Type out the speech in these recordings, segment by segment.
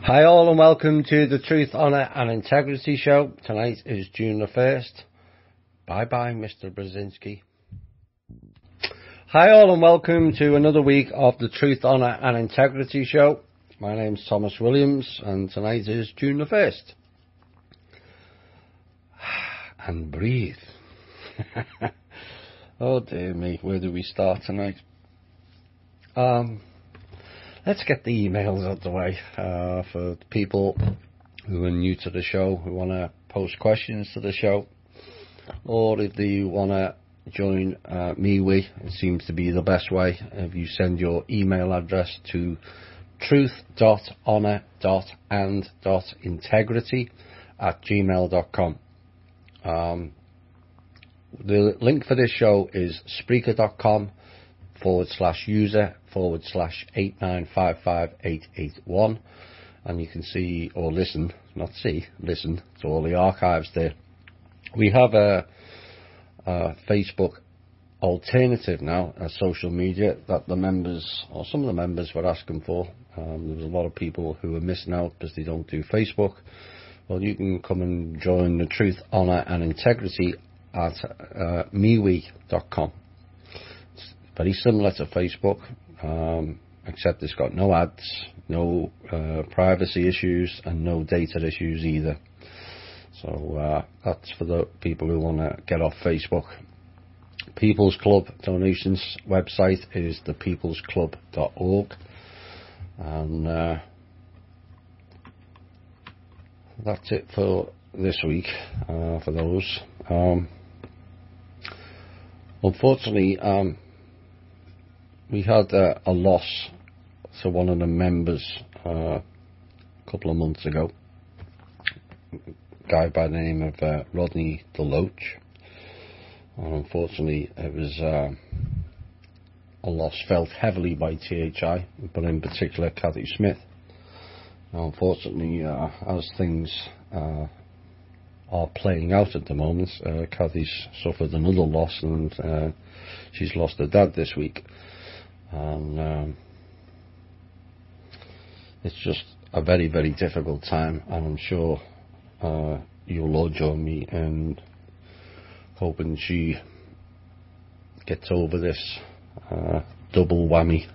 Hi all and welcome to the Truth, Honour and Integrity Show. Tonight is June the 1st. Bye bye Mr. Brzezinski. Hi all and welcome to another week of the Truth, Honour and Integrity Show. My name's Thomas Williams and tonight is June the 1st. And breathe. Oh dear me, where do we start tonight? Let's get the emails out of the way for people who are new to the show, who want to post questions to the show, or if they want to join MeWe, it seems to be the best way. If you send your email address to truth.honour.and.integrity@gmail.com. The link for this show is Spreaker.com/user/8955881, and you can see or listen to all the archives there. We have a Facebook alternative now, a social media that the members, or some of the members, were asking for. There was a lot of people who were missing out because they don't do Facebook. Well, you can come and join the Truth, Honour and Integrity at MeWe.com. It's very similar to Facebook, except it's got no ads, no privacy issues, and no data issues either. So that's for the people who want to get off Facebook. People's Club donations website is thepeoplesclub.org, and that's it for this week for those. Unfortunately, we had a loss to one of the members a couple of months ago, a guy by the name of Rodney Deloach. Unfortunately, it was a loss felt heavily by THI, but in particular Kathy Smith. Unfortunately, as things are playing out at the moment, Kathy's suffered another loss, and she's lost her dad this week, and it's just a very, very difficult time, and I'm sure you'll all join me in hoping she gets over this double whammy.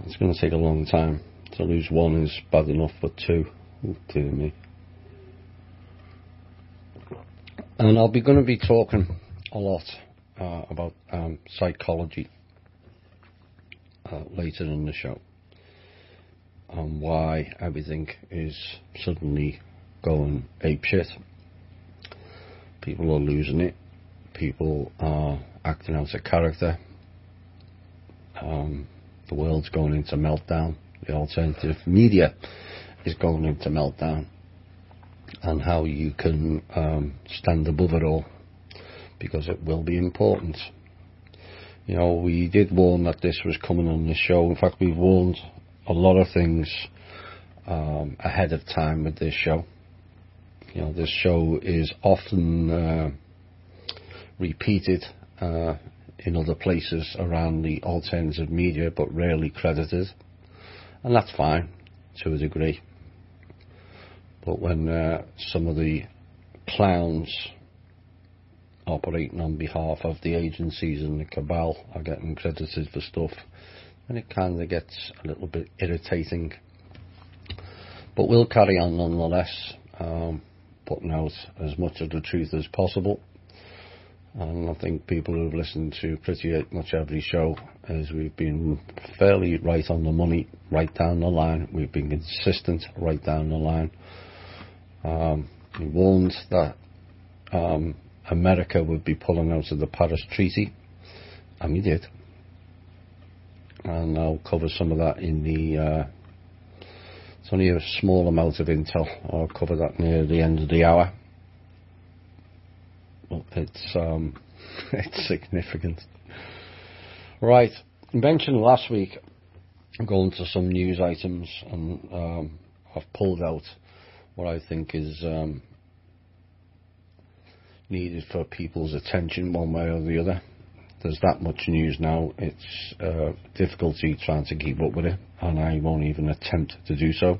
It's going to take a long time. To lose one is bad enough, but two, oh dear me. And I'll be going to be talking a lot about psychology later in the show, and why everything is suddenly going apeshit. People are losing it. People are acting out of character. The world's going into meltdown. The alternative media is going into meltdown. And how you can stand above it all, because it will be important. You know, we did warn that this was coming on the show. In fact, we've warned a lot of things ahead of time with this show. You know, this show is often repeated in other places around the alternative media, but rarely credited, and that's fine to a degree. But when some of the clowns operating on behalf of the agencies and the cabal are getting credited for stuff, then it kind of gets a little bit irritating. But we'll carry on nonetheless, putting out as much of the truth as possible. And I think people who've listened to pretty much every show, as we've been fairly right on the money, right down the line. We've been consistent right down the line. We warned that America would be pulling out of the Paris Treaty, and we did. And I'll cover some of that in the it's only a small amount of intel. I'll cover that near the end of the hour. Well, it's it's significant. Right, I mentioned last week going to some news items, and I've pulled out what I think is needed for people's attention one way or the other. there's that much news now, it's difficulty trying to keep up with it, and I won't even attempt to do so.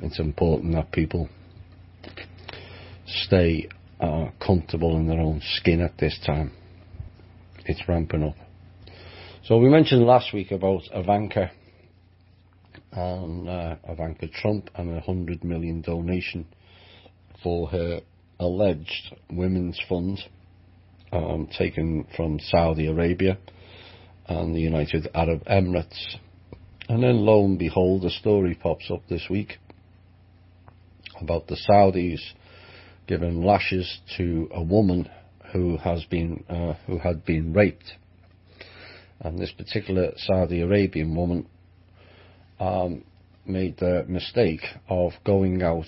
It's important that people stay comfortable in their own skin at this time. It's ramping up. So we mentioned last week about Ivanka and Ivanka Trump and a $100 million donation for her alleged women's fund taken from Saudi Arabia and the United Arab Emirates. And then lo and behold, a story pops up this week about the Saudis giving lashes to a woman who had been raped. And this particular Saudi Arabian woman made the mistake of going out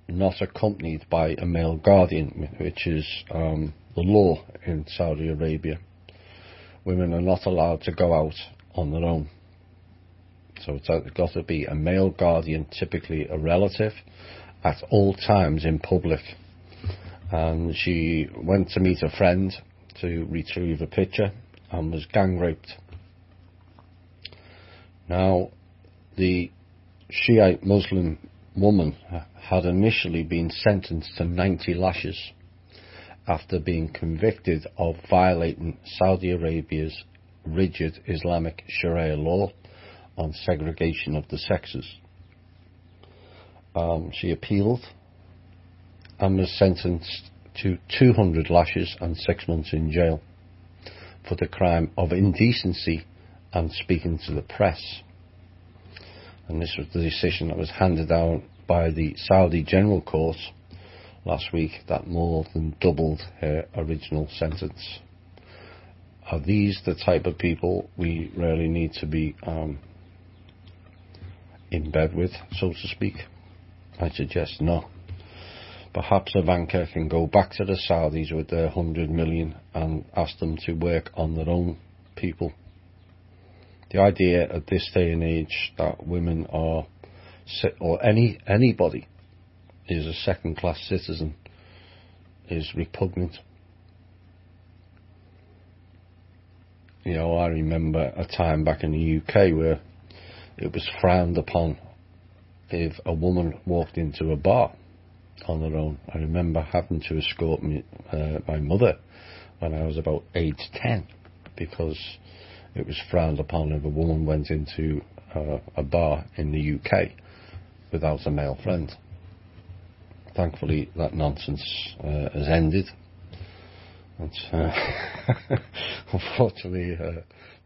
not accompanied by a male guardian, which is the law in Saudi Arabia. Women are not allowed to go out on their own. So it's got to be a male guardian, typically a relative, at all times in public. And she went to meet a friend to retrieve a picture and was gang raped. Now, the Shiite Muslim woman had initially been sentenced to 90 lashes after being convicted of violating Saudi Arabia's rigid Islamic Sharia law on segregation of the sexes. She appealed and was sentenced to 200 lashes and 6 months in jail for the crime of indecency and speaking to the press. And this was the decision that was handed down by the Saudi General Court last week, that more than doubled her original sentence. Are these the type of people we really need to be in bed with, so to speak? I suggest no. Perhaps Ivanka can go back to the Saudis with their 100 million and ask them to work on their own people. The idea at this day and age that women are, or anybody is a second-class citizen, is repugnant. You know, I remember a time back in the UK where it was frowned upon if a woman walked into a bar on their own. I remember having to escort my mother when I was about age 10 because it was frowned upon if a woman went into a bar in the UK without a male friend. Thankfully, that nonsense has ended. Unfortunately,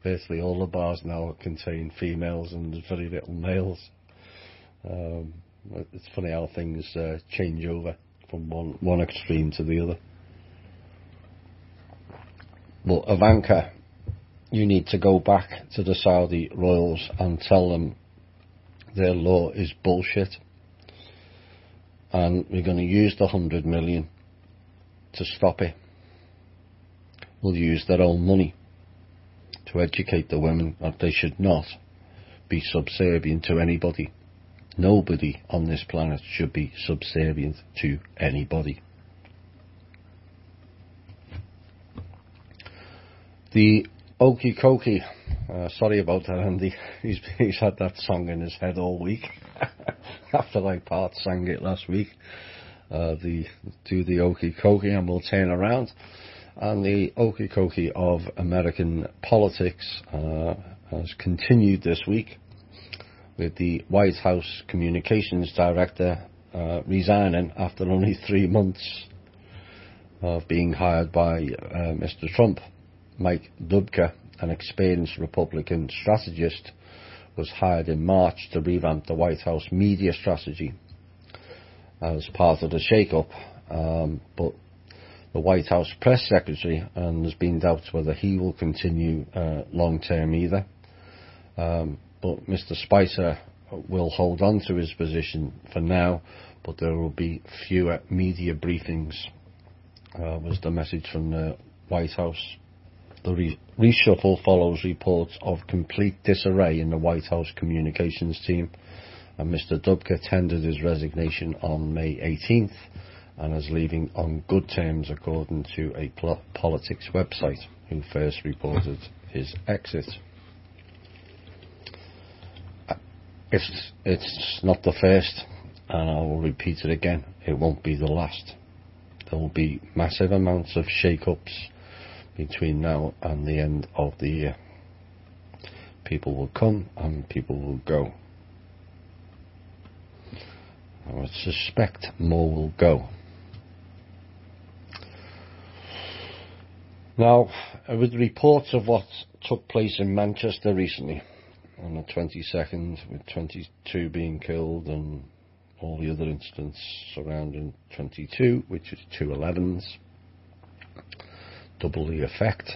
basically all the bars now contain females and there's very little males. It's funny how things change over from one extreme to the other. But Ivanka, you need to go back to the Saudi royals and tell them their law is bullshit, and we're going to use the 100 million to stop it. We'll use their own money to educate the women that they should not be subservient to anybody. Nobody on this planet should be subservient to anybody. The Okie Kokie, sorry about that, Andy. He's had that song in his head all week. After I sang it last week. Do the Okie Kokie and we'll turn around. And the Okie Kokie of American politics has continued this week, with the White House Communications Director resigning after only 3 months of being hired by Mr. Trump. Mike Dubke, an experienced Republican strategist, was hired in March to revamp the White House media strategy as part of the shake-up, but the White House press secretary, and there's been doubts whether he will continue long-term either. But Mr. Spicer will hold on to his position for now, but there will be fewer media briefings, was the message from the White House. The reshuffle follows reports of complete disarray in the White House communications team, and Mr. Dubke tendered his resignation on May 18th and is leaving on good terms, according to a politics website who first reported his exit. It's not the first, and I will repeat it again, it won't be the last. There will be massive amounts of shake-ups between now and the end of the year. People will come and people will go. I would suspect more will go. Now, with reports of what took place in Manchester recently, on the 22nd, with 22 being killed and all the other incidents surrounding 22, which is 211s, double the effect.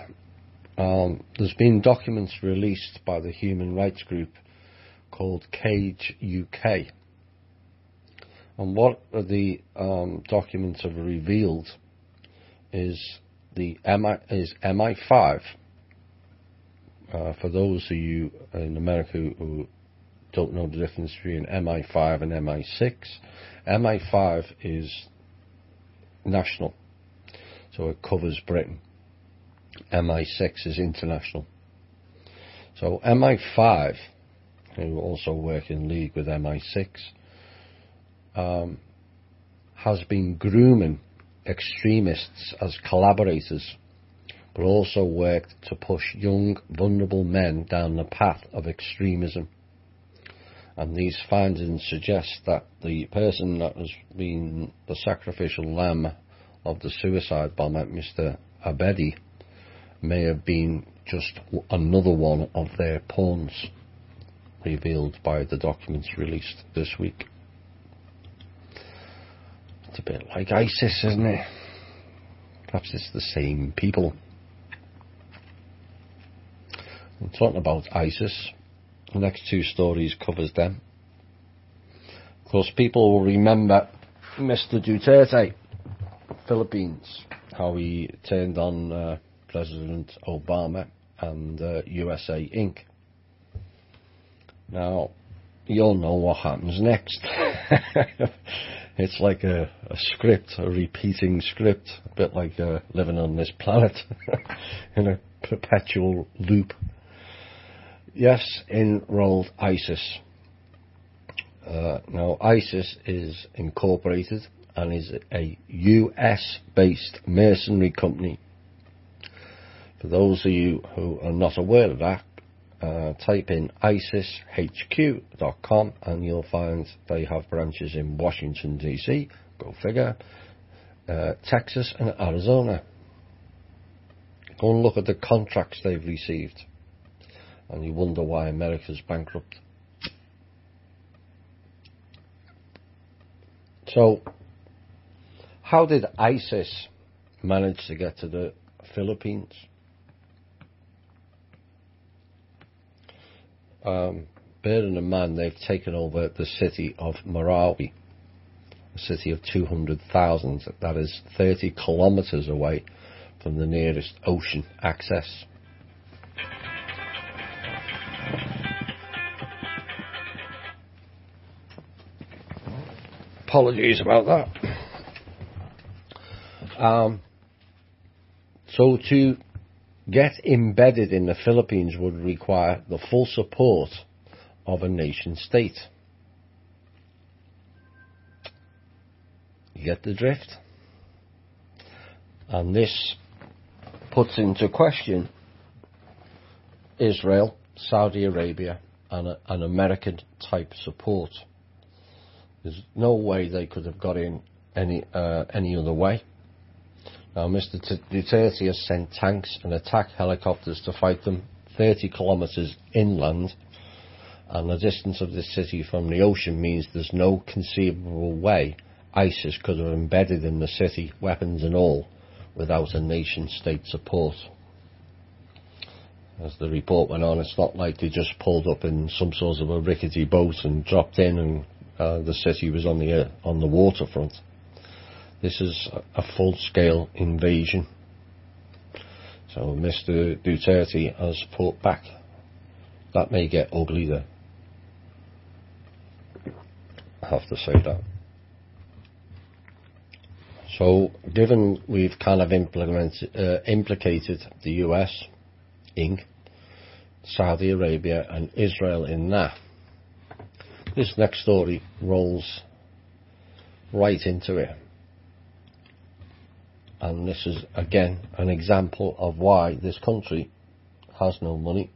There's been documents released by the human rights group called Cage UK. And what the documents have revealed is MI5. For those of you in America who don't know the difference between MI5 and MI6, MI5 is national, so it covers Britain. MI6 is international. So MI5, who also work in league with MI6, has been grooming extremists as collaborators, but also worked to push young, vulnerable men down the path of extremism. And these findings suggest that the person that has been the sacrificial lamb of the suicide bomber, Mr. Abedi, may have been just another one of their pawns, revealed by the documents released this week. It's a bit like ISIS, isn't it? Perhaps it's the same people. I'm talking about ISIS. The next two stories covers them. Of course, people will remember Mr. Duterte, Philippines, how he turned on President Obama and USA Inc. Now, you'll know what happens next. It's like a script, a repeating script, a bit like living on this planet in a perpetual loop. Yes, enrolled ISIS. Now, ISIS is incorporated and is a US-based mercenary company. For those of you who are not aware of that, type in isishq.com and you'll find they have branches in Washington DC, go figure, Texas and Arizona. Go and look at the contracts they've received and you wonder why America's bankrupt. So, how did ISIS manage to get to the Philippines? Bearing in mind they've taken over the city of Marawi, a city of 200,000, that is 30 kilometers away from the nearest ocean access. Apologies about that. So to get embedded in the Philippines would require the full support of a nation state. You get the drift? And this puts into question Israel, Saudi Arabia and an American type support. There's no way they could have got in any other way. Now, Mr. Duterte has sent tanks and attack helicopters to fight them 30 kilometres inland, and the distance of this city from the ocean means there's no conceivable way ISIS could have embedded in the city, weapons and all, without a nation-state support. As the report went on, it's not like they just pulled up in some sort of a rickety boat and dropped in and the city was on the waterfront. This is a full-scale invasion. So Mr. Duterte has fought back. That may get ugly there. I have to say that. So, given we've kind of implicated the US, Inc., Saudi Arabia and Israel in that, this next story rolls right into it. And this is, again, an example of why this country has no money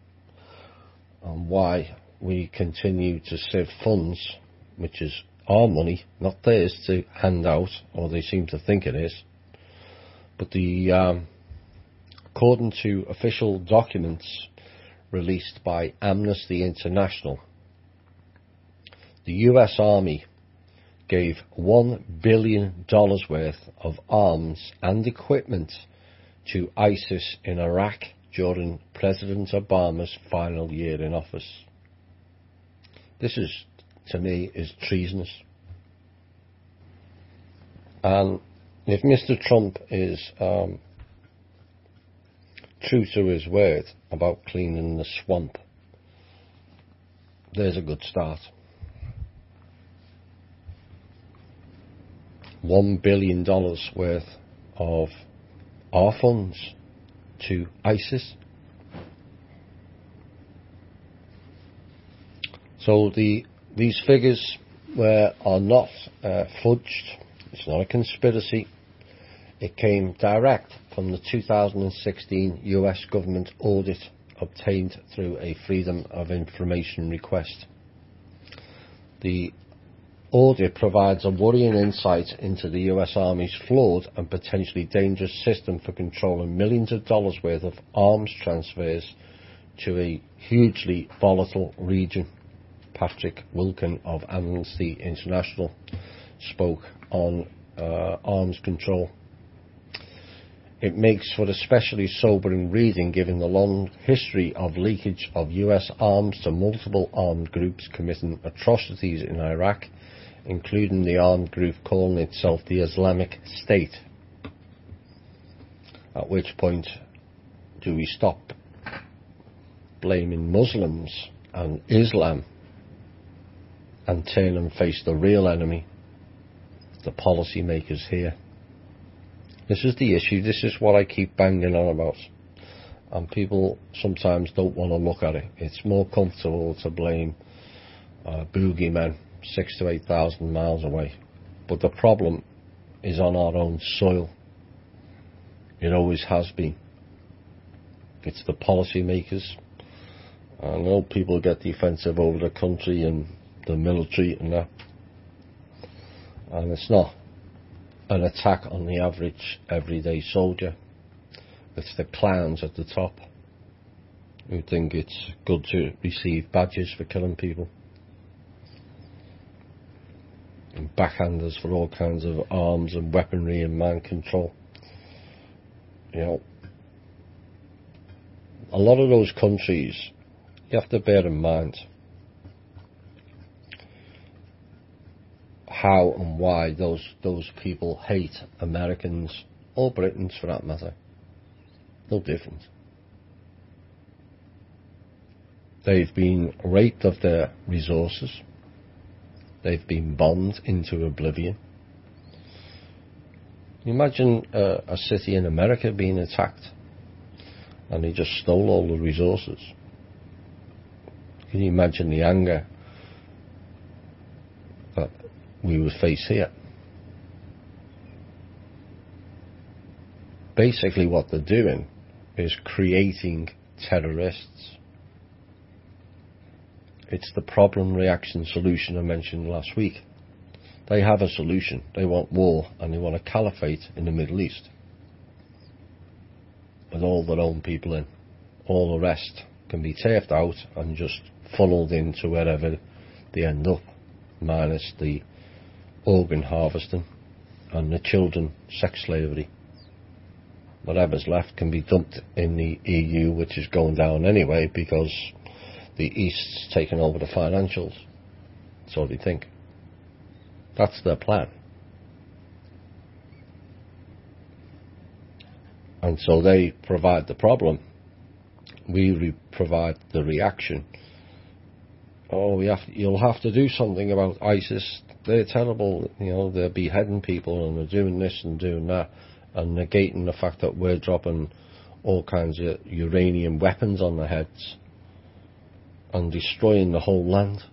and why we continue to sieve funds, which is our money, not theirs, to hand out, or they seem to think it is. But according to official documents released by Amnesty International, the US Army gave $1 billion worth of arms and equipment to ISIS in Iraq during President Obama's final year in office. This is, to me, is treasonous. And if Mr. Trump is true to his word about cleaning the swamp, there's a good start. $1 billion worth of our funds to ISIS. So these figures are not fudged. It's not a conspiracy. It came direct from the 2016 US government audit obtained through a Freedom of Information request. The audit provides a worrying insight into the US Army's flawed and potentially dangerous system for controlling millions of dollars worth of arms transfers to a hugely volatile region. Patrick Wilkin of Amnesty International spoke on arms control. It makes for especially sobering reading given the long history of leakage of US arms to multiple armed groups committing atrocities in Iraq, including the armed group calling itself the Islamic State. At which point do we stop blaming Muslims and Islam and turn and face the real enemy, the policy makers here? This is the issue. This is what I keep banging on about. And people sometimes don't want to look at it. It's more comfortable to blame boogeymen 6,000 to 8,000 miles away. But the problem is on our own soil. It always has been. It's the policy makers. I know people get defensive over the country and the military and that. And it's not an attack on the average everyday soldier. It's the clowns at the top who think it's good to receive badges for killing people, and backhanders for all kinds of arms and weaponry and mind control. You know, a lot of those countries, you have to bear in mind how and why those people hate Americans, or Britons for that matter. No different. They've been raped of their resources. They've been bombed into oblivion. Imagine a city in America being attacked and they just stole all the resources. Can you imagine the anger that we would face here? Basically what they're doing is creating terrorists. It's the problem, reaction, solution I mentioned last week. They have a solution. They want war and they want a caliphate in the Middle East with all their own people in. All the rest can be turfed out and just funneled into wherever they end up, minus the organ harvesting and the children sex slavery. Whatever's left can be dumped in the EU, which is going down anyway because the East's taken over the financials. So they think. That's their plan. And so they provide the problem. We provide the reaction. oh, you'll have to do something about ISIS. They're terrible, they're beheading people and they're doing this and doing that, and negating the fact that we're dropping all kinds of uranium weapons on their heads and destroying the whole land.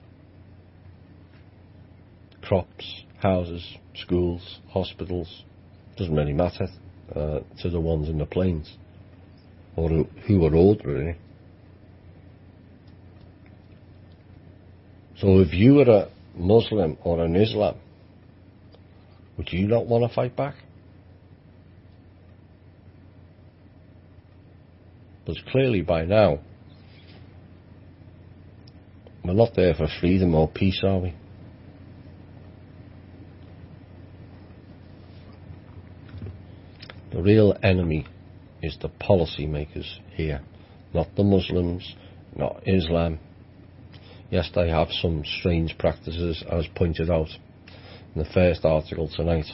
Crops, houses, schools, hospitals, doesn't really matter to the ones in the plains, or who are ordinary. So if you were a Muslim or an Islam, would you not want to fight back? Because clearly by now, we're not there for freedom or peace, are we? The real enemy is the policymakers here, not the Muslims, not Islam. Yes, they have some strange practices, as pointed out in the first article tonight.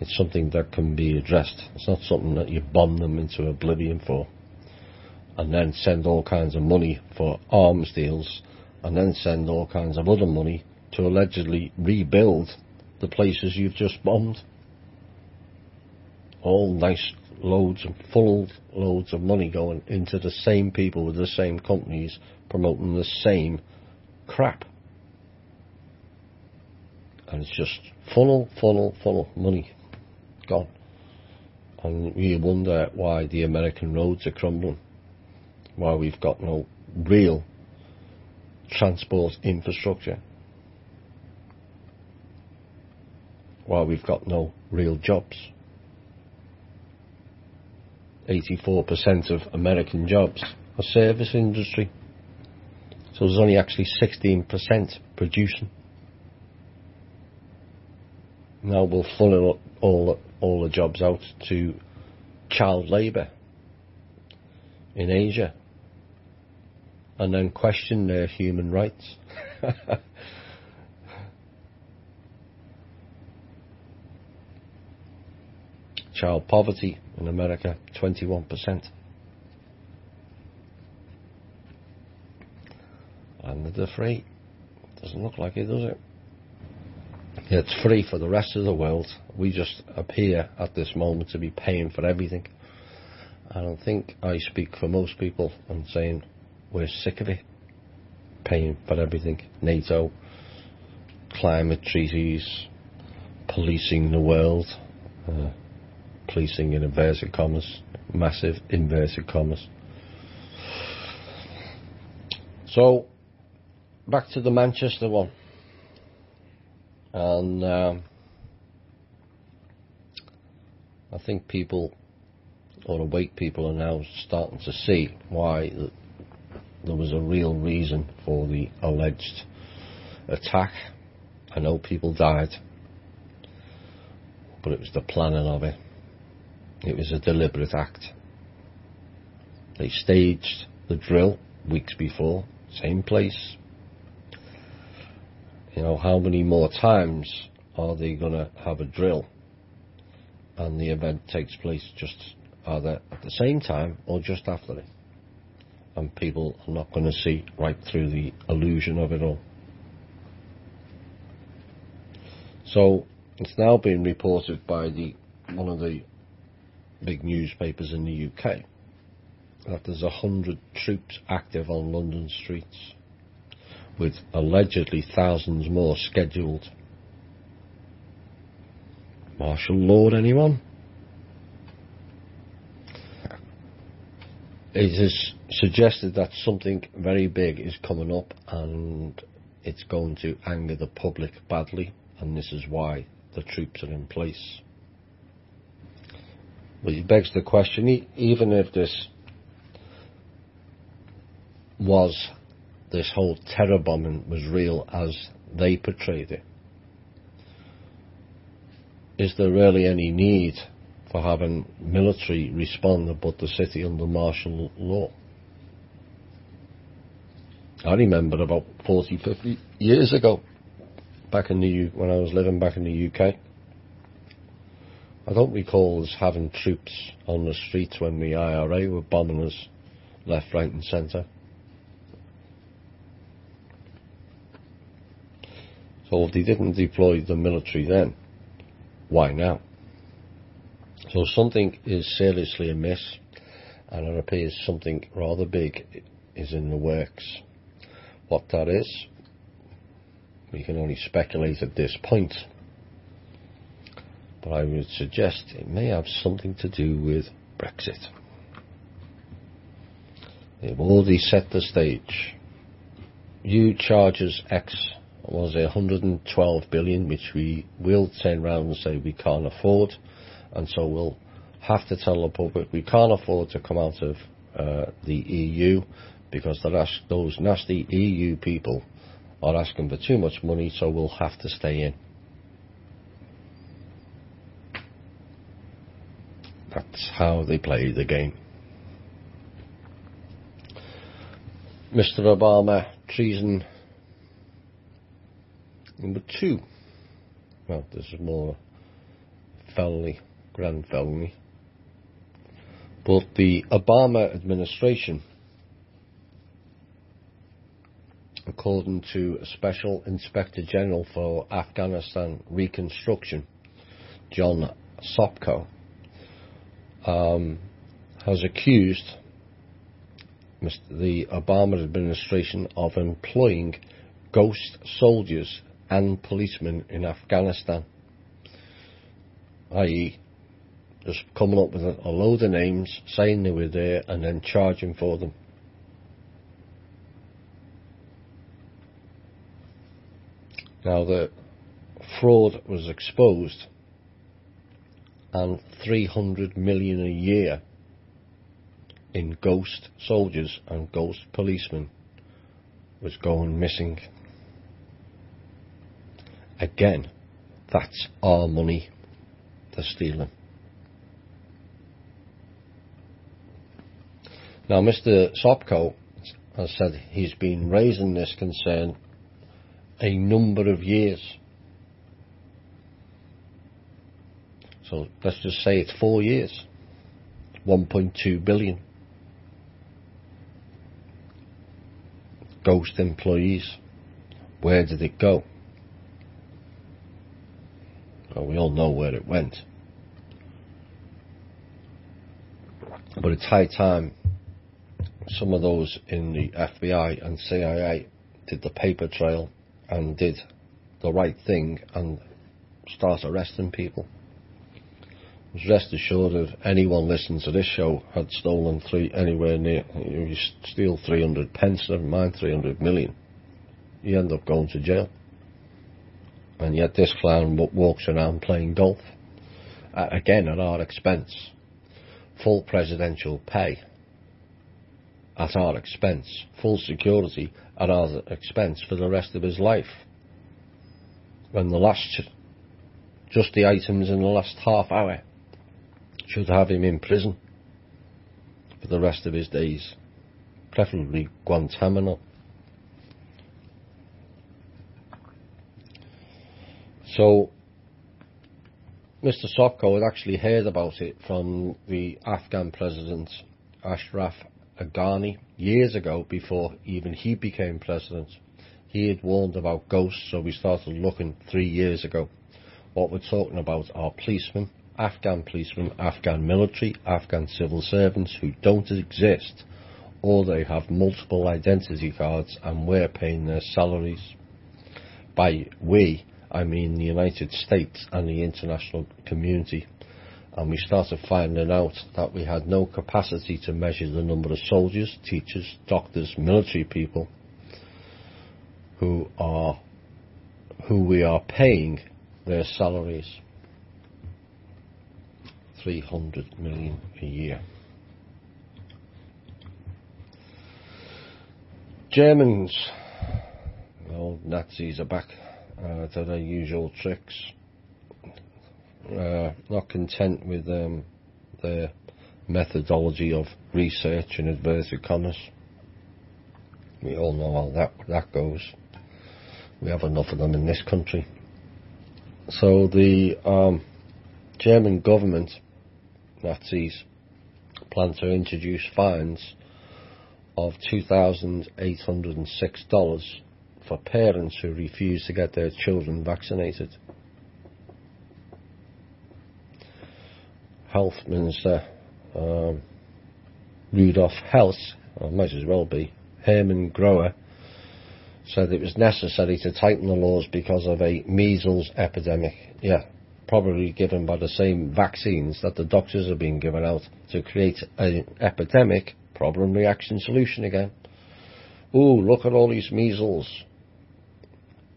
It's something that can be addressed. It's not something that you bomb them into oblivion for, and then send all kinds of money for arms deals, and then send all kinds of other money to allegedly rebuild the places you've just bombed. All nice loads and full loads of money going into the same people with the same companies promoting the same crap. And it's just funnel money gone. And we wonder why the American roads are crumbling, why we've got no real transport infrastructure, why we've got no real jobs. 84% of American jobs are service industry, so there's only actually 16% producing. Now we'll funnel all the jobs out to child labour in Asia and then question their human rights. Child poverty in America, 21%. And they're free. Doesn't look like it, does it? Yeah, it's free for the rest of the world. We just appear at this moment to be paying for everything. I don't think I speak for most people in saying we're sick of it. Paying for everything. NATO, climate treaties, policing the world. Policing in inverted commas, massive inverted commas. So, back to the Manchester one. And I think people, or awake people, are now starting to see why there was a real reason for the alleged attack. I know people died, but it was the planning of it. It was a deliberate act. They staged the drill weeks before, same place. How many more times are they going to have a drill and the event takes place just either at the same time or just after it? And people are not going to see right through the illusion of it all. So it's now been reported by one of the big newspapers in the UK that there's 100 troops active on London streets, with allegedly thousands more scheduled. Martial law, anyone? It is suggested that something very big is coming up and it's going to anger the public badly, and this is why the troops are in place. But it begs the question, even if this whole terror bombing was real as they portrayed it, is there really any need for having military respond and put the city under martial law? I remember about 40, 50 years ago, when I was living back in the UK, I don't recall us having troops on the streets when the IRA were bombing us left, right and centre. So if they didn't deploy the military then, why now? So something is seriously amiss, and it appears something rather big is in the works. What that is, we can only speculate at this point, but I would suggest it may have something to do with Brexit. They've already set the stage. You charge us X, was it 112 billion, which we will turn around and say we can't afford, and so we'll have to tell the public we can't afford to come out of the EU, because those nasty EU people are asking for too much money, so we'll have to stay in. That's how they play the game. Mr. Obama, treason number 2. Well, this is more felony, grand felony. But the Obama administration, according to a Special Inspector General for Afghanistan Reconstruction, John Sopko, has accused the Obama administration of employing ghost soldiers and policemen in Afghanistan, i.e. just coming up with a load of names, saying they were there, and then charging for them. Now the fraud was exposed, and 300 million a year in ghost soldiers and ghost policemen was going missing. Again, that's our money they're stealing. Now, Mr. Sopko has said he's been raising this concern a number of years. So let's just say it's 4 years, 1.2 billion. Ghost employees. Where did it go? Well, we all know where it went. But it's high time some of those in the FBI and CIA did the paper trail and did the right thing and start arresting people. Rest assured, if anyone listens to this show had stolen anywhere near, you steal 300 pence, never mind 300 million, you end up going to jail. And yet this clown walks around playing golf, again at our expense, full presidential pay at our expense, full security at our expense for the rest of his life. When just the items in the last half hour should have him in prison for the rest of his days, preferably Guantanamo. So Mr. Sopko had actually heard about it from the Afghan president Ashraf Ghani years ago, before even he became president. He had warned about ghosts, so we started looking 3 years ago. What we're talking about are policemen, Afghan military, Afghan civil servants who don't exist, or they have multiple identity cards and we're paying their salaries. By we, I mean the United States and the international community. And we started finding out that we had no capacity to measure the number of soldiers, teachers, doctors, military people who we are paying their salaries. 300 million a year. Germans, the old Nazis, are back to their usual tricks. Not content with their methodology of research in inverted commas. We all know how that goes. We have enough of them in this country. So the German government, Nazis, plan to introduce fines of $2,806 for parents who refuse to get their children vaccinated. Health Minister Rudolf Hess, or might as well be, Herman Grower, said it was necessary to tighten the laws because of a measles epidemic. Yeah, probably given by the same vaccines that the doctors have been giving out to create an epidemic. Problem, reaction, solution again. Ooh, look at all these measles.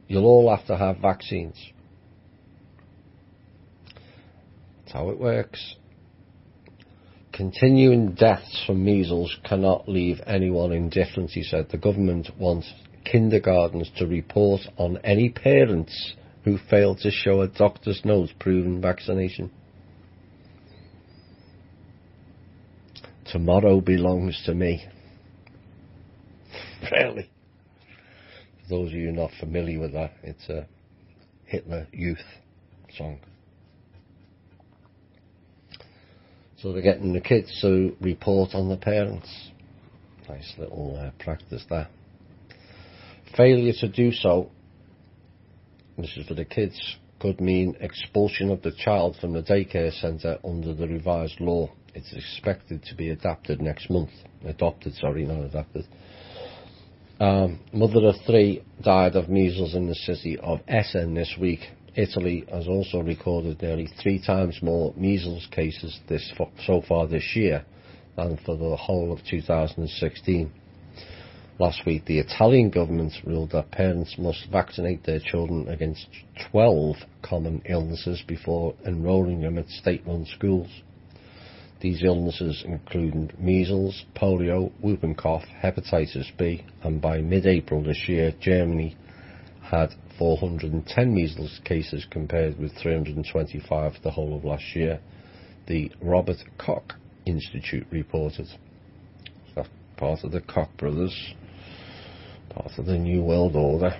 You'll all have to have vaccines. That's how it works. Continuing deaths from measles cannot leave anyone indifferent, he said. The government wants kindergartens to report on any parents who fail to show a doctor's note proving vaccination. Tomorrow belongs to me. Really? For those of you not familiar with that, it's a Hitler Youth song. So they're getting the kids to report on the parents. Nice little practice there. Failure to do so, this is for the kids, could mean expulsion of the child from the daycare centre under the revised law. It's expected to be adopted next month. Mother of 3 died of measles in the city of Essen this week. Italy has also recorded nearly 3 times more measles cases so far this year than for the whole of 2016. Last week, the Italian government ruled that parents must vaccinate their children against 12 common illnesses before enrolling them at state-run schools. These illnesses include measles, polio, whooping cough, hepatitis B, and by mid-April this year, Germany had 410 measles cases compared with 325 the whole of last year, the Robert Koch Institute reported. That's part of the Koch brothers, part of the New World Order.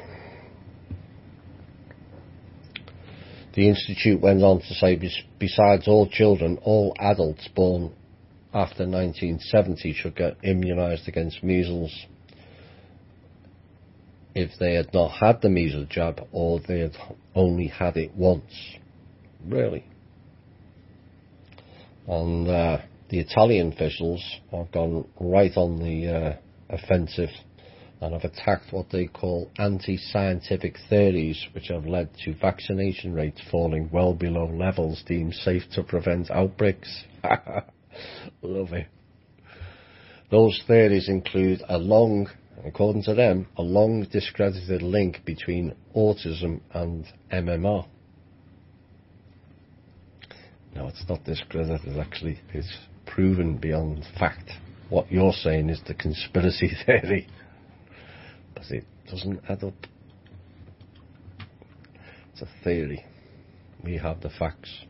The Institute went on to say, besides all children, all adults born after 1970 should get immunised against measles if they had not had the measles jab or they had only had it once. Really? And the Italian officials have gone right on the offensive and have attacked what they call anti-scientific theories, which have led to vaccination rates falling well below levels deemed safe to prevent outbreaks. Love it. Those theories include according to them, a long discredited link between autism and MMR. No, it's not discredited, actually. It's proven beyond fact. What you're saying is the conspiracy theory. But it doesn't add up. It's a theory. We have the facts.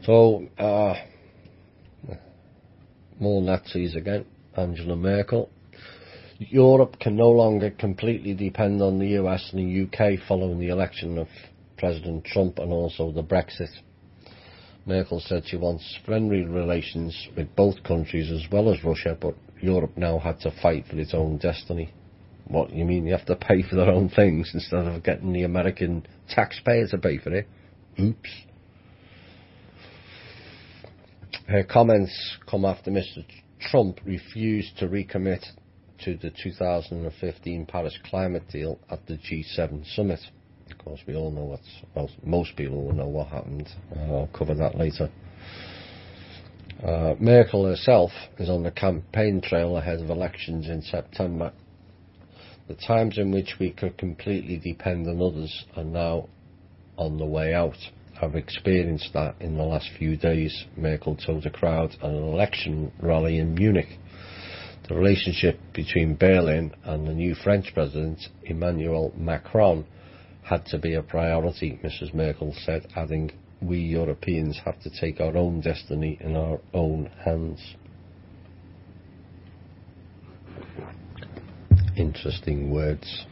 So, more Nazis again. Angela Merkel. Europe can no longer completely depend on the US and the UK following the election of President Trump and also the Brexit. Merkel said she wants friendly relations with both countries as well as Russia, but Europe now had to fight for its own destiny. What, you mean you have to pay for their own things instead of getting the American taxpayer to pay for it? Oops. Her comments come after Mr. Trump refused to recommit to the 2015 Paris climate deal at the G7 summit. Of course, we all know most people will know what happened. I'll cover that later. Merkel herself is on the campaign trail ahead of elections in September. The times in which we could completely depend on others are now on the way out. I've experienced that in the last few days, Merkel told a crowd at an election rally in Munich. The relationship between Berlin and the new French president, Emmanuel Macron, had to be a priority, Mrs. Merkel said, adding, we Europeans have to take our own destiny in our own hands. Interesting words.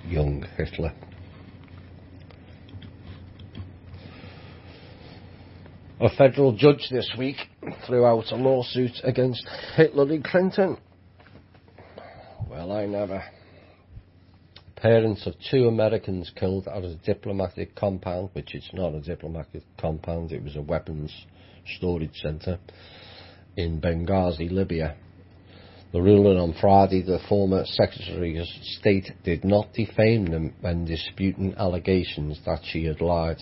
Young Hitler. A federal judge this week threw out a lawsuit against Hillary Clinton. Well, Well, I never. Parents of 2 Americans killed at a diplomatic compound, which it's not a diplomatic compound, it was a weapons storage centre in Benghazi, Libya. The ruling on Friday, the former Secretary of State did not defame them when disputing allegations that she had lied.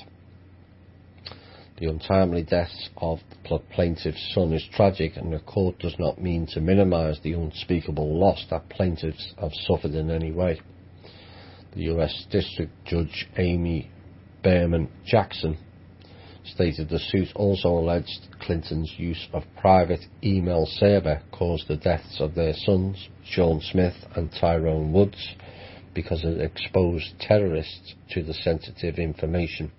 The untimely death of the plaintiff's son is tragic, and the court does not mean to minimise the unspeakable loss that plaintiffs have suffered in any way. The US District Judge Amy Berman Jackson stated the suit also alleged Clinton's use of private email server caused the deaths of their sons, Sean Smith and Tyrone Woods, because it exposed terrorists to the sensitive information.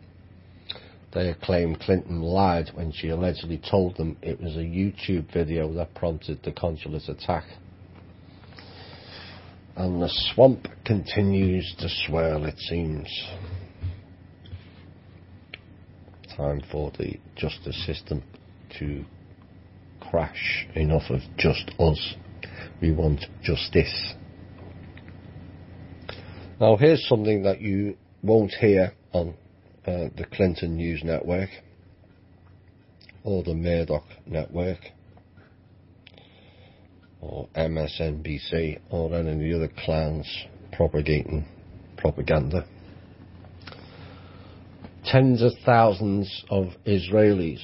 They claim Clinton lied when she allegedly told them it was a YouTube video that prompted the consulate attack. And the swamp continues to swirl, it seems. Time for the justice system to crash. Enough of just us. We want justice. Now here's something that you won't hear on the Clinton News Network or the Murdoch Network or MSNBC or any of the other clowns propagating propaganda. Tens of thousands of Israelis,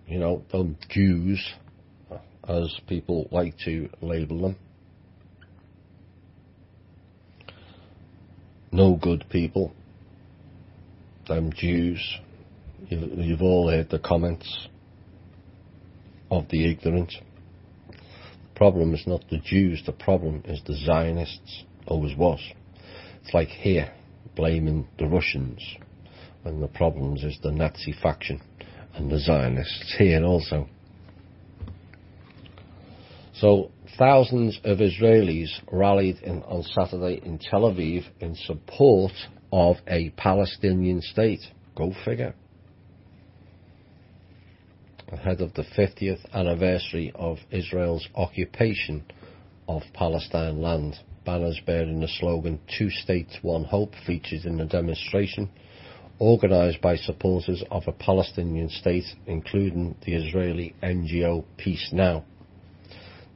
you know, the Jews, as people like to label them, no good people, them Jews, you've all heard the comments of the ignorant. The problem is not the Jews, the problem is the Zionists, always was. It's like here, blaming the Russians, when the problem is the Nazi faction and the Zionists here also. So thousands of Israelis rallied on Saturday in Tel Aviv in support of a Palestinian state. Go figure. Ahead of the 50th anniversary of Israel's occupation of Palestine land, banners bearing the slogan "Two States, One Hope" featured in the demonstration, organised by supporters of a Palestinian state, including the Israeli NGO Peace Now.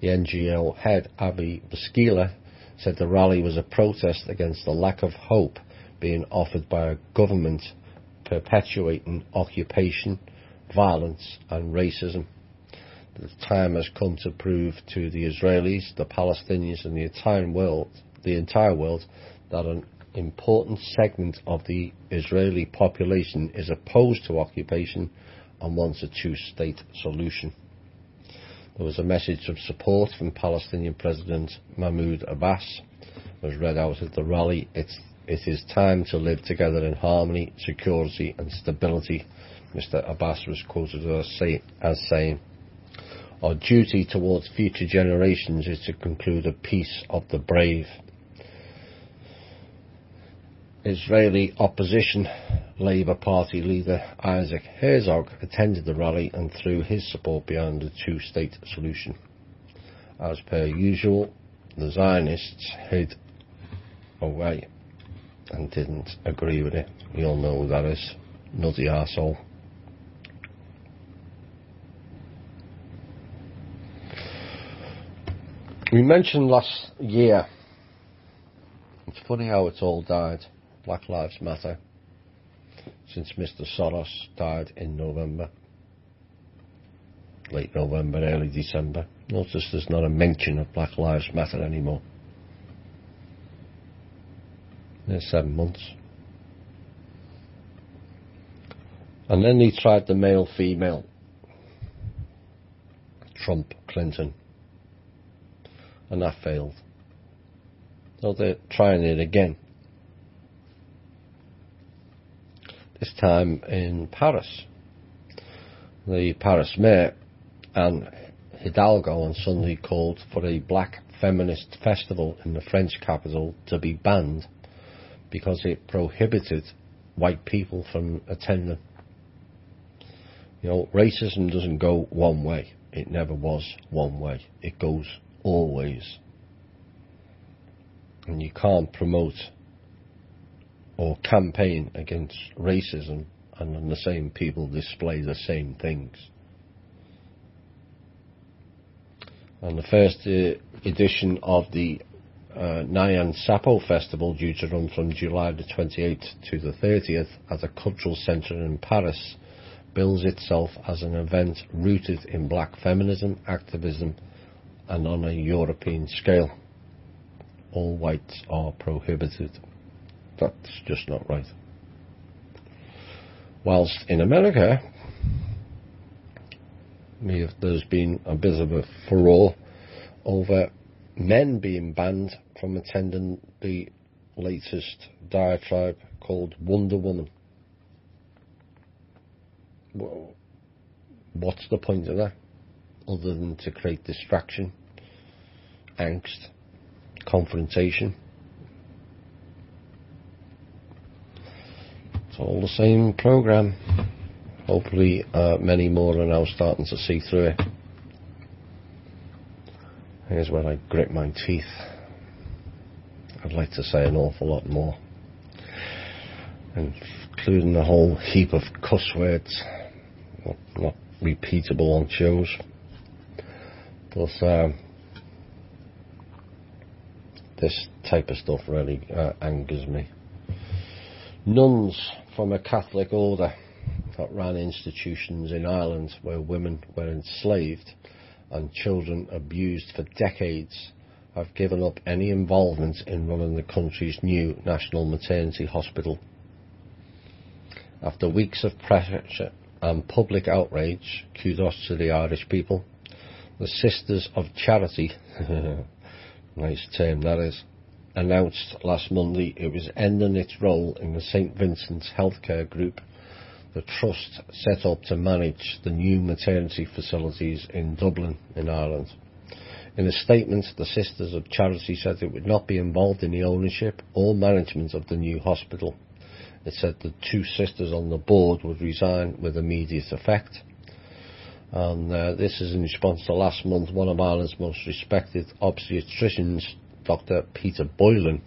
The NGO head, Abi Baskila, said the rally was a protest against the lack of hope being offered by a government perpetuating occupation, violence and racism. The time has come to prove to the Israelis, the Palestinians and the entire world that an important segment of the Israeli population is opposed to occupation and wants a two-state solution. There was a message of support from Palestinian President Mahmoud Abbas, was read out at the rally. It is time to live together in harmony, security and stability. Mr. Abbas was quoted as saying, "Our duty towards future generations is to conclude a peace of the brave." Israeli opposition Labour Party leader Isaac Herzog attended the rally and threw his support behind the two-state solution. As per usual, the Zionists hid away and didn't agree with it. We all know who that is. Nutty arsehole. We mentioned last year, it's funny how it's all died, Black Lives Matter, since Mr. Soros died in November, late November, early December. Notice there's not a mention of Black Lives Matter anymore. There's 7 months. And then they tried the male-female, Trump, Clinton, and that failed. So they're trying it again. This time in Paris. The Paris mayor, Anne Hidalgo, on Sunday called for a black feminist festival in the French capital to be banned because it prohibited white people from attending. You know, racism doesn't go one way. It never was one way. It goes always And you can't promote or campaign against racism and then the same people display the same things. And the first edition of the Nyan Sapo Festival, due to run from July the 28th to the 30th at the Cultural Centre in Paris, bills itself as an event rooted in black feminism, activism, and on a European scale. All whites are prohibited. That's just not right. Whilst in America, there's been a bit of a furore over men being banned from attending the latest diatribe called Wonder Woman. Well, what's the point of that, other than to create distraction, angst, confrontation? It's all the same program. Hopefully many more are now starting to see through it. Here's where I grit my teeth. I'd like to say an awful lot more, including a whole heap of cuss words, not repeatable on shows. But this type of stuff really angers me. Nuns from a Catholic order that ran institutions in Ireland where women were enslaved and children abused for decades have given up any involvement in running the country's new national maternity hospital. After weeks of pressure and public outrage, kudos to the Irish people, the Sisters of Charity, nice term that is, announced last Monday it was ending its role in the St Vincent's Healthcare Group, the trust set up to manage the new maternity facilities in Dublin in Ireland. In a statement, the Sisters of Charity said it would not be involved in the ownership or management of the new hospital. It said the two sisters on the board would resign with immediate effect. And this is in response to last month one of Ireland's most respected obstetricians, Dr. Peter Boylan,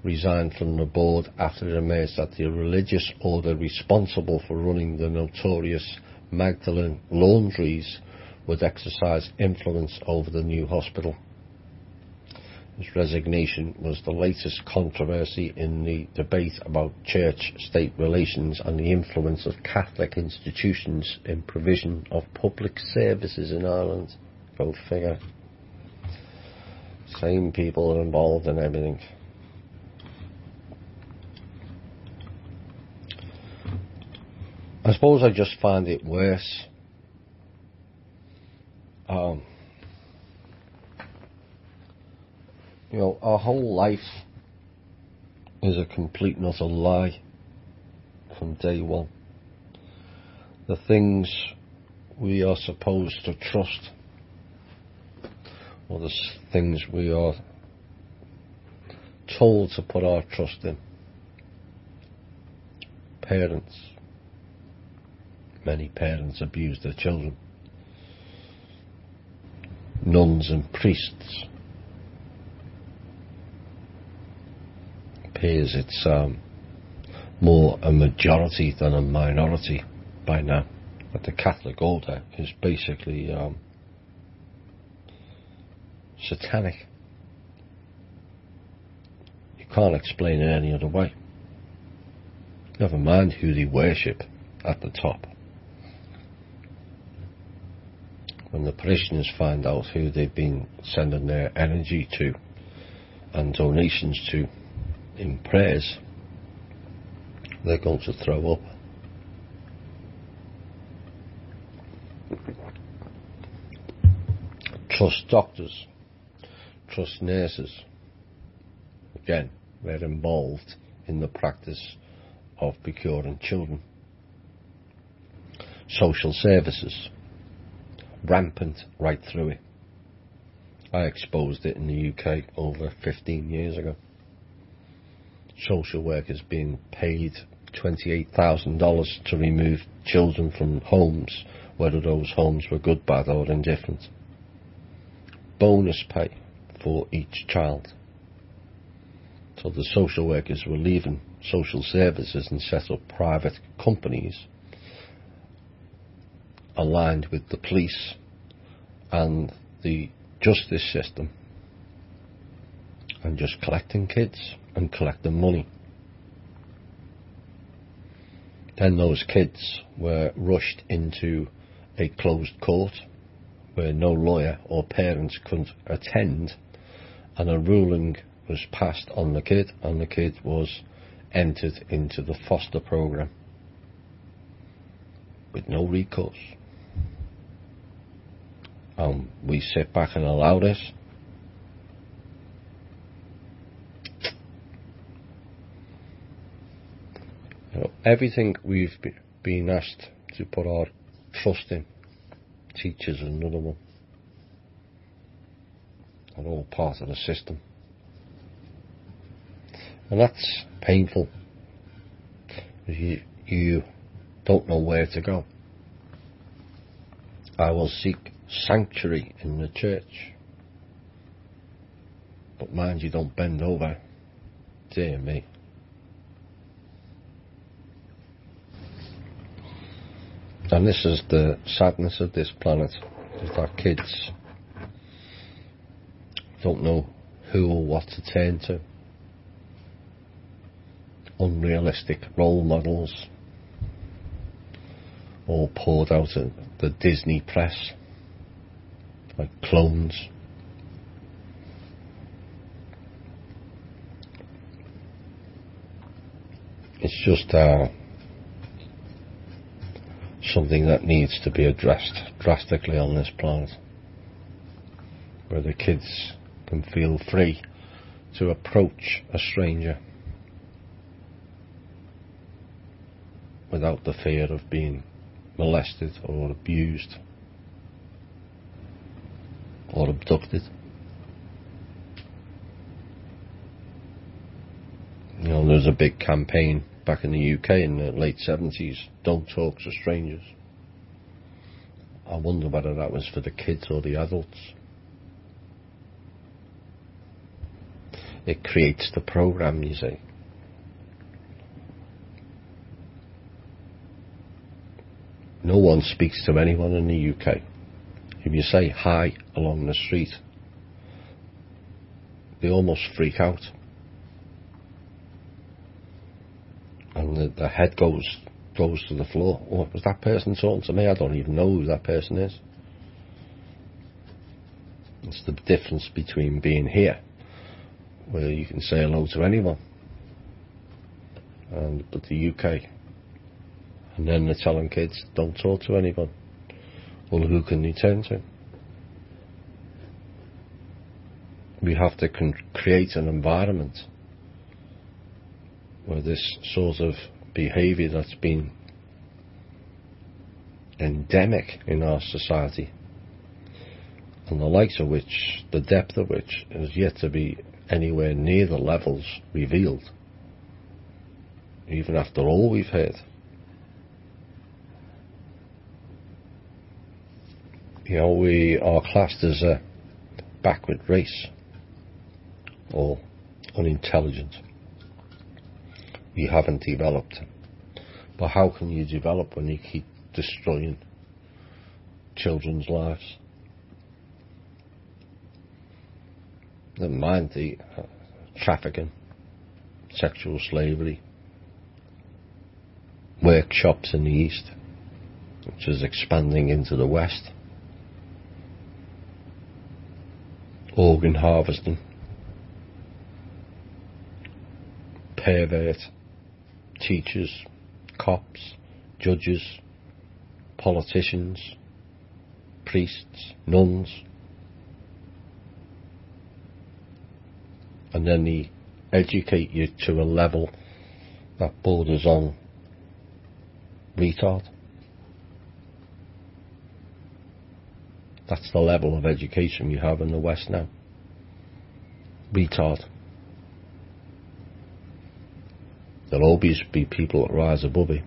resigned from the board after it emerged that the religious order responsible for running the notorious Magdalen laundries would exercise influence over the new hospital. His resignation was the latest controversy in the debate about church-state relations and the influence of Catholic institutions in provision of public services in Ireland. Go figure. Same people are involved in everything. I suppose I just find it worse. Our whole life is a complete and utter lie from day one. The things we are supposed to trust, or the things we are told to put our trust in. Parents. Many parents abuse their children. Nuns and priests. Appears it's more a majority than a minority by now. But the Catholic order is basically satanic. You can't explain it any other way. Never mind who they worship at the top. When the parishioners find out who they've been sending their energy to and donations to in prayers, they're going to throw up. Trust doctors, trust nurses. Again, they're involved in the practice of procuring children. Social services, rampant right through it. I exposed it in the UK over 15 years ago. Social workers being paid $28,000 to remove children from homes, whether those homes were good, bad or indifferent. Bonus pay for each child. So the social workers were leaving social services and set up private companies aligned with the police and the justice system, and just collecting kids and collecting money. Then those kids were rushed into a closed court where no lawyer or parents could attend, and a ruling was passed on the kid, and the kid was entered into the foster program with no recourse. We sit back and allow this. You know, everything we've been asked to put our trust in, teachers is another one, are all part of the system. And that's painful. You don't know where to go. I will seek sanctuary in the church. But mind you, don't bend over. Dear me. And this is the sadness of this planet, is that kids don't know who or what to turn to. Unrealistic role models, all poured out at the Disney press, like clones. It's just something that needs to be addressed drastically on this planet, where the kids can feel free to approach a stranger without the fear of being molested or abused or abducted. You know, there was a big campaign back in the UK in the late 70s, don't talk to strangers. I wonder whether that was for the kids or the adults. It creates the program, you see. No one speaks to anyone in the UK. If you say hi along the street, they almost freak out. And the head goes to the floor. Oh, was that person talking to me? I don't even know who that person is. It's the difference between being here, where you can say hello to anyone, but the UK. And then they're telling kids, don't talk to anyone. Well, who can they turn to? We have to create an environment where this sort of behaviour that's been endemic in our society, and the likes of which, the depth of which, is yet to be anywhere near the levels revealed, even after all we've heard. You know, we are classed as a backward race or unintelligent. We haven't developed. But how can you develop when you keep destroying children's lives? Never mind the trafficking, sexual slavery, workshops in the East, which is expanding into the West, organ harvesting, pervert teachers, cops, judges, politicians, priests, nuns, and then they educate you to a level that borders on retard. That's the level of education we have in the West now. Retard. There'll always be people that rise above it.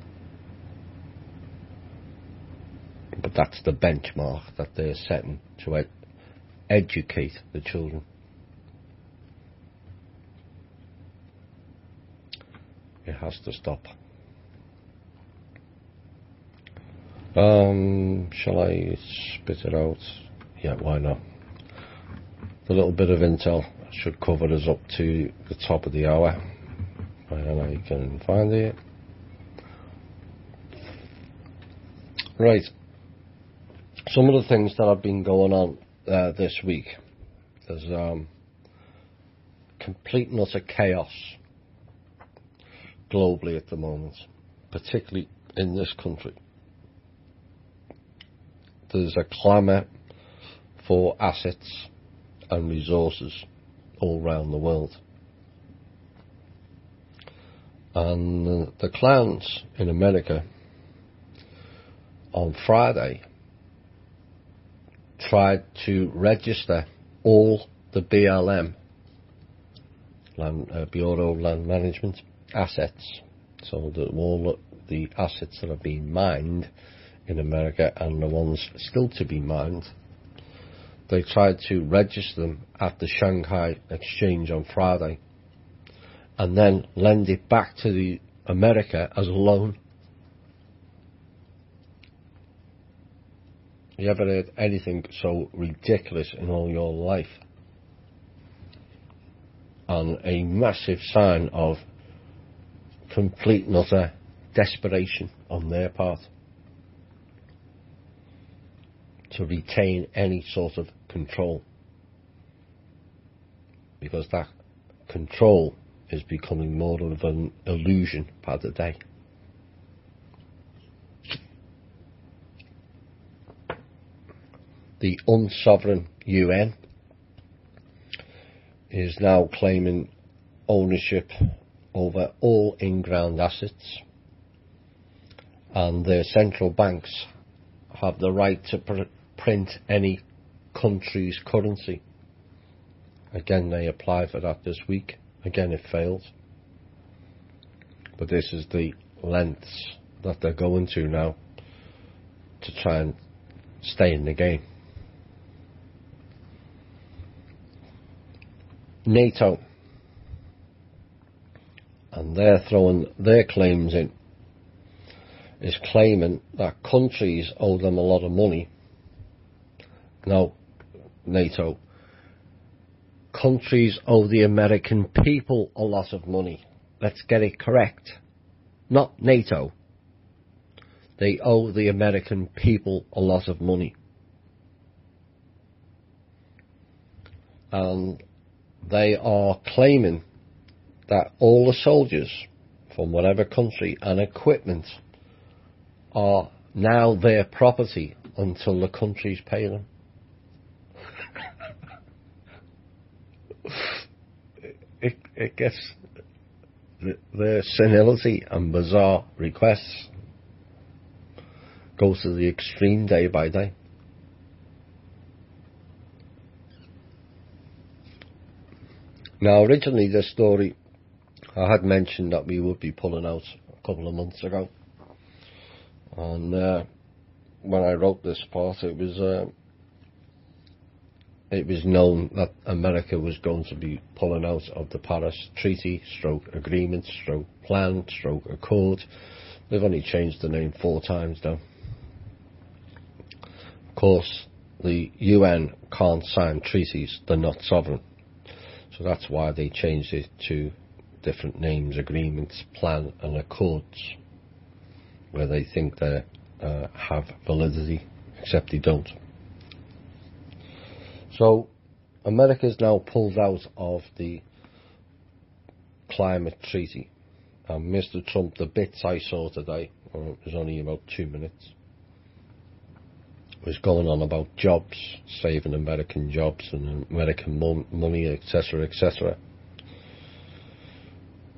But that's the benchmark that they're setting to educate the children. It has to stop. Shall I spit it out? Yeah, why not? The little bit of intel should cover us up to the top of the hour. And I can find it. Right. Some of the things that have been going on this week. There's complete and utter chaos globally at the moment, particularly in this country. There's a clamour for assets and resources all around the world. And the clowns in America on Friday tried to register all the BLM, Bureau of Land Management, assets. So that all the assets that are being mined in America and the ones still to be mined, they tried to register them at the Shanghai Exchange on Friday and then lend it back to the America as a loan. You ever heard anything so ridiculous in all your life? And a massive sign of complete and utter desperation on their part to retain any sort of control, because that control is becoming more of an illusion by the day. The unsovereign UN is now claiming ownership over all in-ground assets, and their central banks have the right to print any country's currency. Again, they applied for that this week. Again, it failed. But this is the lengths that they're going to now to try and stay in the game. NATO, and they're throwing their claims in, is claiming that countries owe them a lot of money. No, NATO. Countries owe the American people a lot of money. Let's get it correct. Not NATO. They owe the American people a lot of money. And they are claiming that all the soldiers from whatever country and equipment are now their property until the countries pay them. It gets their senility and bizarre requests goes to the extreme day by day. Now, originally this story, I had mentioned that we would be pulling out a couple of months ago, and when I wrote this part, it was known that America was going to be pulling out of the Paris Treaty, Agreement, Plan, Accord. They've only changed the name 4 times now. Of course, the UN can't sign treaties, they're not sovereign. So that's why they changed it to different names, agreements, plan and accords, where they think they have validity, except they don't. So America's now pulled out of the climate treaty. And Mr. Trump, the bits I saw today, it was only about 2 minutes, was going on about jobs, saving American jobs and American money, etc., etc.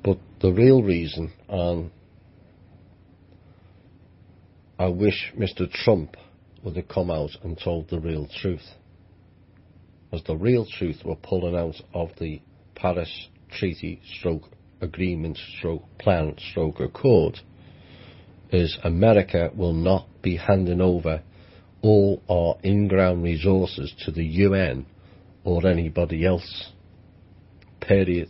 But the real reason, and I wish Mr. Trump would have come out and told the real truth, as the real truth were pulling out of the Paris Treaty, Agreement, Plan, Accord, is America will not be handing over all our in-ground resources to the UN or anybody else. Period.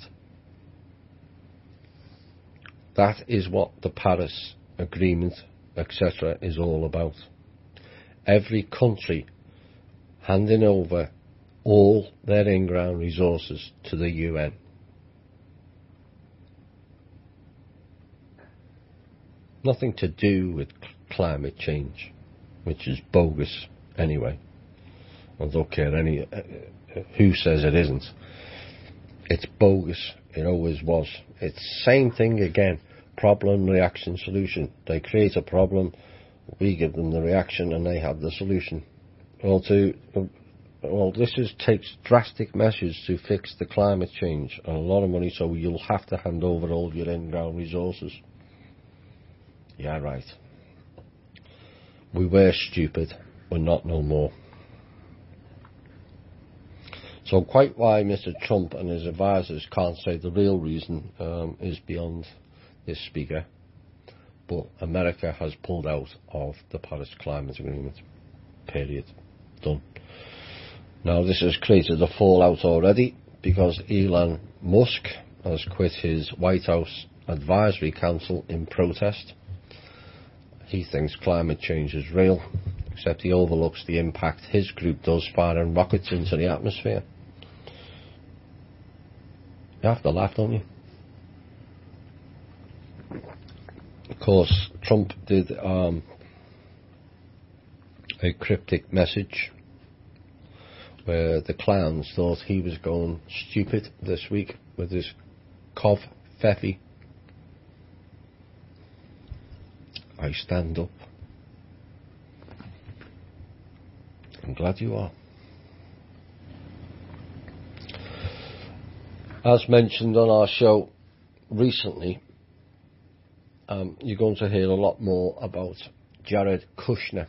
That is what the Paris Agreement, etc., is all about. Every country handing over all their in-ground resources to the UN. Nothing to do with climate change, which is bogus anyway. I don't care who says it isn't. It's bogus. It always was. It's the same thing again. Problem, reaction, solution. They create a problem, we give them the reaction, and they have the solution. This takes drastic measures to fix the climate change, and a lot of money, so you'll have to hand over all your in-ground resources. Yeah, right. We were stupid. We're not no more. So quite why Mr. Trump and his advisors can't say the real reason is beyond this speaker. But America has pulled out of the Paris Climate Agreement. Period. Done. Now this has created a fallout already because Elon Musk has quit his White House Advisory Council in protest. He thinks climate change is real, except he overlooks the impact his group does firing rockets into the atmosphere. You have to laugh, don't you? Of course, Trump did a cryptic message where the clowns thought he was going stupid this week with his cough Feffy. I stand up. I'm glad you are. As mentioned on our show recently, you're going to hear a lot more about Jared Kushner.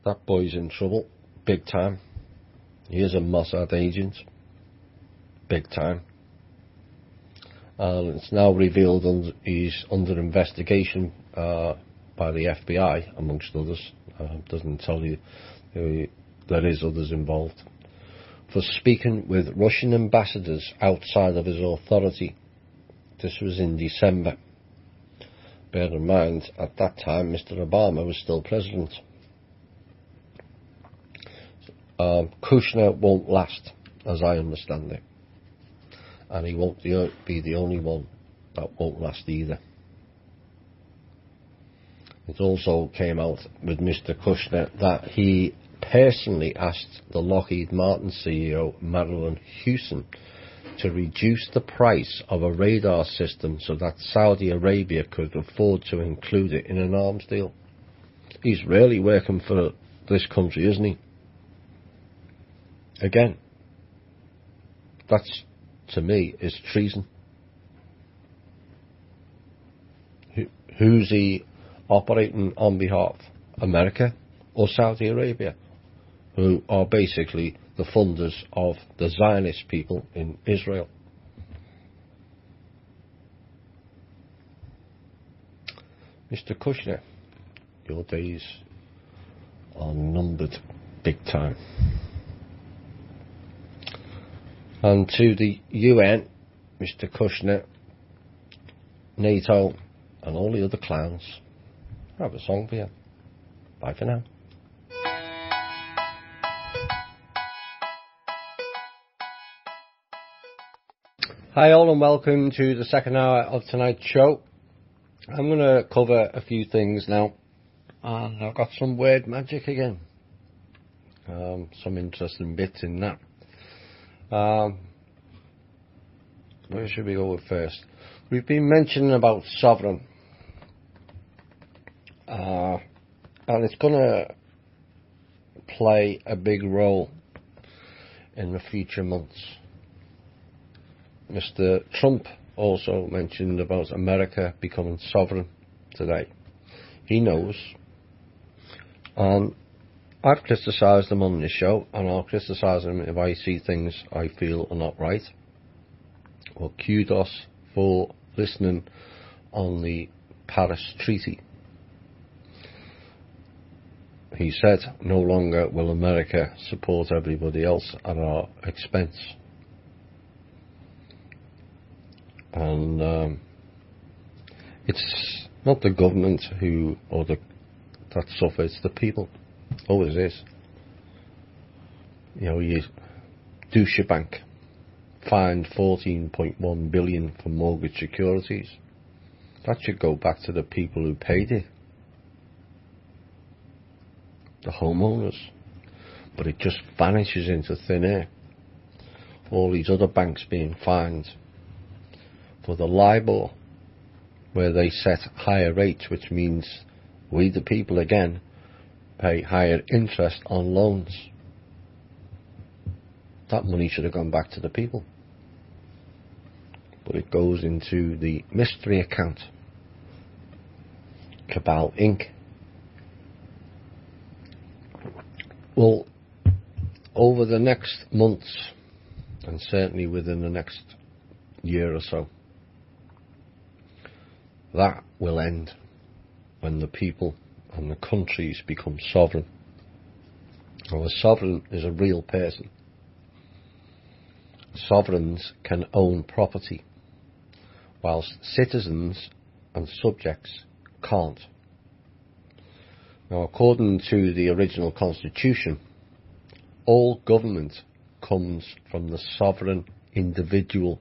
That boy's in trouble, big time. He is a Mossad agent, big time. And it's now revealed he's under investigation by the FBI, amongst others. Doesn't tell you there is others involved, for speaking with Russian ambassadors outside of his authority. This was in December. Bear in mind, at that time, Mr. Obama was still president. Kushner won't last, as I understand it. And he won't be the only one that won't last either. It also came out with Mr. Kushner that he personally asked the Lockheed Martin CEO, Marilyn Houston, to reduce the price of a radar system so that Saudi Arabia could afford to include it in an arms deal. He's really working for this country, isn't he? Again, that's, to me, is treason. Who's he operating on behalf? America or Saudi Arabia, who are basically the funders of the Zionist people in Israel. Mr. Kushner, your days are numbered big time. And to the UN, Mr. Kushner, NATO, and all the other clowns, I have a song for you. Bye for now. Hi all, and welcome to the second hour of tonight's show. I'm going to cover a few things now, and I've got some word magic again. Some interesting bits in that. Where should we go with first? We've been mentioning about sovereign, and it's going to play a big role in the future months. Mr. Trump also mentioned about America becoming sovereign today. He knows, and I've criticised him on this show, and I'll criticise him if I see things I feel are not right. Well, kudos for listening on the Paris Treaty. He said, no longer will America support everybody else at our expense. And It's not the government that suffer, it's the people. Always is. You know, you Deutsche Bank fined 14.1 billion for mortgage securities. That should go back to the people who paid it, the homeowners. But it just vanishes into thin air. All these other banks being fined for the LIBOR, where they set higher rates, which means we, the people, again, pay higher interest on loans. That money should have gone back to the people. But it goes into the mystery account, Cabal Inc. Well, over the next months, and certainly within the next year or so, that will end when the people and the countries become sovereign. Now, a sovereign is a real person. Sovereigns can own property, whilst citizens and subjects can't. Now, according to the original constitution, all government comes from the sovereign individual.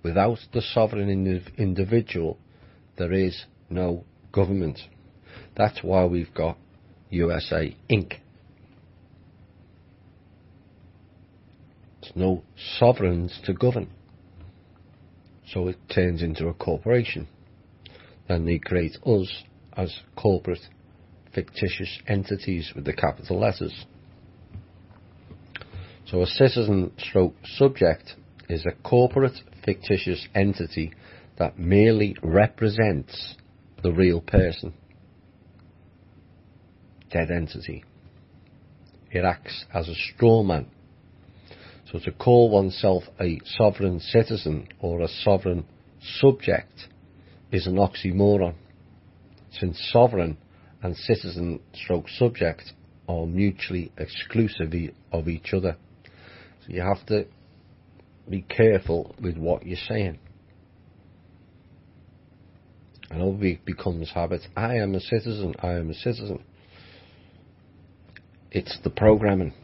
Without the sovereign individual, there is no government. That's why we've got USA Inc. There's no sovereigns to govern. So it turns into a corporation. Then they create us as corporate fictitious entities with the capital letters. So a citizen stroke subject is a corporate fictitious entity that merely represents the real person. Dead entity. It acts as a straw man. So to call oneself a sovereign citizen or a sovereign subject is an oxymoron, since sovereign and citizen stroke subject are mutually exclusive of each other. So you have to be careful with what you're saying. And it becomes habit. I am a citizen, I am a citizen. It's the programming.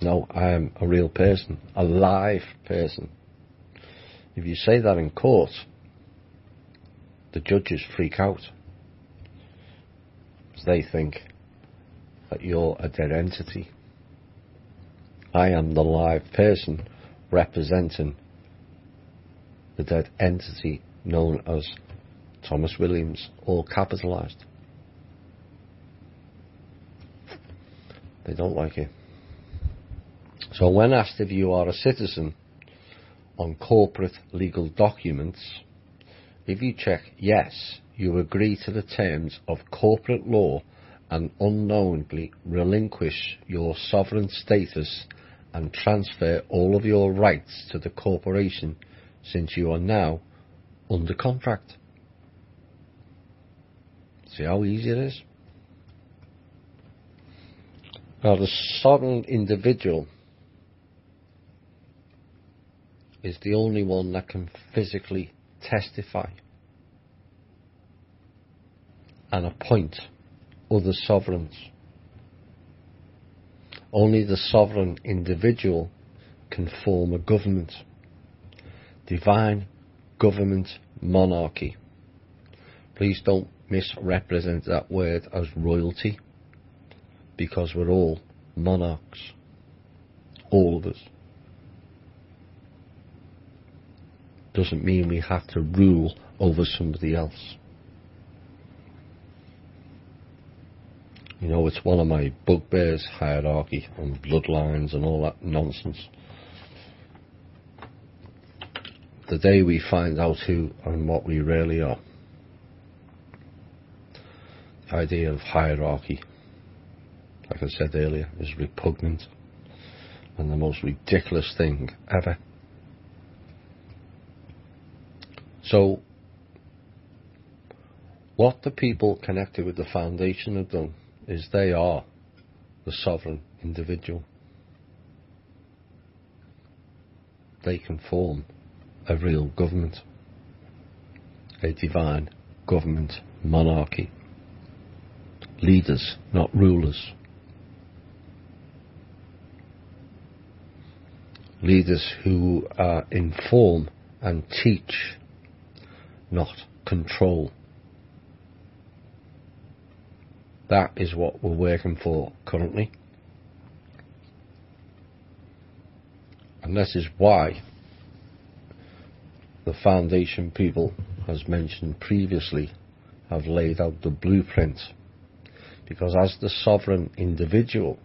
No, I am a real person, a live person. If you say that in court, the judges freak out. Because they think that you're a dead entity. I am the live person representing the dead entity known as Thomas Williams, all capitalised. They don't like it. So when asked if you are a citizen on corporate legal documents, if you check yes, you agree to the terms of corporate law and unknowingly relinquish your sovereign status and transfer all of your rights to the corporation, since you are now under contract. See how easy it is? Now, the sovereign individual is the only one that can physically testify and appoint other sovereigns. Only the sovereign individual can form a government. Divine government monarchy. Please don't misrepresent that word as royalty, because we're all monarchs. All of us. Doesn't mean we have to rule over somebody else. You know, it's one of my bugbears, hierarchy and bloodlines and all that nonsense. The day we find out who and what we really are, the idea of hierarchy, like I said earlier, is repugnant and the most ridiculous thing ever. So, what the people connected with the foundation have done is they are the sovereign individual. They can form a real government. a divine government monarchy. Leaders, not rulers. Leaders who inform and teach, not control. That is what we're working for currently. And this is why the Foundation people, as mentioned previously, have laid out the blueprint. Because as the sovereign individual,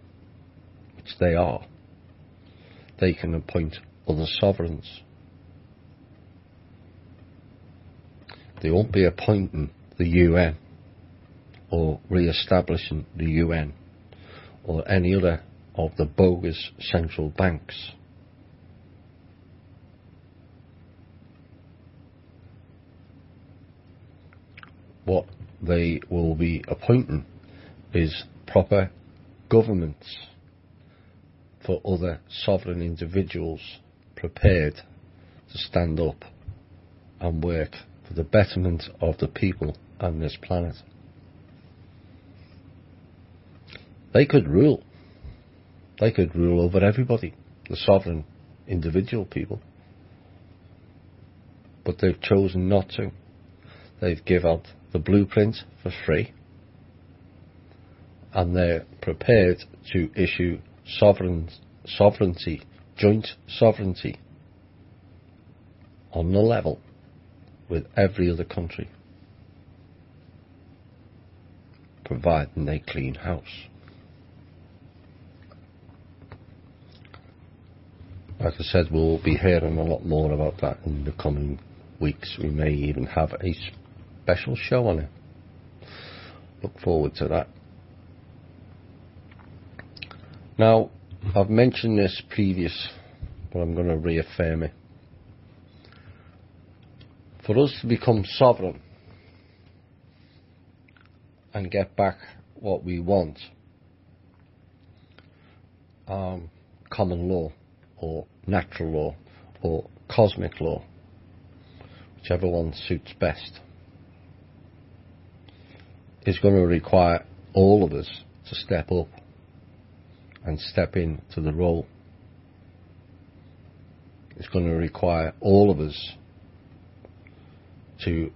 which they are, they can appoint other sovereigns. They won't be appointing the UN or re-establishing the UN or any other of the bogus central banks. What they will be appointing is proper governments for other sovereign individuals prepared to stand up and work for the betterment of the people on this planet. They could rule. They could rule over everybody, the sovereign individual people. But they've chosen not to. They've given out the blueprint for free, and they're prepared to issue sovereignty, joint sovereignty, on the level with every other country, providing they clean house. Like I said, we'll be hearing a lot more about that in the coming weeks. We may even have a special show on it. Look forward to that. Now, I've mentioned this previous, but I'm going to reaffirm it. For us to become sovereign and get back what we want, common law or natural law or cosmic law, whichever one suits best, is going to require all of us to step up and step into the role. It's going to require all of us to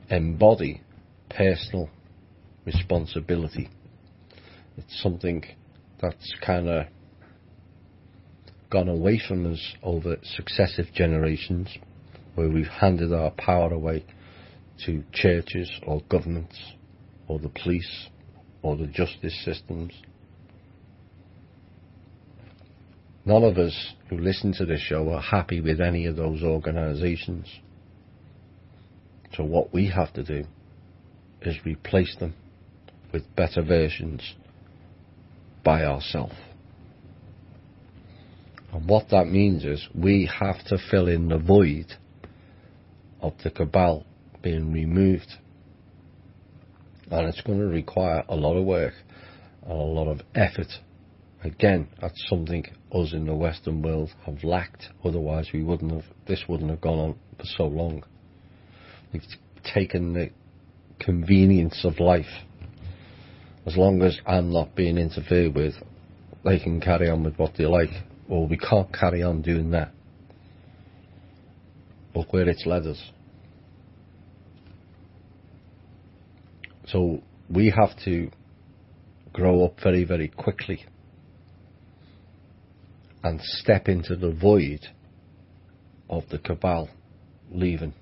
embody personal responsibility. It's something that's kind of gone away from us over successive generations, where we've handed our power away to churches or governments or the police or the justice systems. None of us who listen to this show are happy with any of those organisations. So what we have to do is replace them with better versions by ourselves. And what that means is we have to fill in the void of the cabal being removed. And it's going to require a lot of work and a lot of effort. Again, that's something us in the Western world have lacked. Otherwise, this wouldn't have gone on for so long. We've taken the convenience of life. As long as I'm not being interfered with, they can carry on with what they like. Well, we can't carry on doing that. Look where it's led us. So we have to grow up very, very quickly and step into the void of the cabal leaving.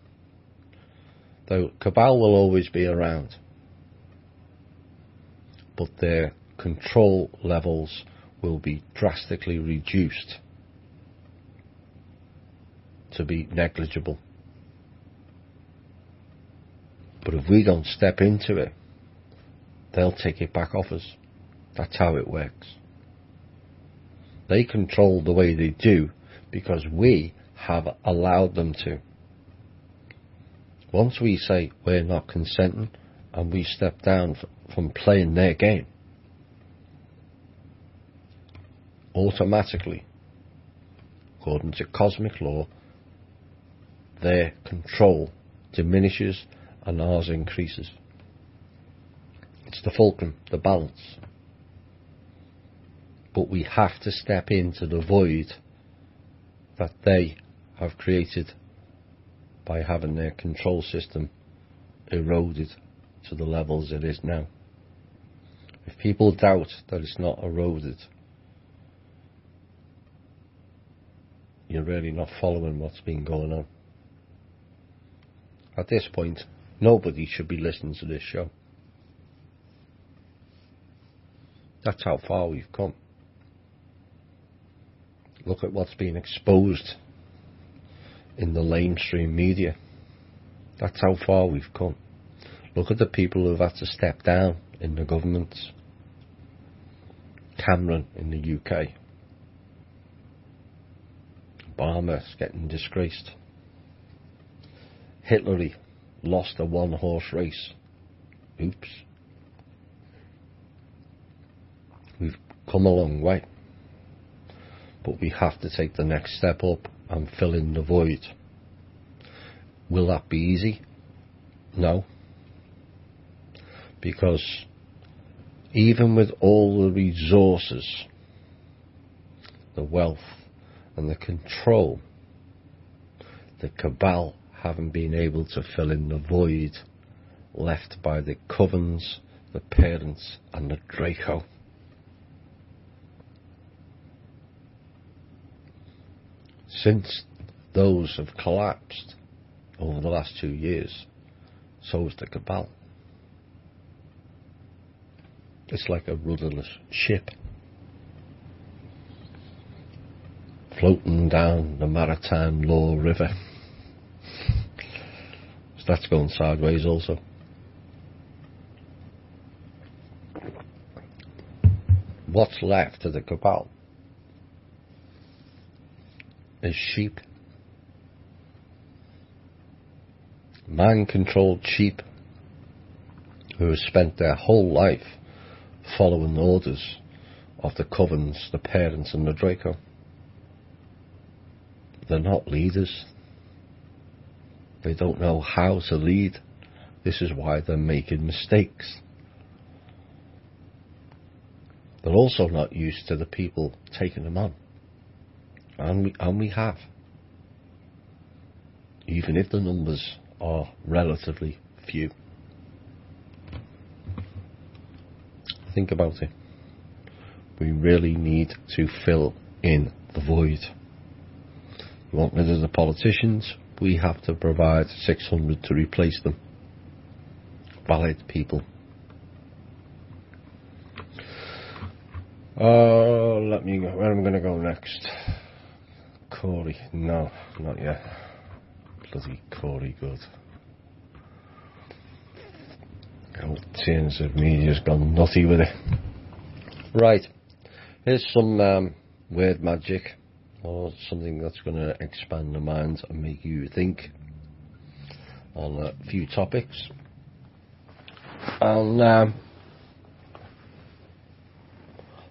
The cabal will always be around, but their control levels will be drastically reduced to be negligible. But if we don't step into it, they'll take it back off us. That's how it works. They control the way they do because we have allowed them to. Once we say we're not consenting and we step down from playing their game, automatically, according to cosmic law, their control diminishes and ours increases. It's the fulcrum, the balance. But we have to step into the void that they have created by having their control system eroded to the levels it is now. If people doubt that it's not eroded, you're really not following what's been going on. At this point, nobody should be listening to this show. That's how far we've come. Look at what's been exposed in the lamestream media. That's how far we've come. Look at the people who've had to step down in the government. Cameron in the UK. Obama's getting disgraced. Hillary lost a one-horse race. Oops. We've come a long way. But we have to take the next step up and fill in the void. Will that be easy? No. Because even with all the resources, the wealth and the control, the cabal haven't been able to fill in the void left by the covens, the parents and the Draco. Since those have collapsed over the last 2 years, so has the cabal. It's like a rudderless ship floating down the maritime law river. So that's going sideways also. What's left of the cabal is sheep. Man-controlled sheep who have spent their whole life following orders of the covens, the parents and the Draco. They're not leaders. They don't know how to lead. This is why they're making mistakes. They're also not used to the people taking them on. And we have. Even if the numbers are relatively few. Think about it. We really need to fill in the void. You want rid of the politicians? We have to provide 600 to replace them. Valid people. Let me go. Where am I going to go next? Corey. No, not yet. Bloody Corey good. Old Tins of Media's gone nutty with it. Right. Here's some word magic, or something that's going to expand the mind and make you think on a few topics. And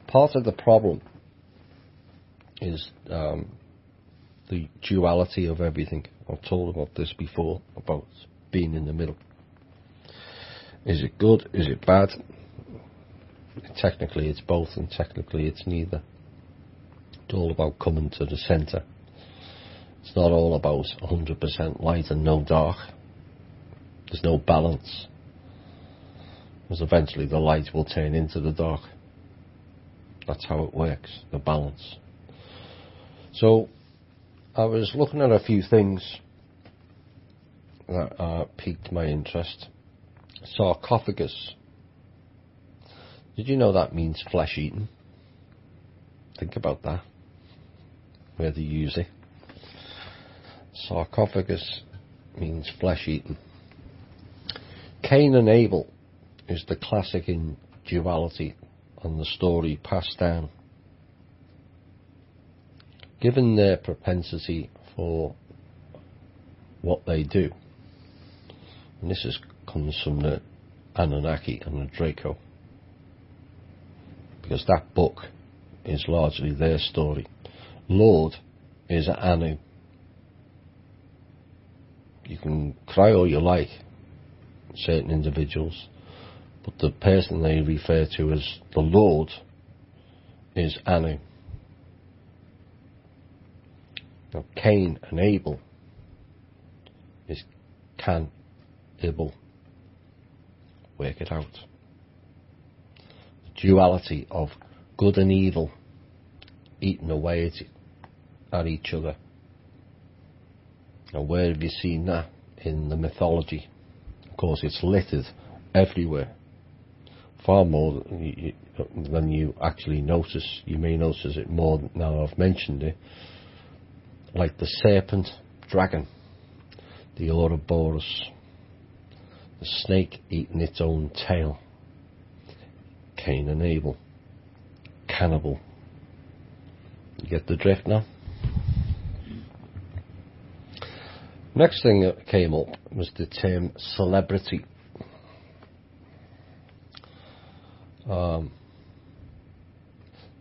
part of the problem is the duality of everything. I've told about this before, about being in the middle. Is it good? Is it bad? Technically it's both, and technically it's neither. It's all about coming to the centre. It's not all about 100% light and no dark. There's no balance. Because eventually the light will turn into the dark. That's how it works, the balance. So I was looking at a few things that piqued my interest. Sarcophagus. Did you know that means flesh eaten? Think about that. Where they use it. Sarcophagus means flesh eaten. Cain and Abel is the classic in duality and the story passed down. Given their propensity for what they do, and this comes from the Anunnaki and the Draco, because that book is largely their story. Lord is Anu. You can cry all you like, certain individuals, but the person they refer to as the Lord is Anu. Now Cain and Abel is Can Ibel. Work it out. The duality of good and evil eating away at each other. Now where have you seen that? In the mythology. Of course it's littered everywhere. Far more than you actually notice. You may notice it more now I've mentioned it. Like the serpent, dragon, the Ouroboros, the snake eating its own tail, Cain and Abel, cannibal. You get the drift now? Next thing that came up was the term celebrity.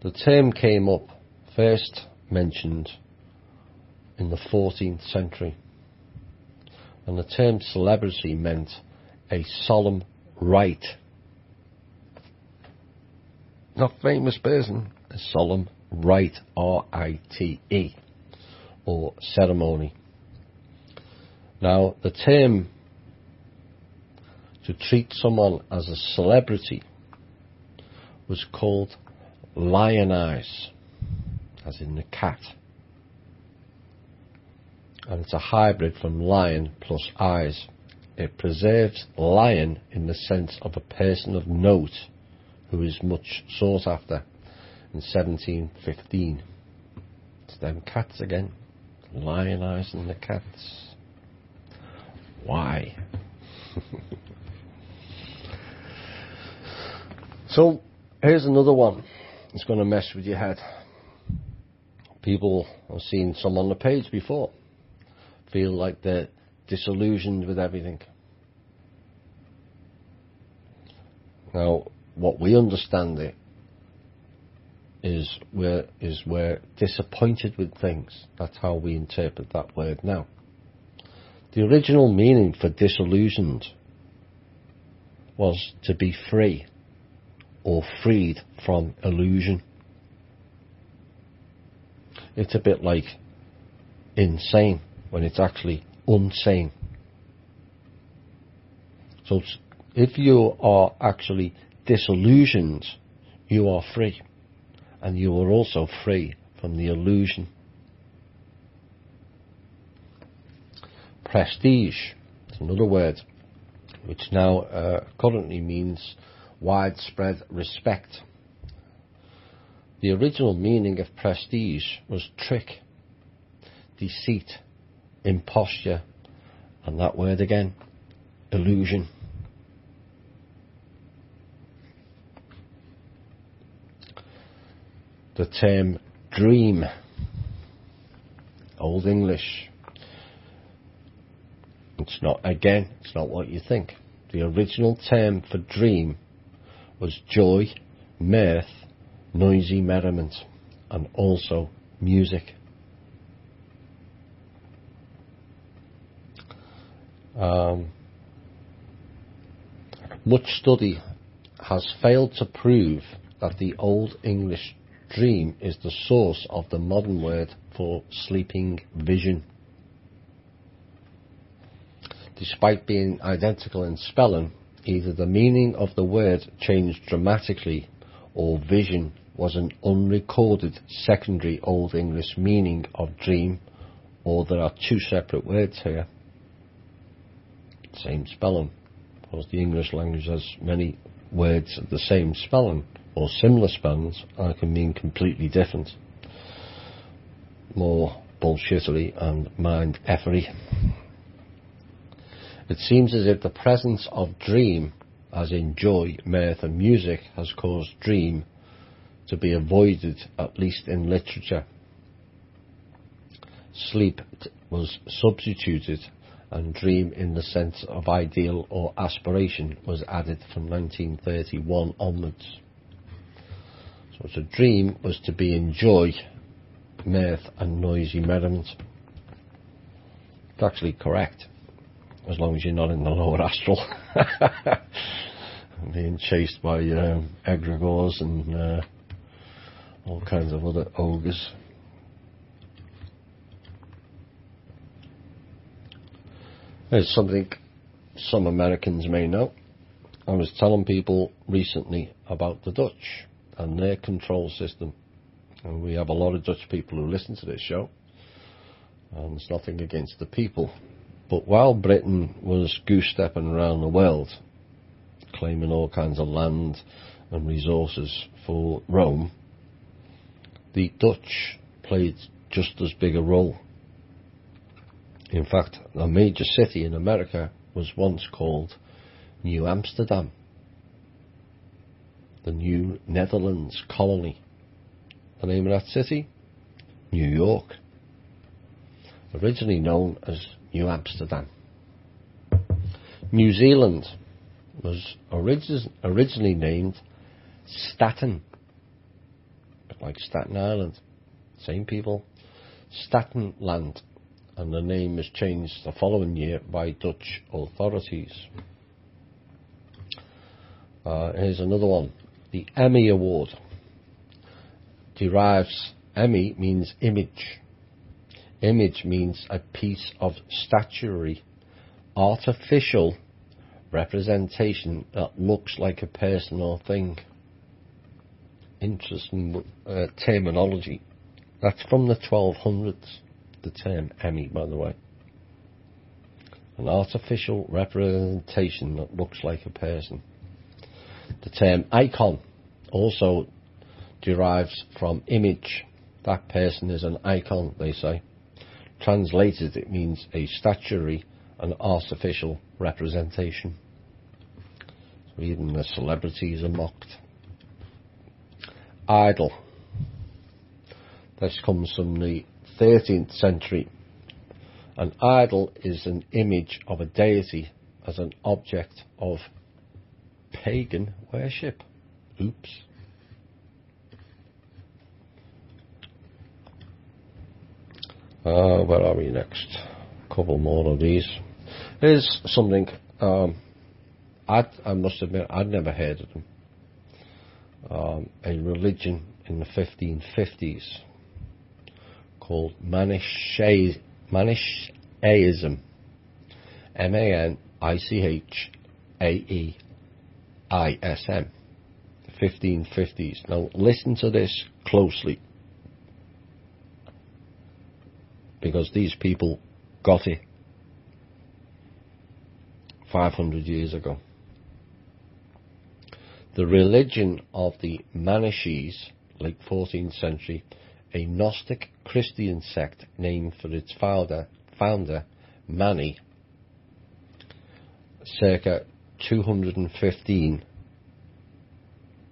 The term came up first mentioned in the 14th century, and the term celebrity meant a solemn rite. Not famous person, a solemn rite, R-I-T-E, or ceremony. Now, the term to treat someone as a celebrity was called lionize, as in the cat. And it's a hybrid from lion plus eyes. It preserves lion in the sense of a person of note who is much sought after. In 1715, it's them cats again, lionising the cats. Why? So here's another one. It's going to mess with your head. People have seen some on the page before. Feel like they're disillusioned with everything. Now, what we understand it is we're disappointed with things. That's how we interpret that word now. The original meaning for disillusioned was to be free or freed from illusion. It's a bit like insane when it's actually unsane. So if you are actually disillusioned, you are free, and you are also free from the illusion. Prestige is another word which now currently means widespread respect. The original meaning of prestige was trick, deceit, imposture, and that word again, illusion. The term dream, Old English. It's not what you think. The original term for dream was joy, mirth, noisy merriment, and also music. Much study has failed to prove that the Old English dream is the source of the modern word for sleeping vision. Despite being identical in spelling, either the meaning of the word changed dramatically or vision was an unrecorded secondary Old English meaning of dream, or there are two separate words here. Same spelling. Because the English language has many words of the same spelling or similar spellings and can mean completely different. More bullshittery and mind-effery. It seems as if the presence of dream, as in joy, mirth and music, has caused dream to be avoided, at least in literature. Sleep was substituted, and dream in the sense of ideal or aspiration was added from 1931 onwards. So a dream was to be in joy, mirth and noisy merriment. It's actually correct. as long as you're not in the lower astral. Being chased by egregores and all kinds of other ogres. There's something some Americans may know. I was telling people recently about the Dutch and their control system. And we have a lot of Dutch people who listen to this show. And it's nothing against the people. But while Britain was goose-stepping around the world, claiming all kinds of land and resources for Rome, the Dutch played just as big a role. In fact, a major city in America was once called New Amsterdam, the New Netherlands colony. The name of that city? New York. Originally known as New Amsterdam. New Zealand was originally named Staten, like Staten Island, same people, Staten Land, and the name was changed the following year by Dutch authorities. Here's another one. The Emmy Award derives, Emmy means image. Image means a piece of statuary, artificial representation that looks like a person or thing. Interesting terminology. That's from the 1200s, the term Emmy, by the way. An artificial representation that looks like a person. The term icon also derives from image. That person is an icon, they say. Translated, it means a statuary, an artificial representation. So even the celebrities are mocked. Idol. This comes from the 13th century. An idol is an image of a deity as an object of pagan worship. Oops. Where are we next? A couple more of these. Here's something I must admit I'd never heard of them. A religion in the 1550s called Manichaeism. Manichaeism. 1550s. Now listen to this closely, because these people got it 500 years ago. The religion of the Manichees, late 14th century, a Gnostic Christian sect named for its founder Mani, circa 215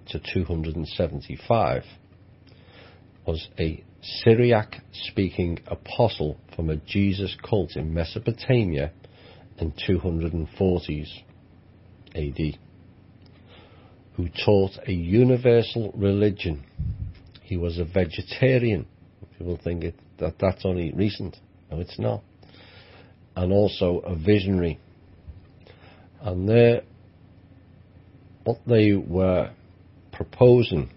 to 275, was a Syriac-speaking apostle from a Jesus cult in Mesopotamia in 240s AD, who taught a universal religion. He was a vegetarian. People think that's only recent. No, it's not. And also a visionary. And what they were proposing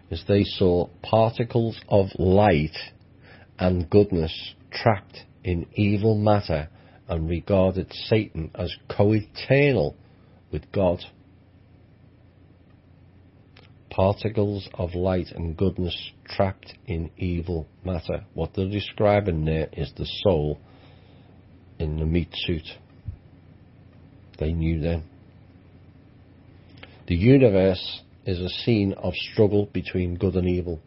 is they saw particles of light and goodness trapped in evil matter and regarded Satan as co-eternal with God. Particles of light and goodness trapped in evil matter. What they're describing there is the soul in the meat suit. They knew then. The universe is a scene of struggle between good and evil.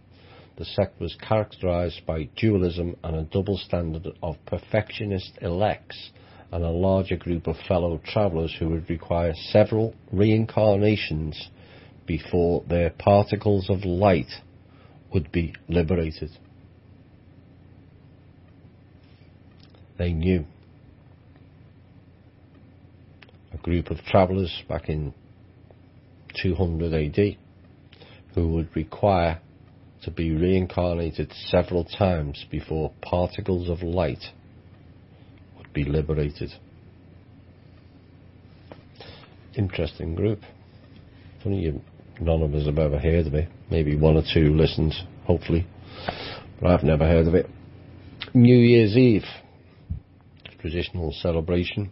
The sect was characterized by dualism and a double standard of perfectionist elects and a larger group of fellow travellers who would require several reincarnations before their particles of light would be liberated. They knew. A group of travellers back in 200 AD who would require to be reincarnated several times before particles of light would be liberated. interesting group. Funny none of us have ever heard of it. Maybe one or two listened, hopefully, but I've never heard of it. New Year's Eve, traditional celebration,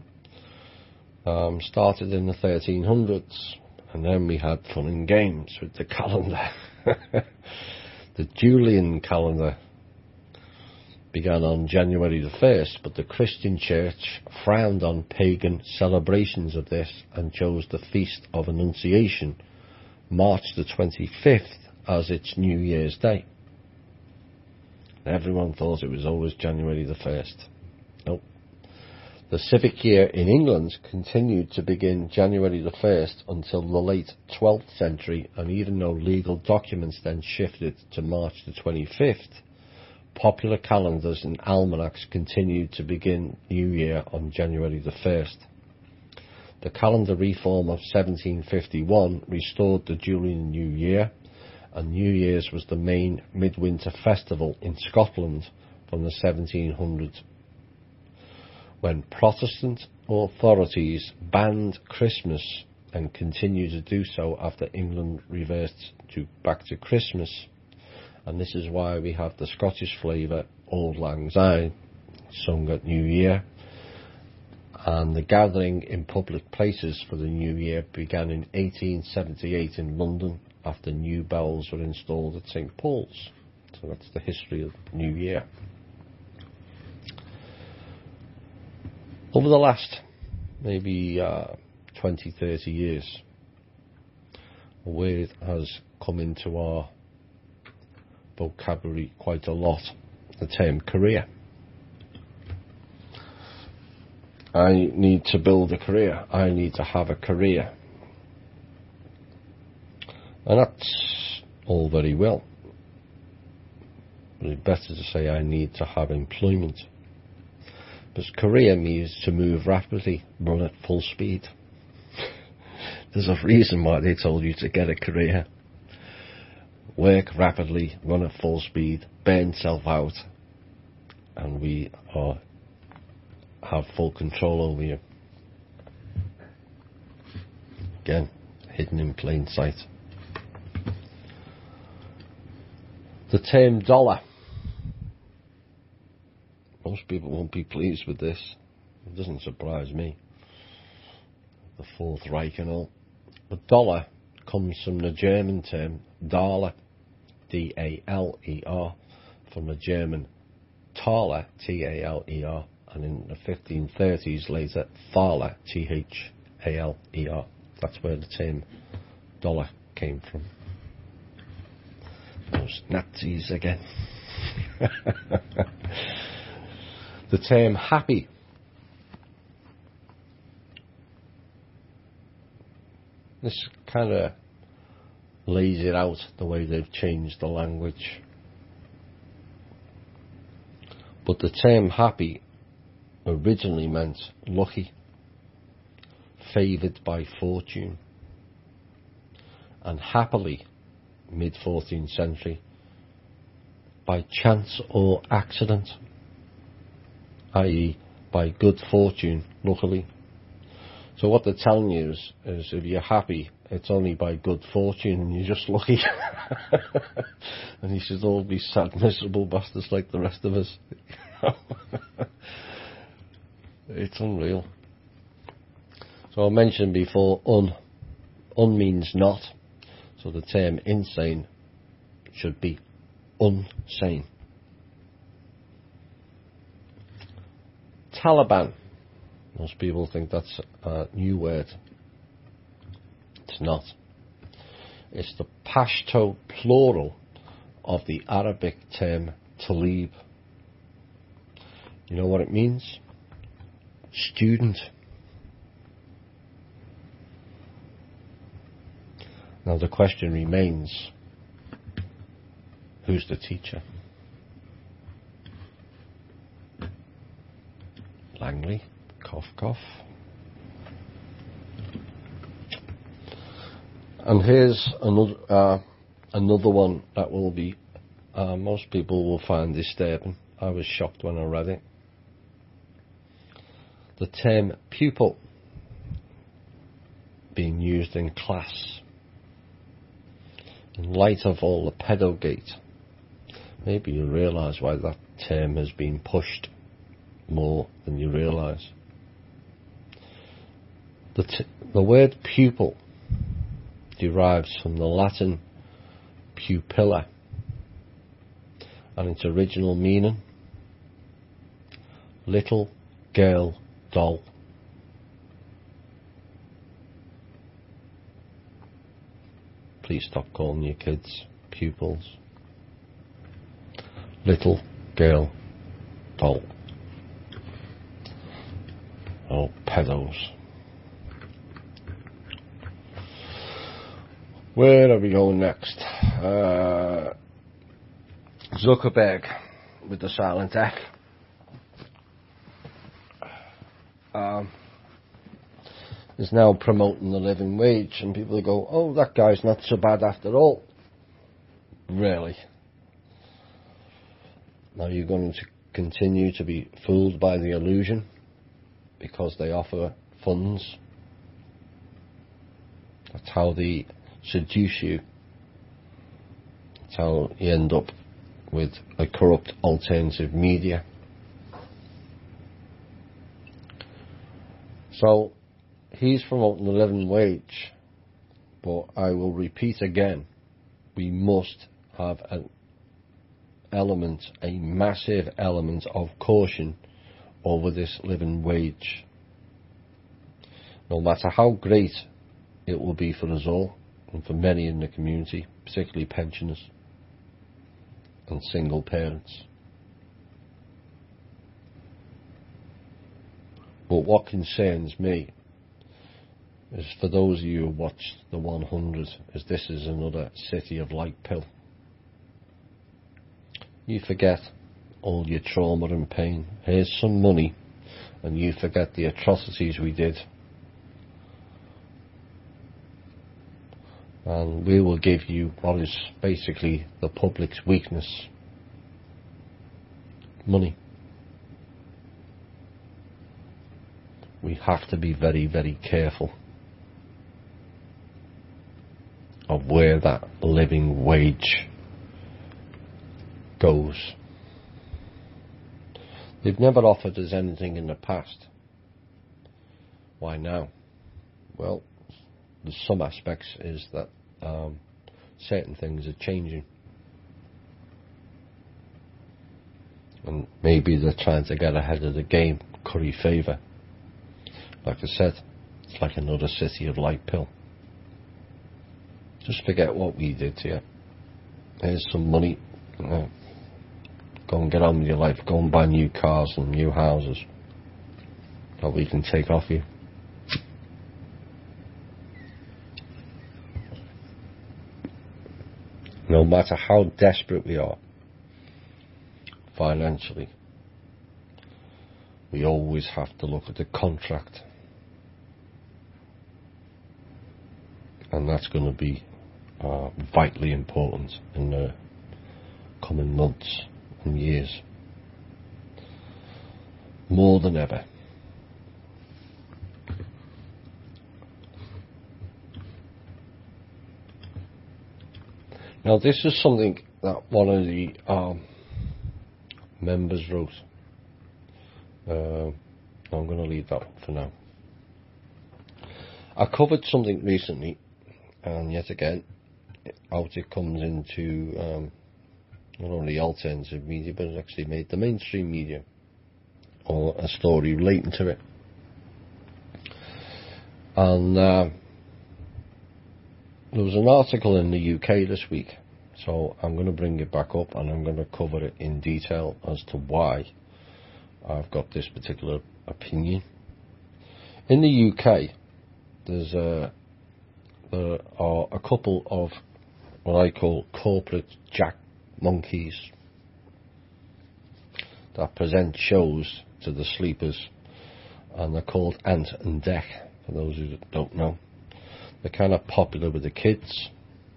started in the 1300s, and then we had fun and games with the calendar. The Julian calendar began on January the 1st, but the Christian Church frowned on pagan celebrations of this and chose the Feast of Annunciation, March the 25th, as its New Year's Day. Everyone thought it was always January the 1st. Nope. The civic year in England continued to begin January the 1st until the late 12th century, and even though legal documents then shifted to March the 25th, popular calendars and almanacs continued to begin New Year on January the 1st. The calendar reform of 1751 restored the Julian New Year, and New Year's was the main midwinter festival in Scotland from the 1700s, when Protestant authorities banned Christmas and continued to do so after England reversed back to Christmas. And this is why we have the Scottish flavour Auld Lang Syne sung at New Year. And the gathering in public places for the New Year began in 1878 in London after new bells were installed at St Paul's. So that's the history of New Year. Over the last maybe 20, 30 years, a word has come into our vocabulary quite a lot, the term career. I need to build a career. I need to have a career. And that's all very well. But it's better to say I need to have employment. Because career means to move rapidly, run at full speed. There's a reason why they told you to get a career. Work rapidly, run at full speed, burn self out, and we have full control over you. Again, hidden in plain sight. The term dollar. Most people won't be pleased with this. It doesn't surprise me. The Fourth Reich and all. But dollar comes from the German term Daler, D-A-L-E-R, from the German Thaler, T-A-L-E-R, and in the 1530s later, Thaler, T-H-A-L-E-R. That's where the term dollar came from. Those Nazis again. The term happy. This kind of lays it out the way they've changed the language. But the term happy originally meant lucky, favoured by fortune. And happily, mid-14th century, by chance or accident, i.e. by good fortune, luckily. So what they're telling you is if you're happy, it's only by good fortune and you're just lucky. And you should all be sad, miserable bastards like the rest of us. It's unreal. So I mentioned before, un means not. So the term insane should be unsane. Taliban. Most people think that's a new word. It's not. It's the Pashto plural of the Arabic term talib. You know what it means? Student. Now the question remains, who's the teacher? Langley, cough cough. And here's another one that will be, most people will find disturbing. I was shocked when I read it. The term pupil. being used in class. In light of all the pedogate, maybe you realise why that term has been pushed more than you realise. The word pupil derives from the Latin pupilla, and its original meaning, little girl doll. Please stop calling your kids pupils. Little girl doll. Oh, pedos. Where are we going next? Zuckerberg with the silent F. Is now promoting the living wage, and people go, oh, that guy's not so bad after all. Really? Are you going to continue to be fooled by the illusion because they offer funds? That's how they seduce you. That's how you end up with a corrupt alternative media. So he's promoting the living wage, but I will repeat again, we must have an element, a massive element of caution over this living wage. No matter how great it will be for us all, and for many in the community, particularly pensioners and single parents. But what concerns me is, for those of you who watched the 100, is this is another City of Light pill. You forget all your trauma and pain. Here's some money, and you forget the atrocities we did. And we will give you what is basically the public's weakness. Money. We have to be very, very careful of where that living wage goes. They've never offered us anything in the past. Why now? Well, there's some aspects is that certain things are changing, and maybe they're trying to get ahead of the game, curry favour. Like I said, it's like another City of Light pill. Just forget what we did to you. Here's some money. Go and get on with your life. Go and buy new cars and new houses that we can take off you. No matter how desperate we are financially, we always have to look at the contract. And that's going to be vitally important in the coming months and years. More than ever. Now, this is something that one of the members wrote. I'm going to leave that for now. I covered something recently, and yet again, out it comes into not only alternative media, but it actually made the mainstream media, or a story relating to it. And there was an article in the UK this week, so I'm going to bring it back up and I'm going to cover it in detail as to why I've got this particular opinion. In the UK, there are a couple of what I call corporate jack monkeys that present shows to the sleepers, and they're called Ant and Dec, for those who don't know. They're kind of popular with the kids.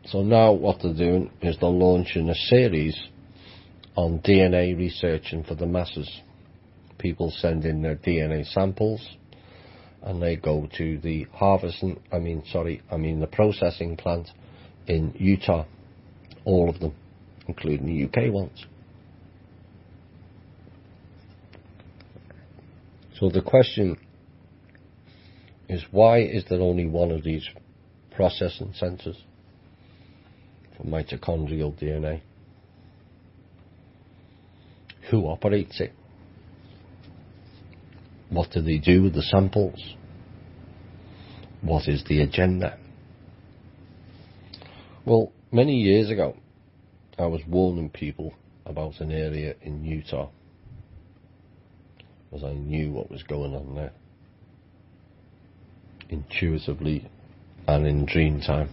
So now what they're doing is they're launching a series on DNA researching for the masses. People send in their DNA samples, and they go to the the processing plant in Utah, all of them, including the UK ones. So the question is, why is there only one of these processing centres for mitochondrial DNA? Who operates it? What do they do with the samples? What is the agenda? Well, many years ago, I was warning people about an area in Utah, as I knew what was going on there, intuitively and in dream time.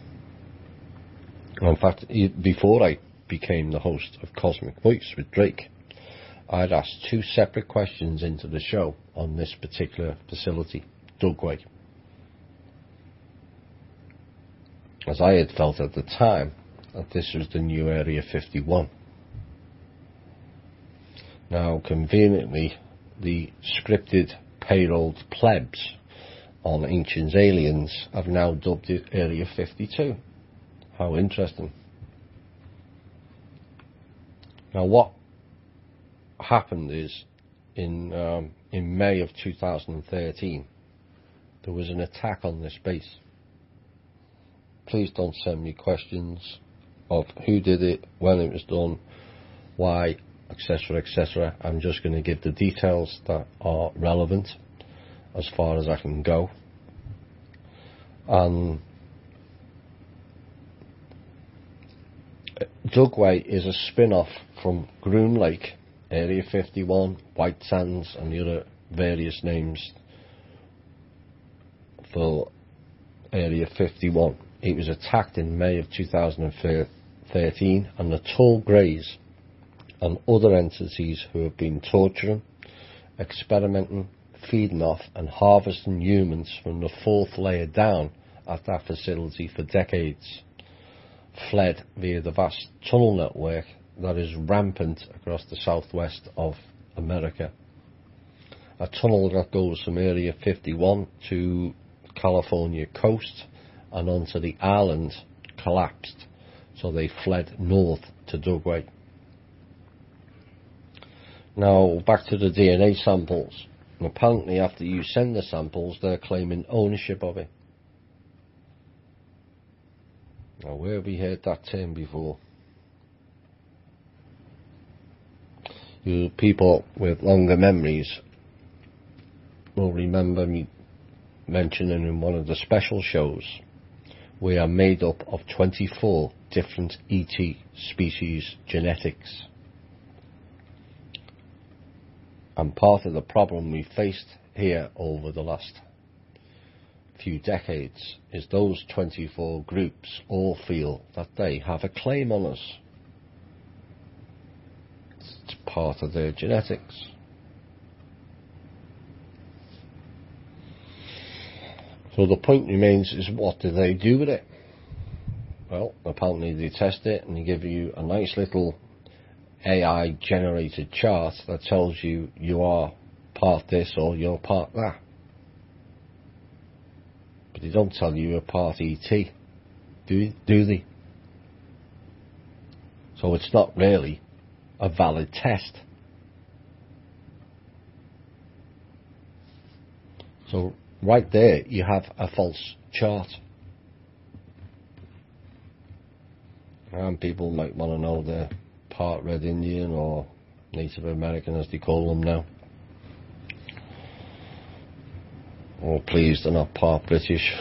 In fact, before I became the host of Cosmic Voice with Drake, I'd asked 2 separate questions into the show on this particular facility, Dugway, as I had felt at the time that this was the new Area 51. Now, conveniently, the scripted payrolled plebs on Ancient Aliens have now dubbed it Area 52. How interesting. Now, what happened is in May of 2013 there was an attack on this base. Please don't send me questions of who did it, when it was done, why, etc, etc. I'm just going to give the details that are relevant as far as I can go. And Dugway is a spin-off from Groom Lake, Area 51, White Sands, and the other various names for Area 51. It was attacked in May of 2013, and the tall greys and other entities who have been torturing, experimenting, feeding off and harvesting humans from the 4th layer down at that facility for decades fled via the vast tunnel network that is rampant across the southwest of America. A tunnel that goes from Area 51 to California coast and onto the island collapsed, so they fled north to Dugway. Now, back to the DNA samples. Apparently, after you send the samples, they're claiming ownership of it. Now, where have we heard that term before? You people with longer memories will remember me mentioning in one of the special shows, we are made up of 24 different ET species genetics. And part of the problem we faced here over the last few decades is those 24 groups all feel that they have a claim on us. It's part of their genetics. So the point remains is, what do they do with it? Well, apparently they test it and they give you a nice little AI generated chart that tells you you are part this or you're part that. But they don't tell you you're part ET, do they? So it's not really a valid test. So right there you have a false chart. And people might want to know they're part Red Indian or Native American, as they call them now. Or please, they're not part British.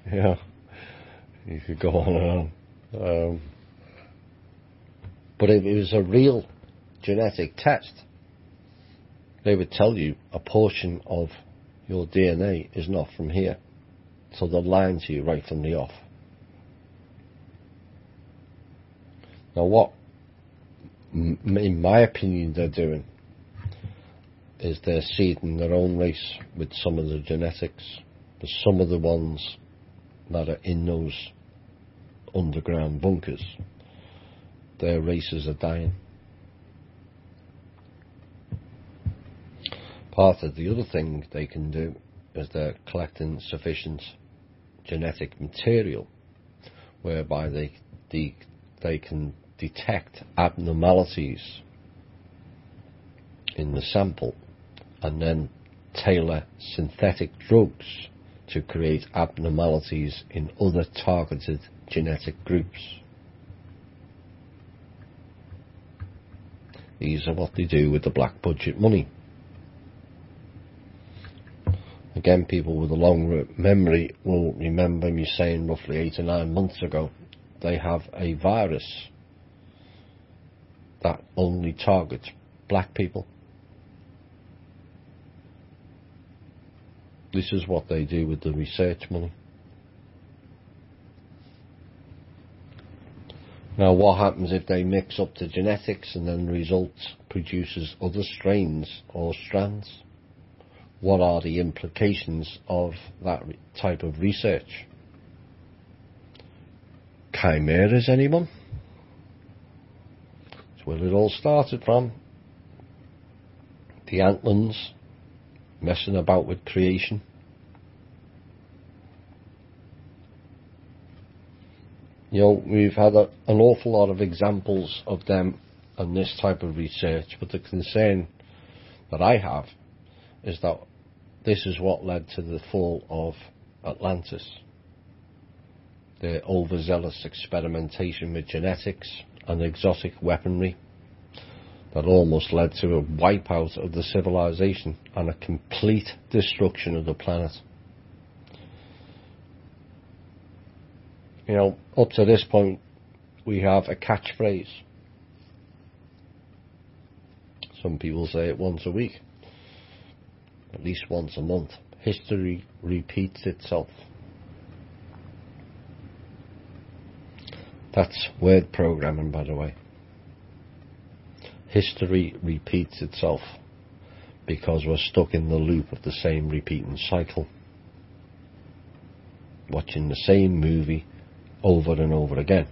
Yeah, you could go on and on. But if it was a real genetic test, they would tell you a portion of your DNA is not from here. So they're lying to you right from the off. Now what, in my opinion, they're doing is they're seeding their own race with some of the genetics. But some of the ones that are in those underground bunkers, their races are dying. Part of the other thing they can do is they're collecting sufficient genetic material whereby they can detect abnormalities in the sample and then tailor synthetic drugs to create abnormalities in other targeted genetic groups. These are what they do with the black budget money. Again, people with a long memory will remember me saying roughly 8 or 9 months ago, they have a virus that only targets black people. This is what they do with the research money. Now, what happens if they mix up the genetics and then the result produces other strains or strands? What are the implications of that type of research? Chimeras, anyone? It's where it all started from. The Antlins messing about with creation. You know, we've had an awful lot of examples of them and this type of research, but the concern that I have is that this is what led to the fall of Atlantis. Their overzealous experimentation with genetics and exotic weaponry that almost led to a wipeout of the civilization and a complete destruction of the planet. You know, up to this point, we have a catchphrase. Some people say it once a week, at least once a month. History repeats itself. That's word programming, by the way. History repeats itself because we're stuck in the loop of the same repeating cycle, watching the same movie over and over again.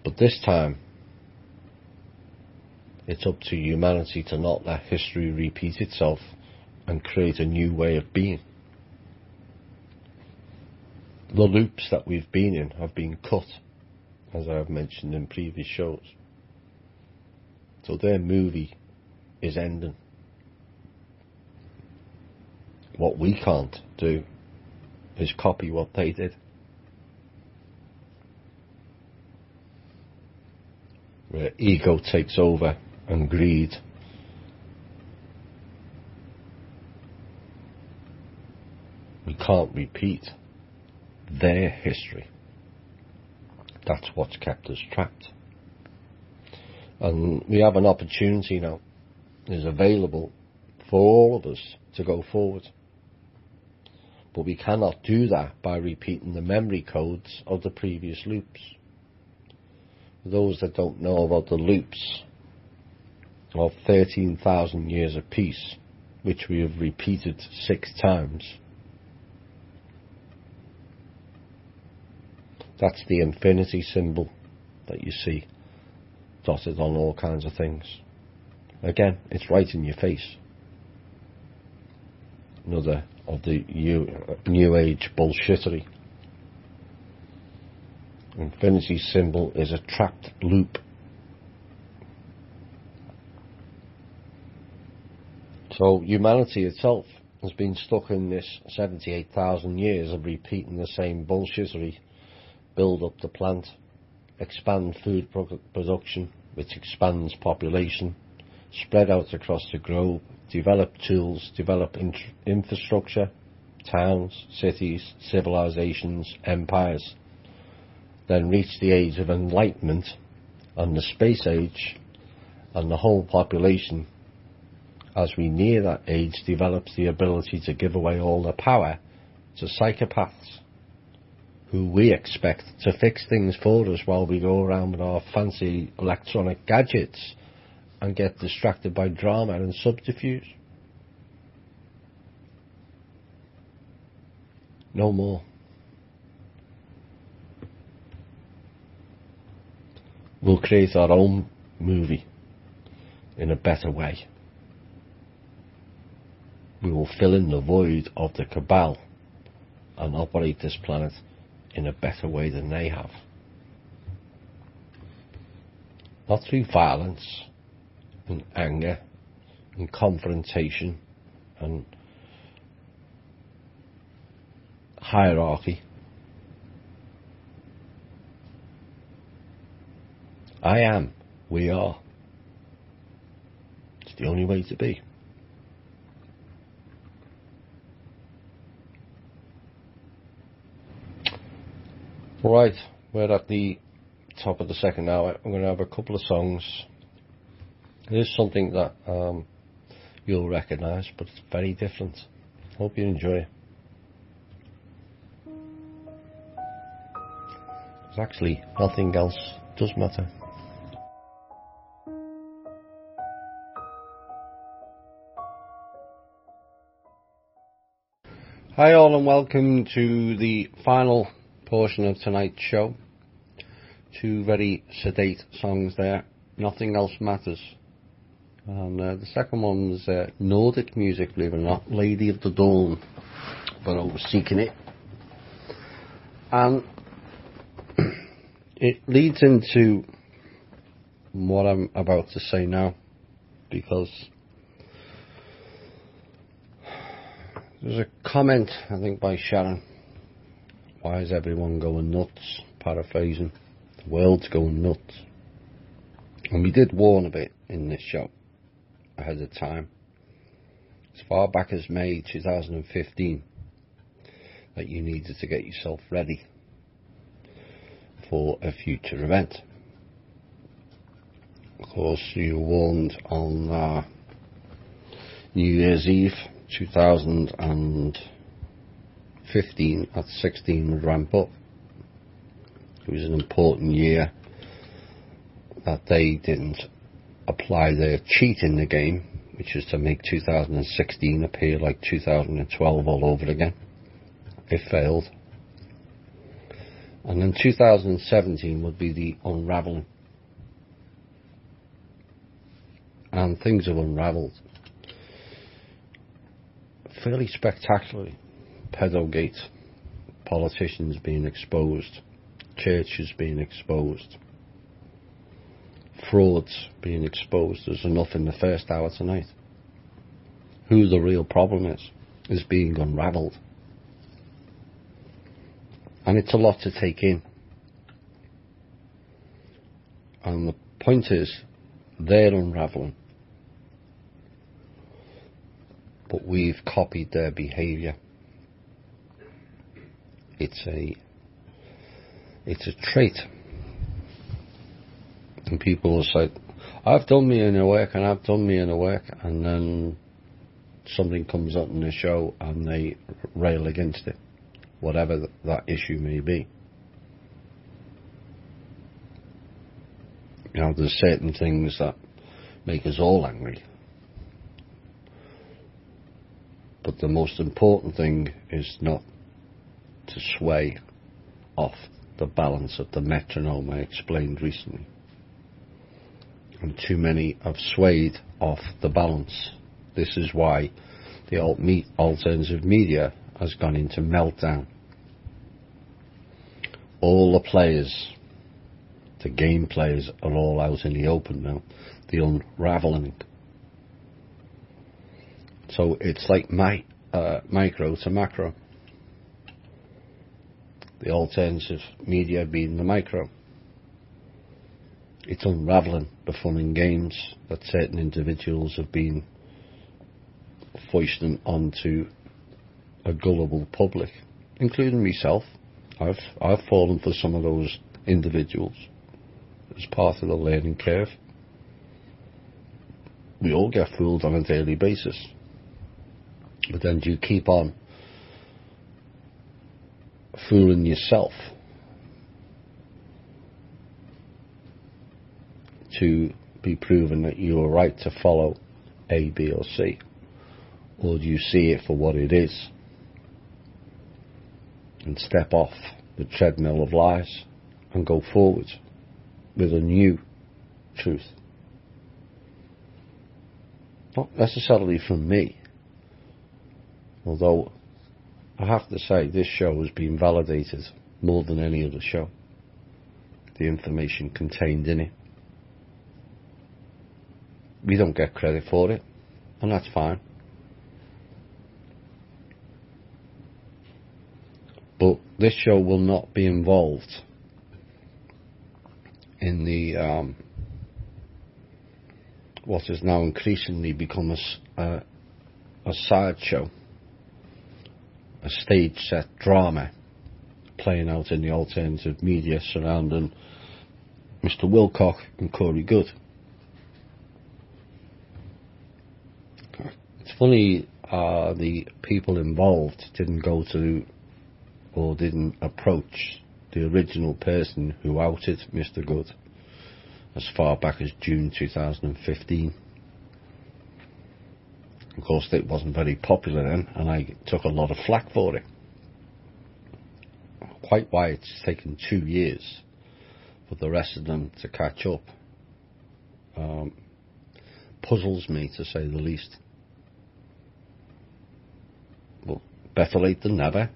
But this time, it's up to humanity to not let history repeat itself and create a new way of being. The loops that we've been in have been cut, as I have mentioned in previous shows. So their movie is ending. What we can't do is copy what they did. Where ego takes over and greed. We can't repeat their history. That's what's kept us trapped. And we have an opportunity now, is available for all of us to go forward. But we cannot do that by repeating the memory codes of the previous loops. For those that don't know about the loops of 13,000 years of peace, which we have repeated 6 times, that's the infinity symbol that you see dotted on all kinds of things. Again, it's right in your face. Another of the new age bullshittery. Infinity symbol is a trapped loop. So humanity itself has been stuck in this 78,000 years of repeating the same bullshittery. Build up the plant, expand food production, which expands population, spread out across the globe, develop tools, develop infrastructure, towns, cities, civilizations, empires, then reach the age of enlightenment and the space age, and the whole population, as we near that age, develops the ability to give away all the power to psychopaths who we expect to fix things for us while we go around with our fancy electronic gadgets and get distracted by drama and subterfuge. No more. We'll create our own movie in a better way, we will fill in the void of the cabal and operate this planet in a better way than they have. Not through violence and anger and confrontation and hierarchy. I am, we are. It's the only way to be. Right, we're at the top of the second hour. I'm going to have a couple of songs. It is something that you'll recognise, but it's very different. Hope you enjoy it. There's actually nothing else does matter. Hi all, and welcome to the final portion of tonight's show. Two very sedate songs there. Nothing Else Matters. And the second one was Nordic music, believe it or not, Lady of the Dawn, but I was seeking it. And it leads into what I'm about to say now, because there's a comment, I think, by Sharon. Why is everyone going nuts? Paraphrasing. The world's going nuts. And we did warn a bit in this show ahead of time, as far back as May 2015, that you needed to get yourself ready for a future event. Of course, you warned on New Year's Eve 2015 at 16 would ramp up. It was an important year that they didn't apply their cheat in the game, which is to make 2016 appear like 2012 all over again. It failed. And then 2017 would be the unravelling. And things have unravelled fairly spectacularly. Pedogate, politicians being exposed, churches being exposed, frauds being exposed. There's enough in the first hour tonight. Who the real problem is being unravelled. And it's a lot to take in. And the point is, they're unravelling, but we've copied their behaviour. It's a trait. And people will say, I've done my inner work, and I've done my inner work, and then something comes up in the show and they rail against it, whatever that issue may be. You know, there's certain things that make us all angry. But the most important thing is not to sway off the balance of the metronome, I explained recently. And too many have swayed off the balance. This is why the alternative media has gone into meltdown. All the players, the game players, are all out in the open now. The unravelling. So it's like micro to macro. The alternative media being the micro. It's unravelling the fun and games that certain individuals have been foisting onto a gullible public, including myself. I've fallen for some of those individuals as part of the learning curve. We all get fooled on a daily basis. But then do you keep on fooling yourself to be proven that you are right to follow A, B or C? Or do you see it for what it is and step off the treadmill of lies and go forward with a new truth? Not necessarily from me, Although I have to say this show has been validated more than any other show. The information contained in it. We don't get credit for it, and that's fine. But this show will not be involved in the what has now increasingly become a sideshow, a stage set drama playing out in the alternative media surrounding Mr. Wilcock and Corey Good. It's funny, the people involved didn't go to or didn't approach the original person who outed Mr. Good as far back as June 2015. Of course, it wasn't very popular then, and I took a lot of flack for it. Quite why it's taken 2 years for the rest of them to catch up puzzles me, to say the least. Well, better late than never.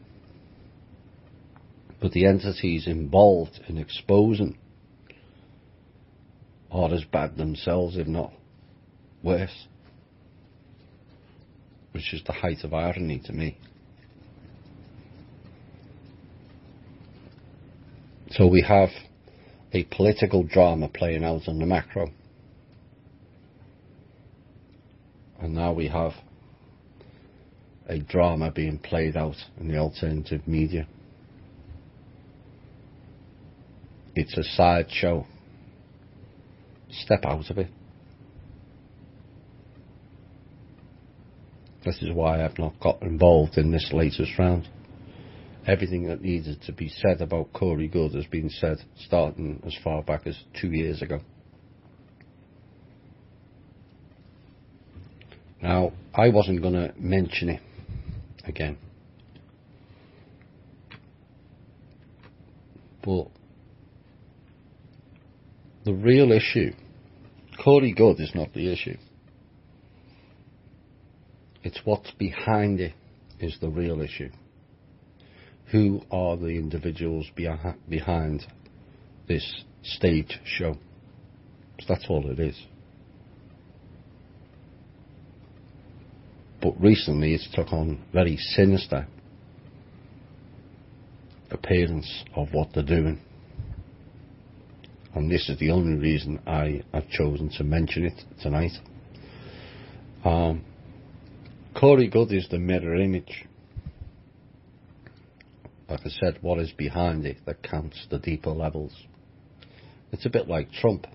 But the entities involved in exposing are as bad themselves, if not worse, which is the height of irony to me. So we have a political drama playing out on the macro, and now we have a drama being played out in the alternative media. It's a sideshow. Step out of it. This is why I've not got involved in this latest round. Everything that needed to be said about Corey Good has been said, starting as far back as 2 years ago. Now, I wasn't going to mention it again, but the real issue, Corey Good is not the issue. It's what's behind it is the real issue. Who are the individuals behind this stage show? So that's all it is. But recently it's took on very sinister appearance of what they're doing. And this is the only reason I have chosen to mention it tonight. Corey Good is the mirror image. Like I said, what is behind it that counts the deeper levels. It's a bit like Trump.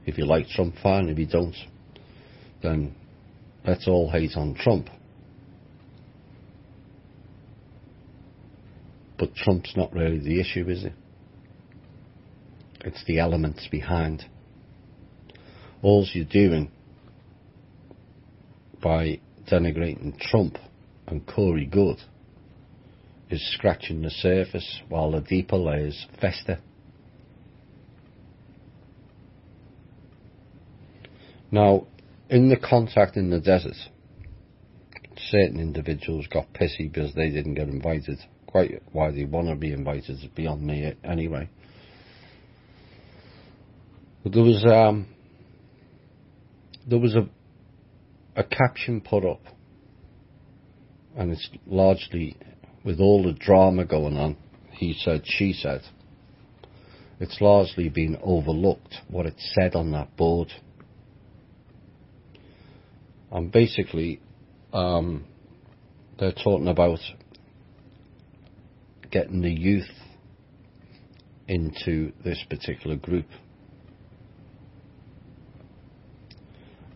If you like Trump, fine. If you don't, then let's all hate on Trump. But Trump's not really the issue, is it? It's the elements behind. All you're doing by denigrating Trump and Corey Good is scratching the surface while the deeper layers fester. Now, in the contact in the desert, certain individuals got pissy because they didn't get invited. Quite why they want to be invited is beyond me anyway. But there was a caption put up, and it's largely, with all the drama going on, he said, she said, it's largely been overlooked what it said on that board. And basically, they're talking about getting the youth into this particular group.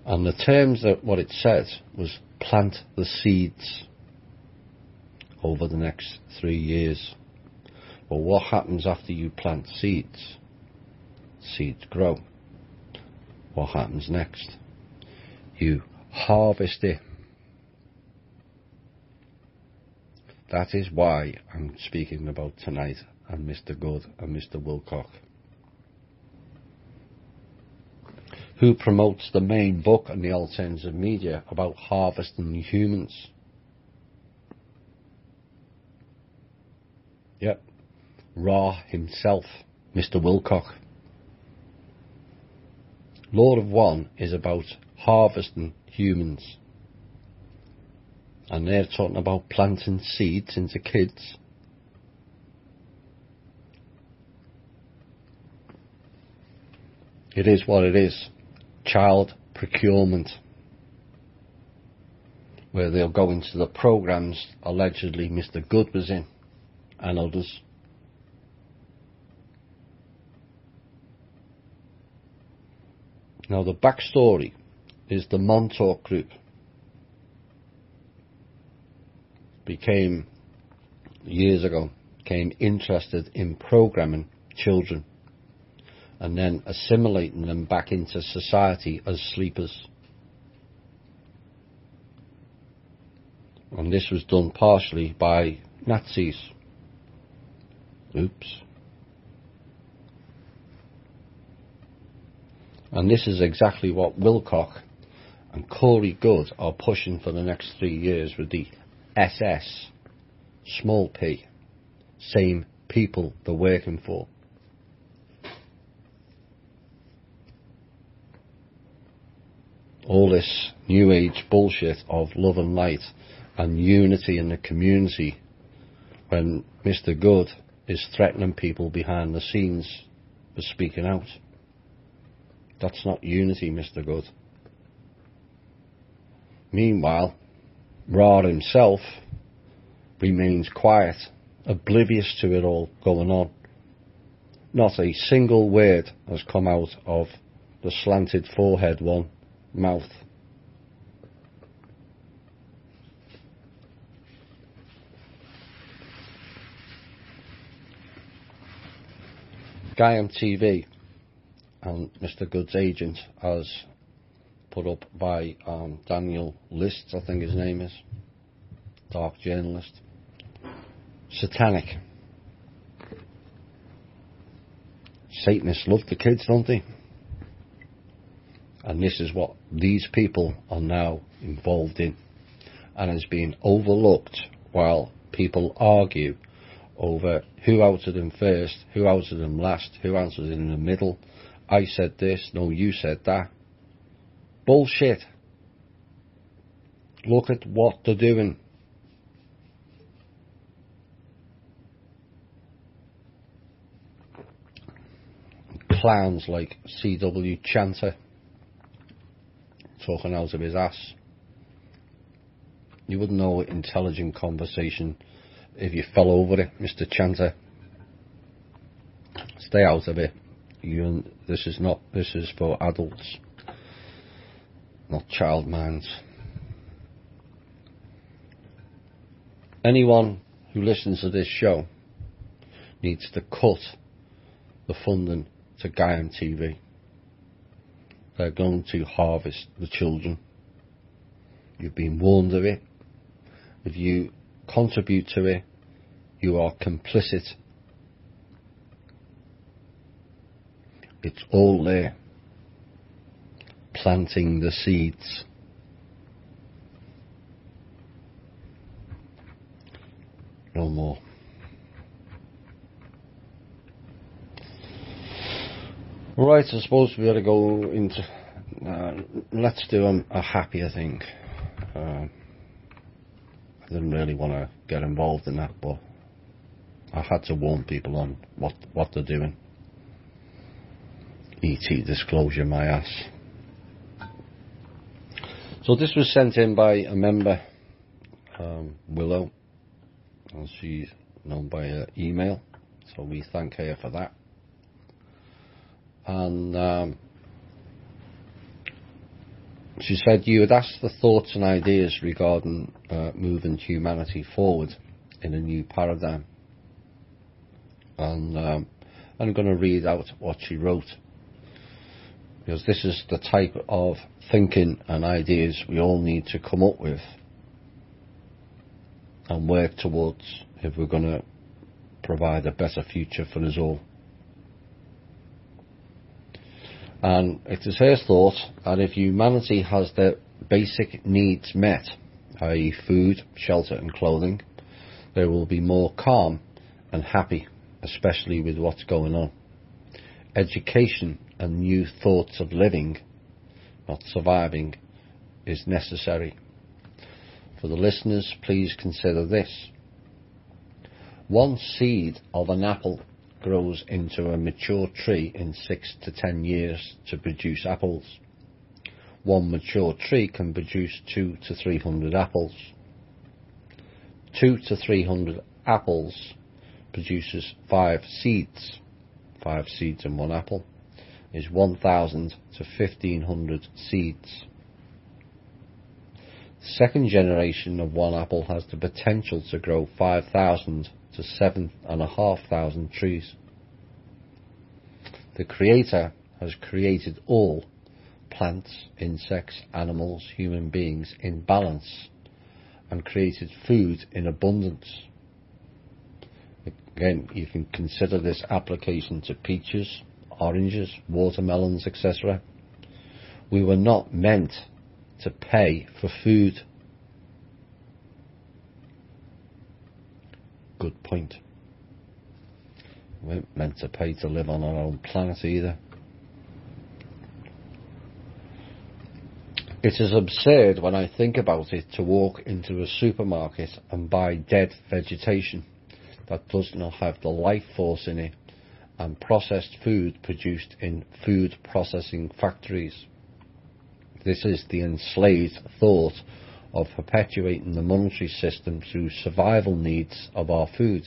And the terms that what it said was plant the seeds over the next 3 years. Well, what happens after you plant seeds? Seeds grow. What happens next? You harvest it. That is why I'm speaking about tonight and Mr. Good and Mr. Wilcock, who promotes the main book on the alternative media about harvesting humans. Yep. Ra himself, Mr. Wilcock. Lord of One is about harvesting humans. And they're talking about planting seeds into kids. It is what it is. Child procurement. Where they'll go into the programs allegedly Mr. Good was in and others. Now the backstory is the Montauk Group years ago became interested in programming children and then assimilating them back into society as sleepers. And this was done partially by Nazis. Oops. And this is exactly what Wilcock and Corey Good are pushing for the next 3 years with the SS, small p, same people they're working for. All this new age bullshit of love and light and unity in the community when Mr. Good is threatening people behind the scenes for speaking out. That's not unity, Mr. Good. Meanwhile, Ra himself remains quiet, oblivious to it all going on. Not a single word has come out of the slanted forehead one mouth. Guyam TV and Mr. Good's agent, as put up by Daniel List, I think his name is, dark journalist. Satanic. Satanists love the kids, don't they? And this is what these people are now involved in, and is being overlooked while people argue over who outed them first, who outed them last, who outed in the middle. I said this, no, you said that. Bullshit. Look at what they're doing. Clowns like C.W. Chanter talking out of his ass. You wouldn't know intelligent conversation if you fell over it, Mr. Chanter. Stay out of it. This is for adults, not child minds. Anyone who listens to this show needs to cut the funding to Guyam TV. They're going to harvest the children. You've been warned of it. If you contribute to it, you are complicit. It's all there. Planting the seeds. No more. Right, I suppose we ought to go into... let's do a happier thing. I didn't really want to get involved in that, but I had to warn people on what they're doing. ET disclosure, my ass. So this was sent in by a member, Willow, and she's known by email, so we thank her for that. And she said you had asked for thoughts and ideas regarding moving humanity forward in a new paradigm. And I'm going to read out what she wrote, because this is the type of thinking and ideas we all need to come up with and work towards if we're going to provide a better future for us all. And it is her thought that if humanity has their basic needs met, i.e. food, shelter and clothing, there will be more calm and happy, especially with what's going on. Education and new thoughts of living, not surviving, is necessary. For the listeners, please consider this. One seed of an apple grows into a mature tree in 6 to 10 years to produce apples. One mature tree can produce 200 to 300 apples. 200 to 300 apples produces 5 seeds. 5 seeds in one apple is 1,000 to 1,500 seeds. The second generation of one apple has the potential to grow 5,000 to 7,500 trees. The Creator has created all plants, insects, animals, human beings in balance and created food in abundance. Again, you can consider this application to peaches, oranges, watermelons, etc. We were not meant to pay for food. Good point. We weren't meant to pay to live on our own planet either. It is absurd when I think about it to walk into a supermarket and buy dead vegetation that does not have the life force in it and processed food produced in food processing factories. This is the enslaved thought of perpetuating the monetary system through survival needs of our food.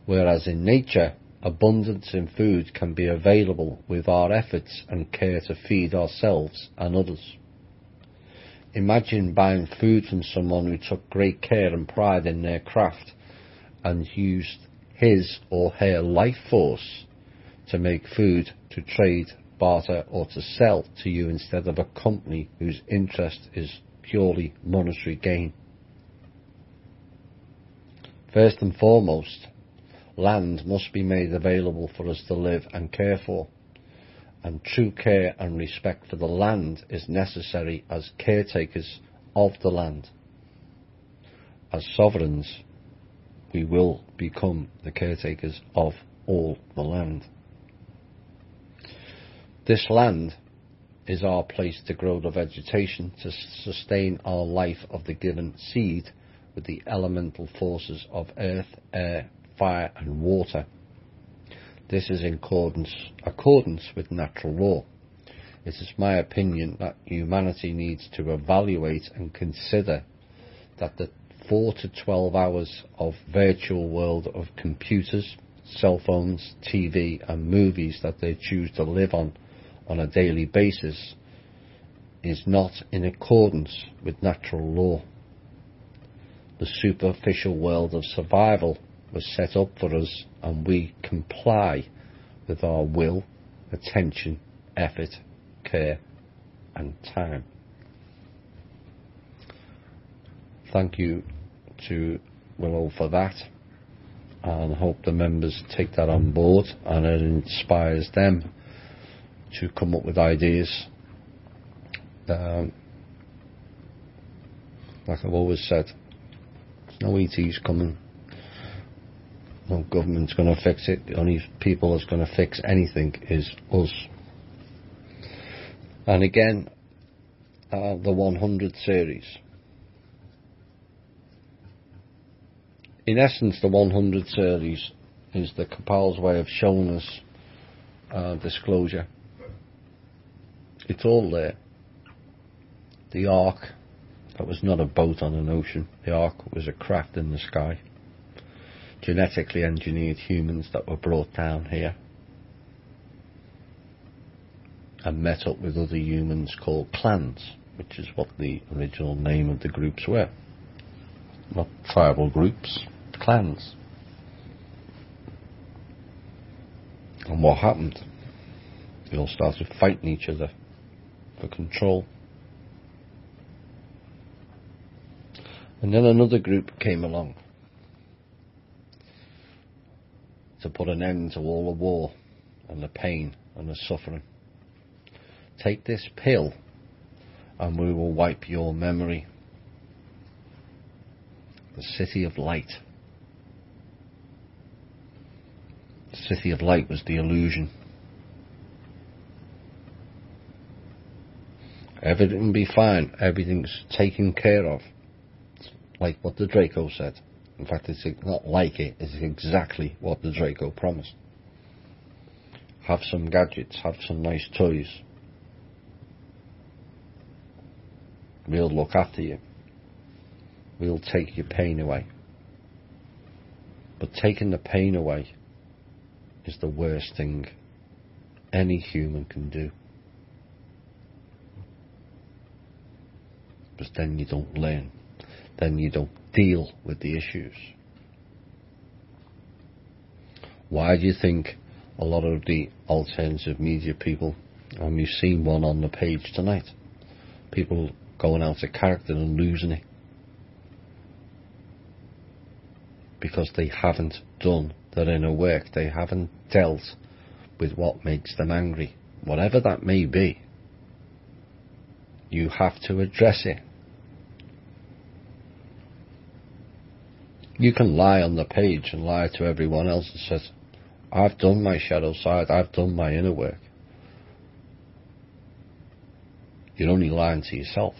Whereas in nature, abundance in food can be available with our efforts and care to feed ourselves and others. Imagine buying food from someone who took great care and pride in their craft and used his or her life force to make food to trade, barter or to sell to you instead of a company whose interest is purely monetary gain. First and foremost, land must be made available for us to live and care for, and true care and respect for the land is necessary as caretakers of the land. As sovereigns, we will become the caretakers of all the land. This land is our place to grow the vegetation to sustain our life of the given seed with the elemental forces of earth, air, fire and water. This is in accordance with natural law. It is my opinion that humanity needs to evaluate and consider that the 4 to 12 hours of virtual world of computers, cell phones, TV and movies that they choose to live on a daily basis is not in accordance with natural law. The superficial world of survival was set up for us and we comply with our will, attention, effort, care and time. Thank you to Willow for that, and I hope the members take that on board and it inspires them to come up with ideas. Like I've always said, there's no ETs coming, no government's going to fix it. The only people that's going to fix anything is us. And again, the 100 series. In essence, the 100 series is the Cabal's way of showing us disclosure. It's all there. The Ark, that was not a boat on an ocean. The Ark was a craft in the sky. Genetically engineered humans that were brought down here and met up with other humans called clans, which is what the original name of the groups were. Not tribal groups, clans. And what happened? They all started fighting each other for control. And then another group came along to put an end to all the war and the pain and the suffering. Take this pill and we will wipe your memory. The City of Light. The city of light was the illusion. Everything will be fine. Everything's taken care of. It's like what the Draco said. In fact, it's not like it. It's exactly what the Draco promised. Have some gadgets. Have some nice toys. We'll look after you. We'll take your pain away. But taking the pain away is the worst thing any human can do. Because then you don't learn. Then you don't deal with the issues. Why do you think a lot of the alternative media people, and we've seen one on the page tonight, people going out of character and losing it? Because they haven't done their inner work. They haven't dealt with what makes them angry. Whatever that may be, you have to address it. You can lie on the page and lie to everyone else and says, I've done my shadow side, I've done my inner work. You're only lying to yourself.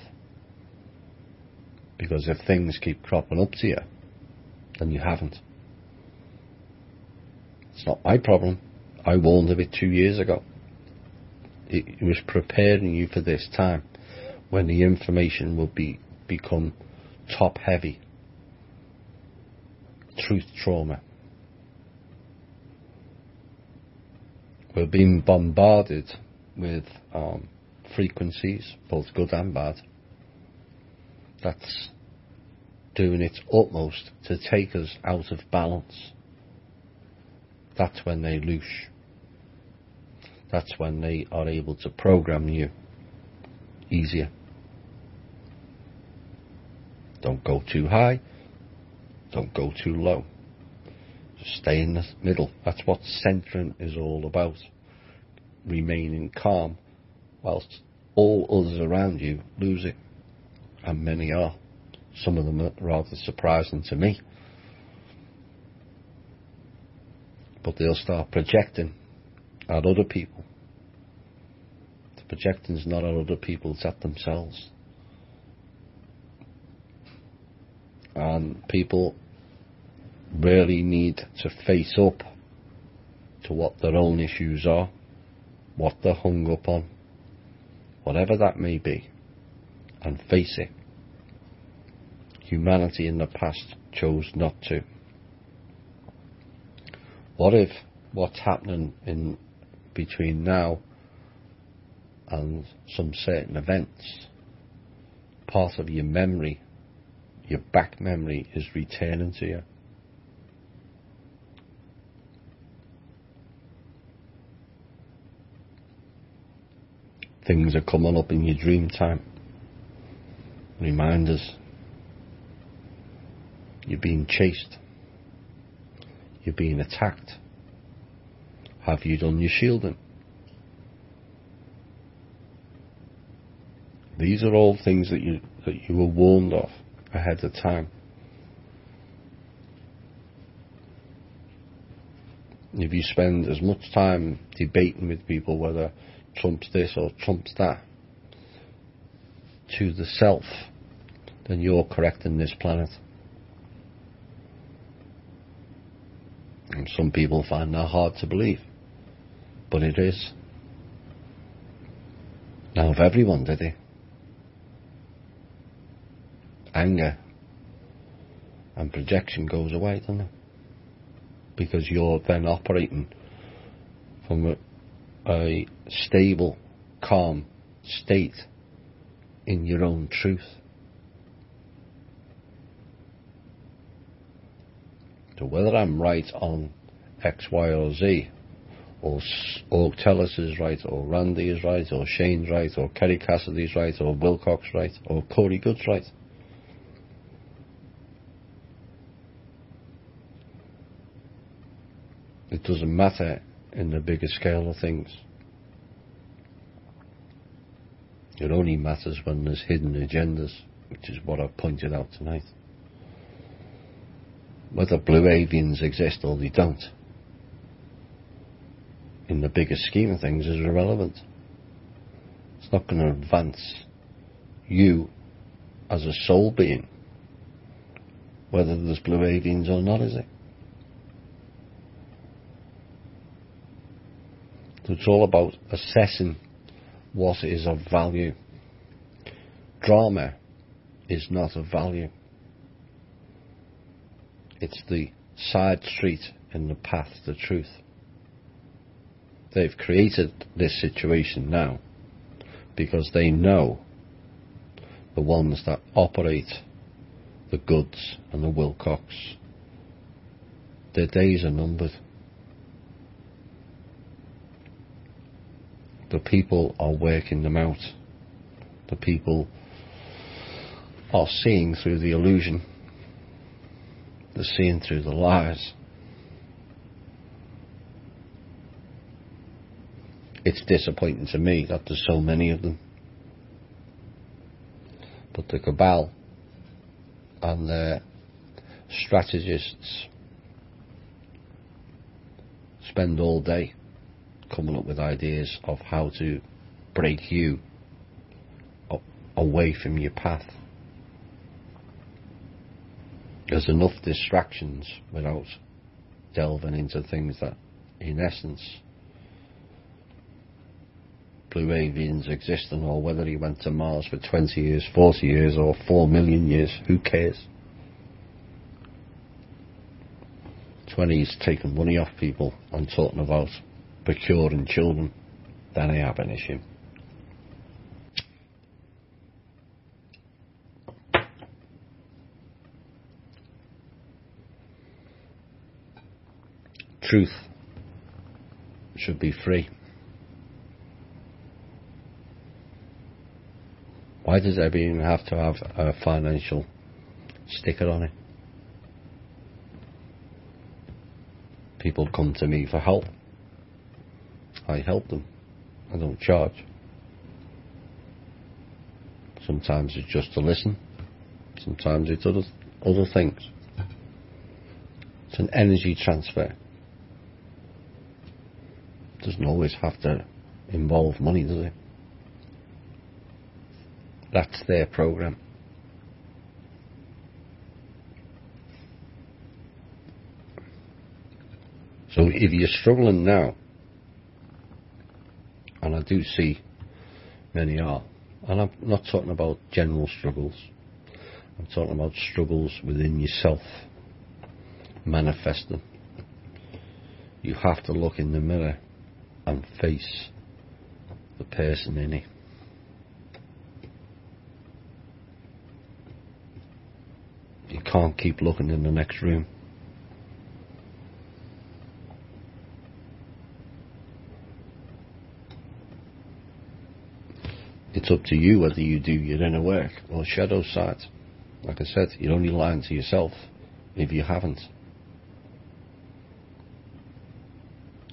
Because if things keep cropping up to you, then you haven't. It's not my problem. I warned of it 2 years ago. It was preparing you for this time when the information will become top heavy. Truth trauma. We're being bombarded with frequencies, both good and bad, that's doing its utmost to take us out of balance. That's when they loosh. That's when they are able to program you easier. Don't go too high. Don't go too low. Just stay in the middle. That's what centering is all about. Remaining calm whilst all others around you lose it. And many are. Some of them are rather surprising to me. But they'll start projecting at other people. The projecting's not at other people, it's at themselves. And people really need to face up to what their own issues are, what they're hung up on, whatever that may be, and face it. Humanity in the past chose not to. What if what's happening in between now and some certain events, part of your memory, your back memory, is returning to you? Things are coming up in your dream time. Reminders. You're being chased. You're being attacked. Have you done your shielding? These are all things that you were warned of ahead of time. If you spend as much time debating with people whether Trump's this or Trump's that, to the self, then you're correcting this planet. And some people find that hard to believe, but it is. Now, if everyone did it, anger and projection goes away, doesn't it? Because you're then operating from a stable, calm state in your own truth. So whether I'm right on X, Y or Z, or Tellus is right, or Randy is right, or Shane's right, or Kerry Cassidy's right, or Wilcox right, or Corey Good's right, it doesn't matter in the bigger scale of things. It only matters when there's hidden agendas, which is what I've pointed out tonight. Whether blue avians exist or they don't, in the bigger scheme of things, is irrelevant. It's not going to advance you as a soul being, whether there's blue aliens or not, is it? So it's all about assessing what is of value. Drama is not of value. It's the side street in the path to truth. They've created this situation now because they know the ones that operate the goods and the Wilcox, their days are numbered. The people are working them out. The people are seeing through the illusion. They're seeing through the lies. It's disappointing to me that there's so many of them. But the cabal and their strategists spend all day coming up with ideas of how to break you away from your path. There's enough distractions without delving into things that, in essence, blue aliens existing, or whether he went to Mars for 20 years, 40 years, or 4 million years, who cares? 20's taking money off people and talking about procuring children, then I have an issue. Truth should be free. Why does everything have to have a financial sticker on it? People come to me for help. I help them. I don't charge. Sometimes it's just to listen. Sometimes it's other things. It's an energy transfer. It doesn't always have to involve money, does it? That's their program. So if you're struggling now, and I do see many are, and I'm not talking about general struggles, I'm talking about struggles within yourself, manifesting. You have to look in the mirror and face the person in it. You can't keep looking in the next room. It's up to you whether you do your inner work or shadow side. Like I said, you're only lying to yourself if you haven't.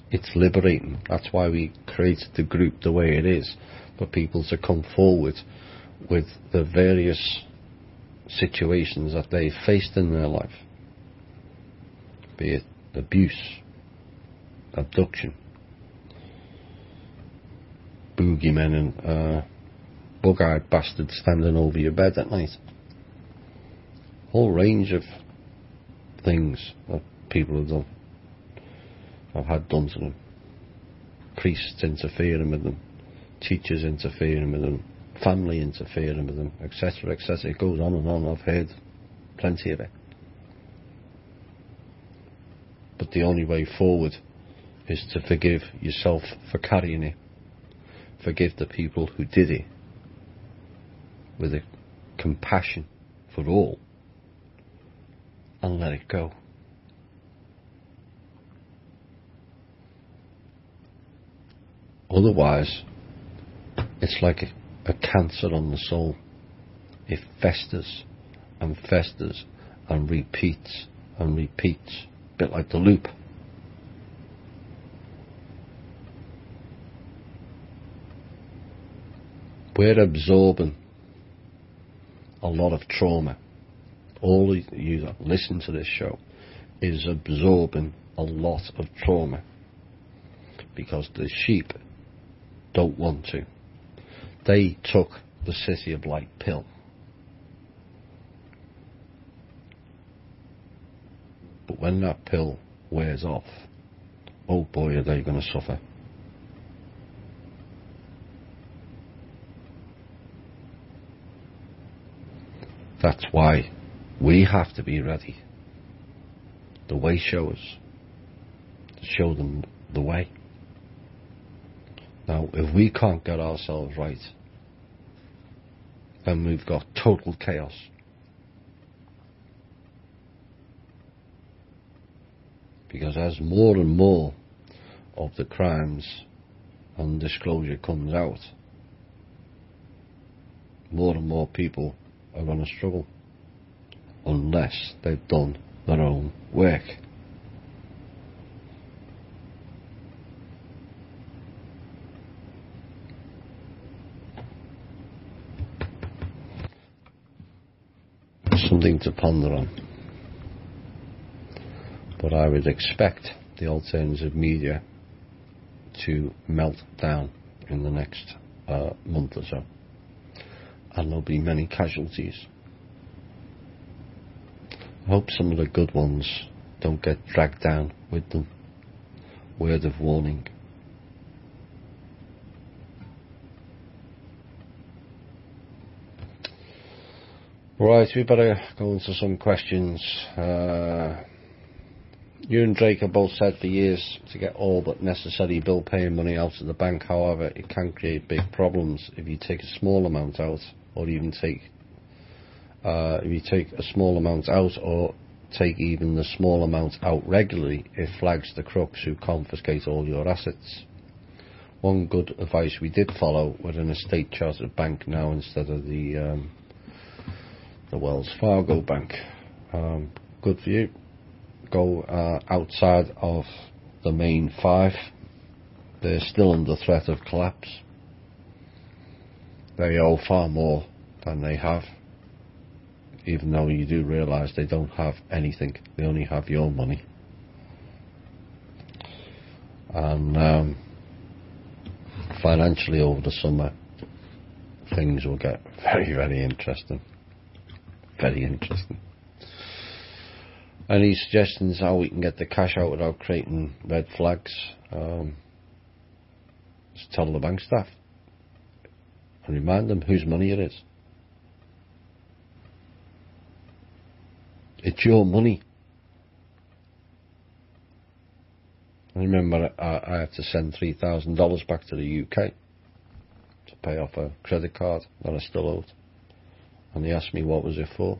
It's liberating. That's why we created the group the way it is, for people to come forward with the various situations that they've faced in their life, be it abuse, abduction, boogeymen and bug-eyed bastards standing over your bed at night. Whole range of things that people have done, have had done to them. Priests interfering with them, teachers interfering with them, family interfering with them, etc., etc. It goes on and on. I've heard plenty of it. But the only way forward is to forgive yourself for carrying it. Forgive the people who did it with a compassion for all, and let it go. Otherwise, it's like a cancer on the soul. It festers and festers and repeats and repeats, a bit like the loop. We're absorbing a lot of trauma. All you that listen to this show is absorbing a lot of trauma, because the sheep don't want to. They took the City of Light pill. But when that pill wears off, oh boy, are they going to suffer. That's why we have to be ready. The way showers, to show them the way. Now, if we can't get ourselves right, then we've got total chaos. Because as more and more of the crimes and disclosure comes out, more and more people are going to struggle unless they've done their own work. Something to ponder on. But I would expect the alternative media to melt down in the next month or so. And there'll be many casualties. I hope some of the good ones don't get dragged down with them. Word of warning. Right, we better go into some questions. You and Drake have both said for years to get all but necessary bill paying money out of the bank. However, it can create big problems if you take a small amount out, or even take a small amount out, or take even the small amount out regularly. It flags the crooks who confiscate all your assets. One good advice we did follow: we're in a state chartered bank now instead of the Wells Fargo bank. Good for you. Go outside of the main five. They're still under threat of collapse. They owe far more than they have, even though you do realise they don't have anything. They only have your money. And financially over the summer, things will get very, very interesting. Very interesting. Any suggestions how we can get the cash out without creating red flags? Just tell the bank staff and remind them whose money it is. It's your money. I remember I had to send $3,000 back to the UK to pay off a credit card that I still owed. And they asked me what was it for.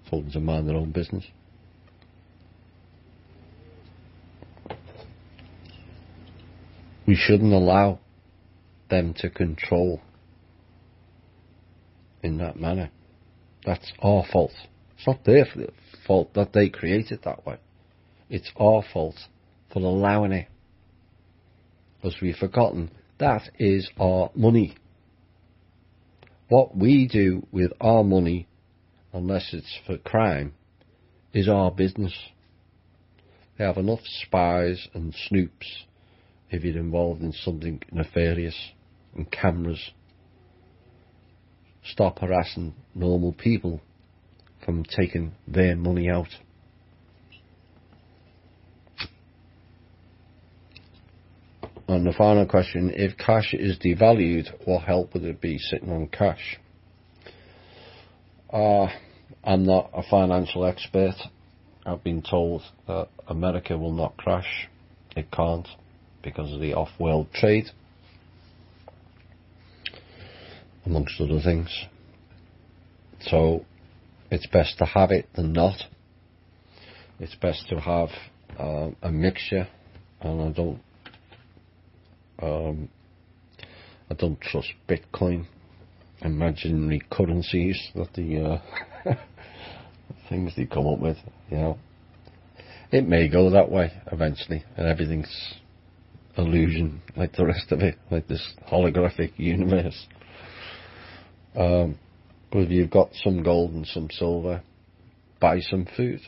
I told them to mind their own business. We shouldn't allow them to control in that manner. That's our fault. It's not their fault that they create it that way. It's our fault for allowing it. Because we've forgotten that is our money. What we do with our money, unless it's for crime, is our business. They have enough spies and snoops if you're involved in something nefarious, and cameras. Stop harassing normal people from taking their money out. And the final question: if cash is devalued, what help would it be sitting on cash? I'm not a financial expert. I've been told that America will not crash. It can't, because of the off-world trade, amongst other things. So it's best to have it than not. It's best to have a mixture, and I don't trust Bitcoin, imaginary currencies that the things they come up with. You know, it may go that way eventually, and everything's illusion like the rest of it, like this holographic universe. But if you've got some gold and some silver, buy some food.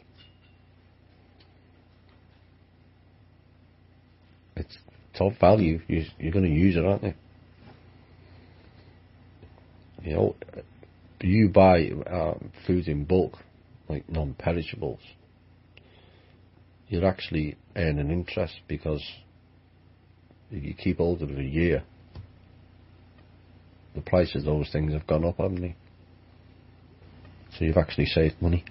It's of value. You're going to use it, aren't you? You know, you buy food in bulk, like non-perishables. You're actually earning interest, because if you keep hold of it a year, the price of those things have gone up, haven't they? So you've actually saved money.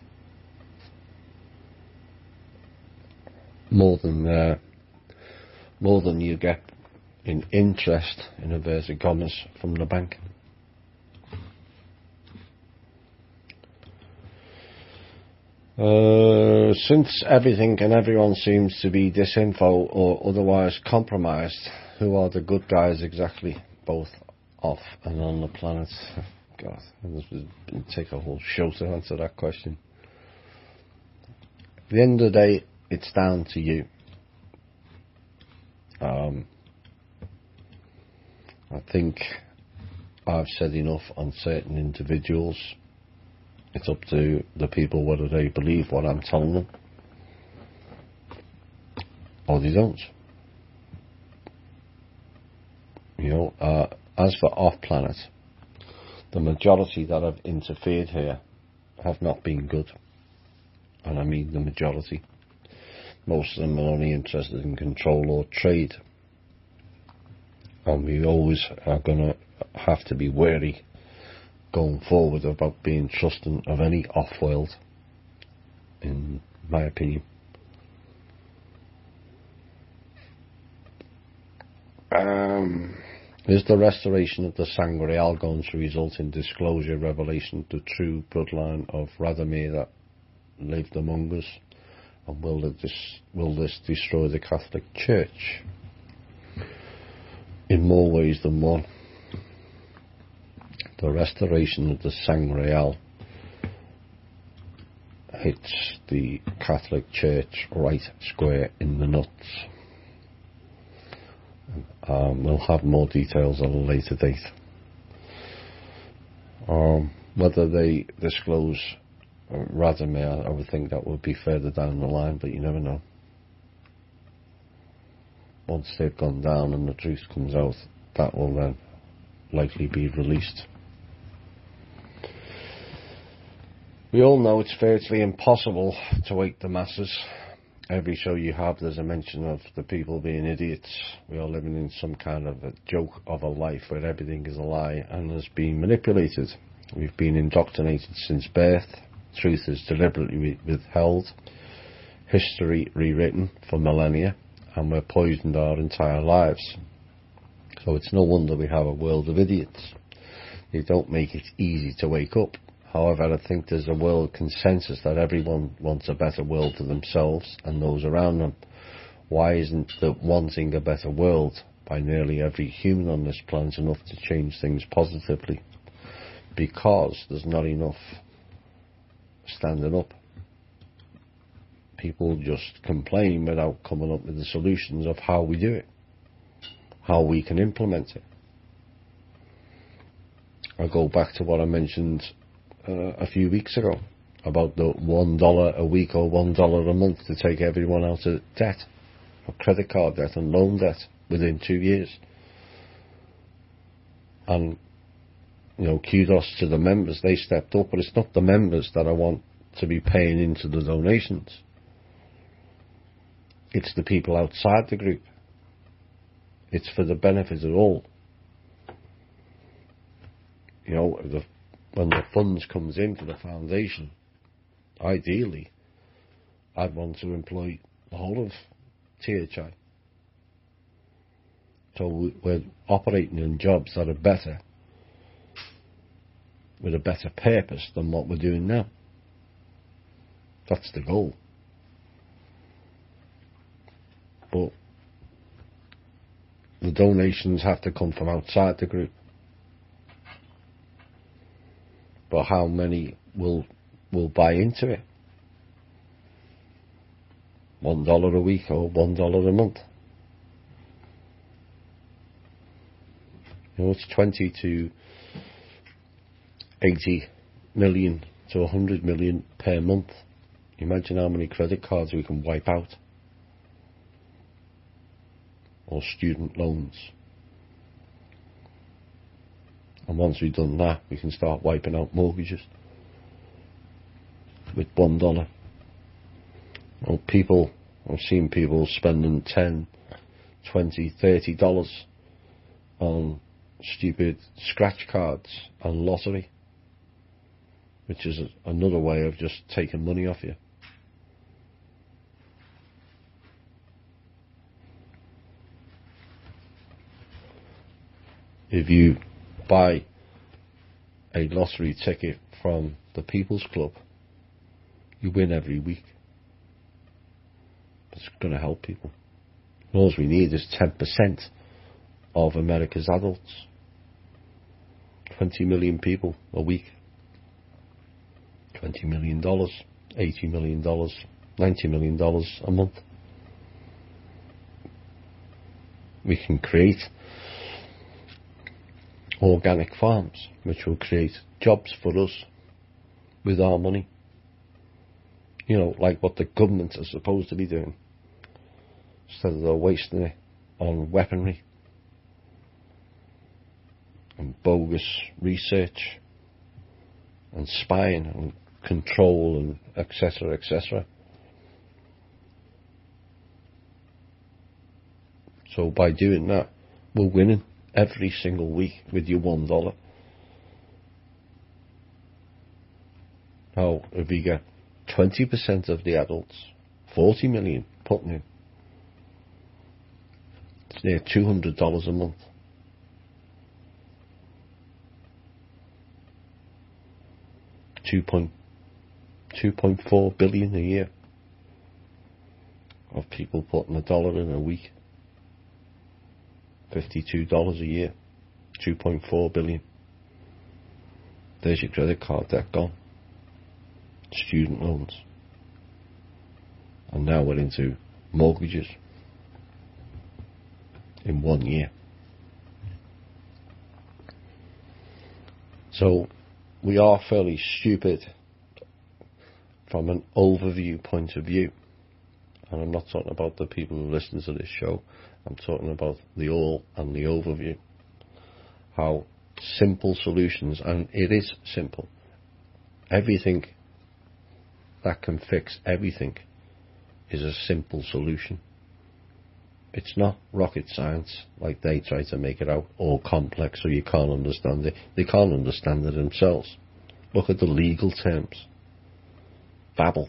More than you get in interest, in inverted commas, from the bank. Since everything and everyone seems to be disinfo or otherwise compromised, who are the good guys exactly, both off and on the planet? God, this would take a whole show to answer that question. At the end of the day, it's down to you. I think I've said enough on certain individuals. It's up to the people whether they believe what I'm telling them or they don't. You know, as for off-planet, the majority that have interfered here have not been good. And I mean the majority. Most of them are only interested in control or trade. And we always are going to have to be wary going forward about being trusting of any off-world, in my opinion. Is the restoration of the Sangreal going to result in disclosure, revelation of the true bloodline of Radomir that lived among us? And will this destroy the Catholic Church? In more ways than one. The restoration of the Sangreal hits the Catholic Church right square in the nuts. We'll have more details at a later date. Whether they disclose Radomir, I would think that would be further down the line, but you never know. Once they've gone down and the truth comes out, that will then likely be released. We all know it's virtually impossible to wake the masses. Every show you have, there's a mention of the people being idiots. We are living in some kind of a joke of a life where everything is a lie and is being manipulated. We've been indoctrinated since birth. Truth is deliberately withheld. History rewritten for millennia. And we're poisoned our entire lives. So it's no wonder we have a world of idiots. They don't make it easy to wake up. However, I think there's a world consensus that everyone wants a better world for themselves and those around them. Why isn't the wanting a better world by nearly every human on this planet enough to change things positively? Because there's not enough standing up. People just complain without coming up with the solutions of how we do it, how we can implement it. I go back to what I mentioned a few weeks ago about the $1 a week or $1 a month to take everyone out of debt, or credit card debt and loan debt within 2 years. And you know, kudos to the members, they stepped up, but it's not the members that I want to be paying into the donations. It's the people outside the group. It's for the benefit of all. You know, when the funds comes in for the foundation, ideally, I'd want to employ the whole of THI. So we're operating in jobs that are better, with a better purpose than what we're doing now. That's the goal. But the donations have to come from outside the group. But how many will buy into it? $1 a week or $1 a month? You know, it's 20 to 80 million to 100 million per month. Imagine how many credit cards we can wipe out. or student loans. And once we've done that, we can start wiping out mortgages with $1. Well, I've seen people spending $10, $20, $30 on stupid scratch cards and lottery, which is another way of just taking money off you. If you buy a lottery ticket from the People's Club, you win every week. It's going to help people. All we need is 10% of America's adults. 20 million people a week. $20 million, $80 million, $90 million a month. We can create organic farms, which will create jobs for us with our money. You know, like what the government is supposed to be doing. Instead of they're wasting it on weaponry and bogus research and spying and control and etc., etc. So by doing that, we're winning every single week with your $1. Now, if we get 20% of the adults, 40 million putting in, it's near $200 a month. $2.4 billion a year of people putting $1 in a week. $52 a year. 2.4 billion. There's your credit card debt gone. Student loans. And now we're into mortgages in 1 year. So we are fairly stupid from an overview point of view. And I'm not talking about the people who listen to this show. I'm talking about the all and the overview. How simple solutions, and it is simple. Everything that can fix everything is a simple solution. It's not rocket science like they try to make it out, or complex so you can't understand it. They can't understand it themselves. Look at the legal terms. Babble.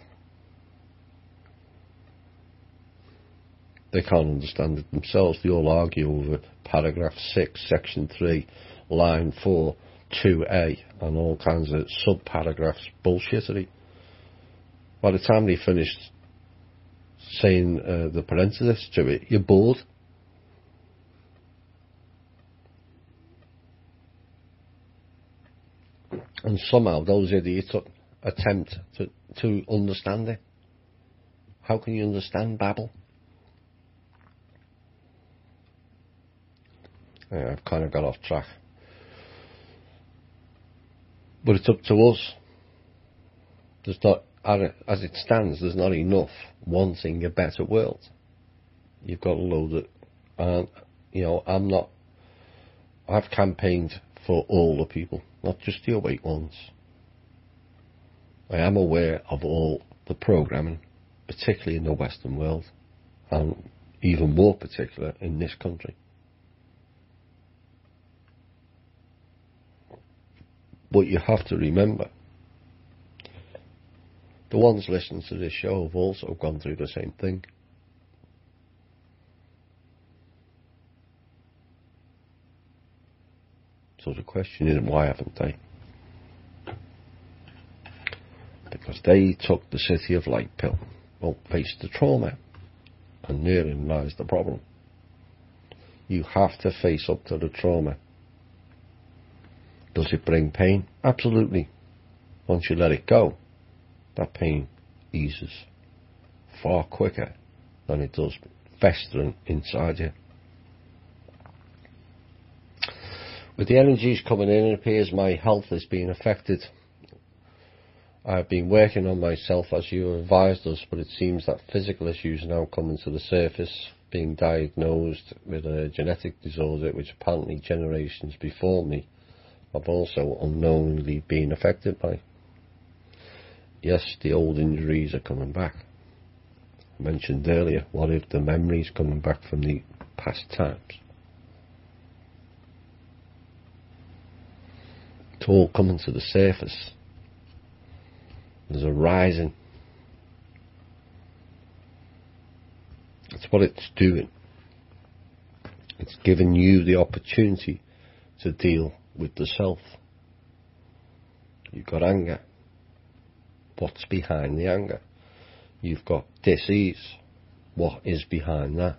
They can't understand it themselves. They all argue over paragraph 6, section 3, line 4, 2A, and all kinds of sub-paragraphs bullshittery. By the time they finished saying the parenthesis to it, you're bored. And somehow those idiots attempt to understand it. How can you understand babble? Yeah, I've kind of got off track. But it's up to us. There's not, as it stands, there's not enough wanting a better world. You've got a load of, I've campaigned for all the people, not just the awake ones. I am aware of all the programming, particularly in the Western world, and even more particular in this country. But you have to remember, the ones listening to this show have also gone through the same thing. So the question is, why haven't they? Because they took the City of Light pill, won't face the trauma, and therein lies the problem. You have to face up to the trauma. Does it bring pain? Absolutely. Once you let it go, that pain eases far quicker than it does festering inside you. With the energies coming in, it appears my health is being affected. I've been working on myself as you advised us, but it seems that physical issues are now coming to the surface. being diagnosed with a genetic disorder which apparently generations before me have also unknowingly been affected by. Yes, the old injuries are coming back. I mentioned earlier, what if the memories coming back from the past times? It's all coming to the surface. There's a rising. That's what it's doing. It's giving you the opportunity to deal with the self. You've got anger. What's behind the anger? You've got dis-ease. What is behind that?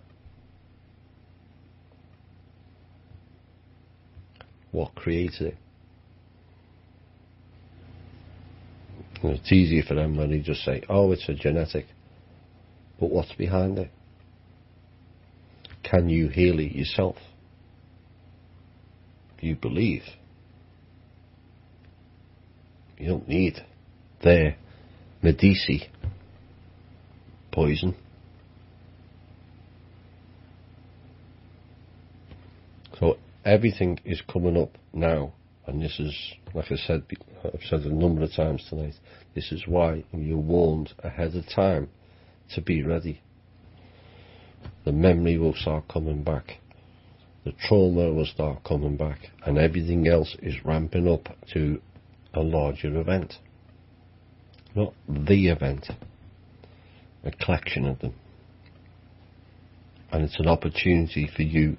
What created it? And it's easier for them when they just say, oh, it's a genetic. But what's behind it? Can you heal it yourself? You believe. You don't need their Medici poison. So everything is coming up now, and this is, like I said, I've said it a number of times tonight, this is why you're warned ahead of time to be ready. The memory will start coming back. The trauma will start coming back, and everything else is ramping up to a larger event. Not the event, a collection of them. And it's an opportunity for you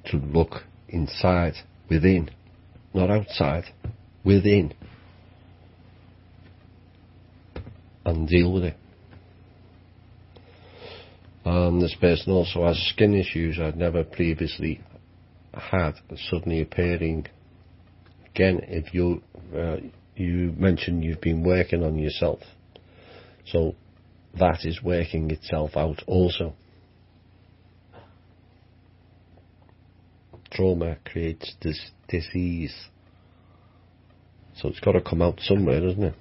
to look inside, within, not outside, within, and deal with it. This person also has skin issues I'd never previously had, suddenly appearing. Again, if you mentioned you've been working on yourself, so that is working itself out also. Trauma creates this disease, so it's got to come out somewhere, doesn't it?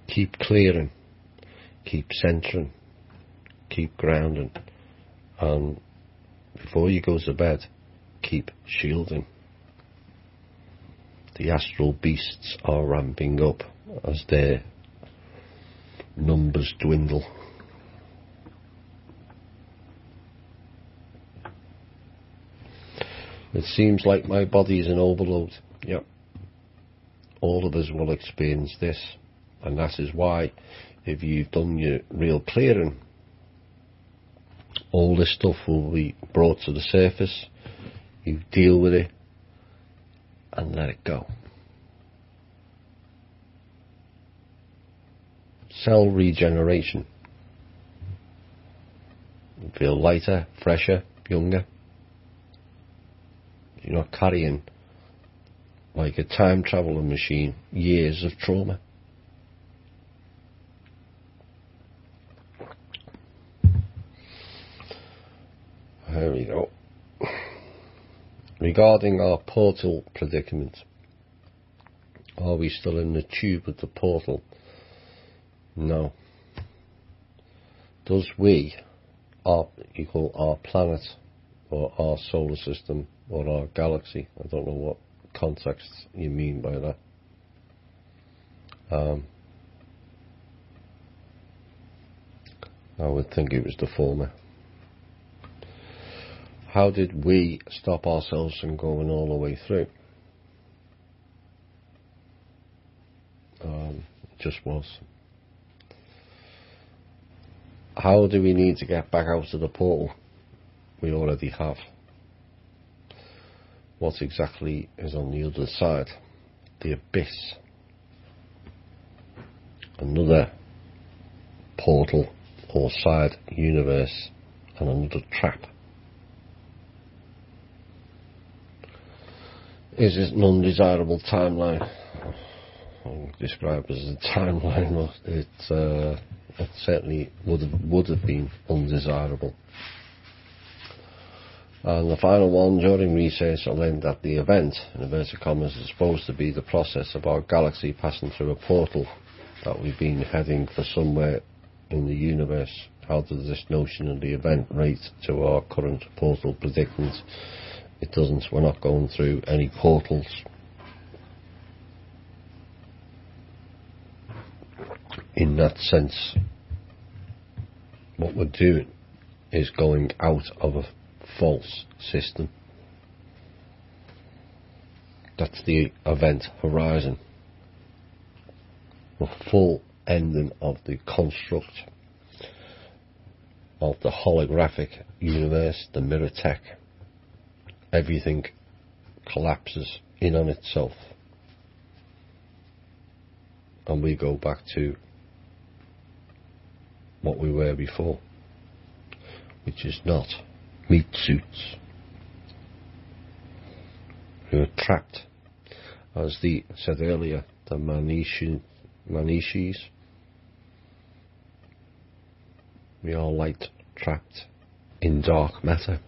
Keep clearing, keep centering, keep grounding, and before you go to bed, keep shielding. The astral beasts are ramping up as their numbers dwindle. It seems like my body is in overload. Yep. All of us will experience this, and that is why, if you've done your real clearing, all this stuff will be brought to the surface. You deal with it and let it go. Cell regeneration. You feel lighter, fresher, younger. You're not carrying, like a time traveling machine, years of trauma. There we go. Regarding our portal predicament, are we still in the tube of the portal? No. Does we, you call our planet, or our solar system, or our galaxy, I don't know what context you mean by that, I would think it was the former. How did we stop ourselves from going all the way through? It just was. How do we need to get back out of the portal? We already have. What exactly is on the other side? The abyss. Another portal or side universe, and another trap. Is it an undesirable timeline? I'll describe it as a timeline, but it certainly would have been undesirable. And the final one, during research I learned that the event, in inverted commas, is supposed to be the process of our galaxy passing through a portal, that we've been heading for somewhere in the universe, how does this notion of the event relate to our current portal predicament? It doesn't. We're not going through any portals. In that sense, what we're doing is going out of a false system. That's the event horizon. The full ending of the construct of the holographic universe, the mirror tech. Everything collapses in on itself. And we go back to what we were before, which is not meat suits. We were trapped, as said earlier, the Manishis. We are light trapped in dark matter.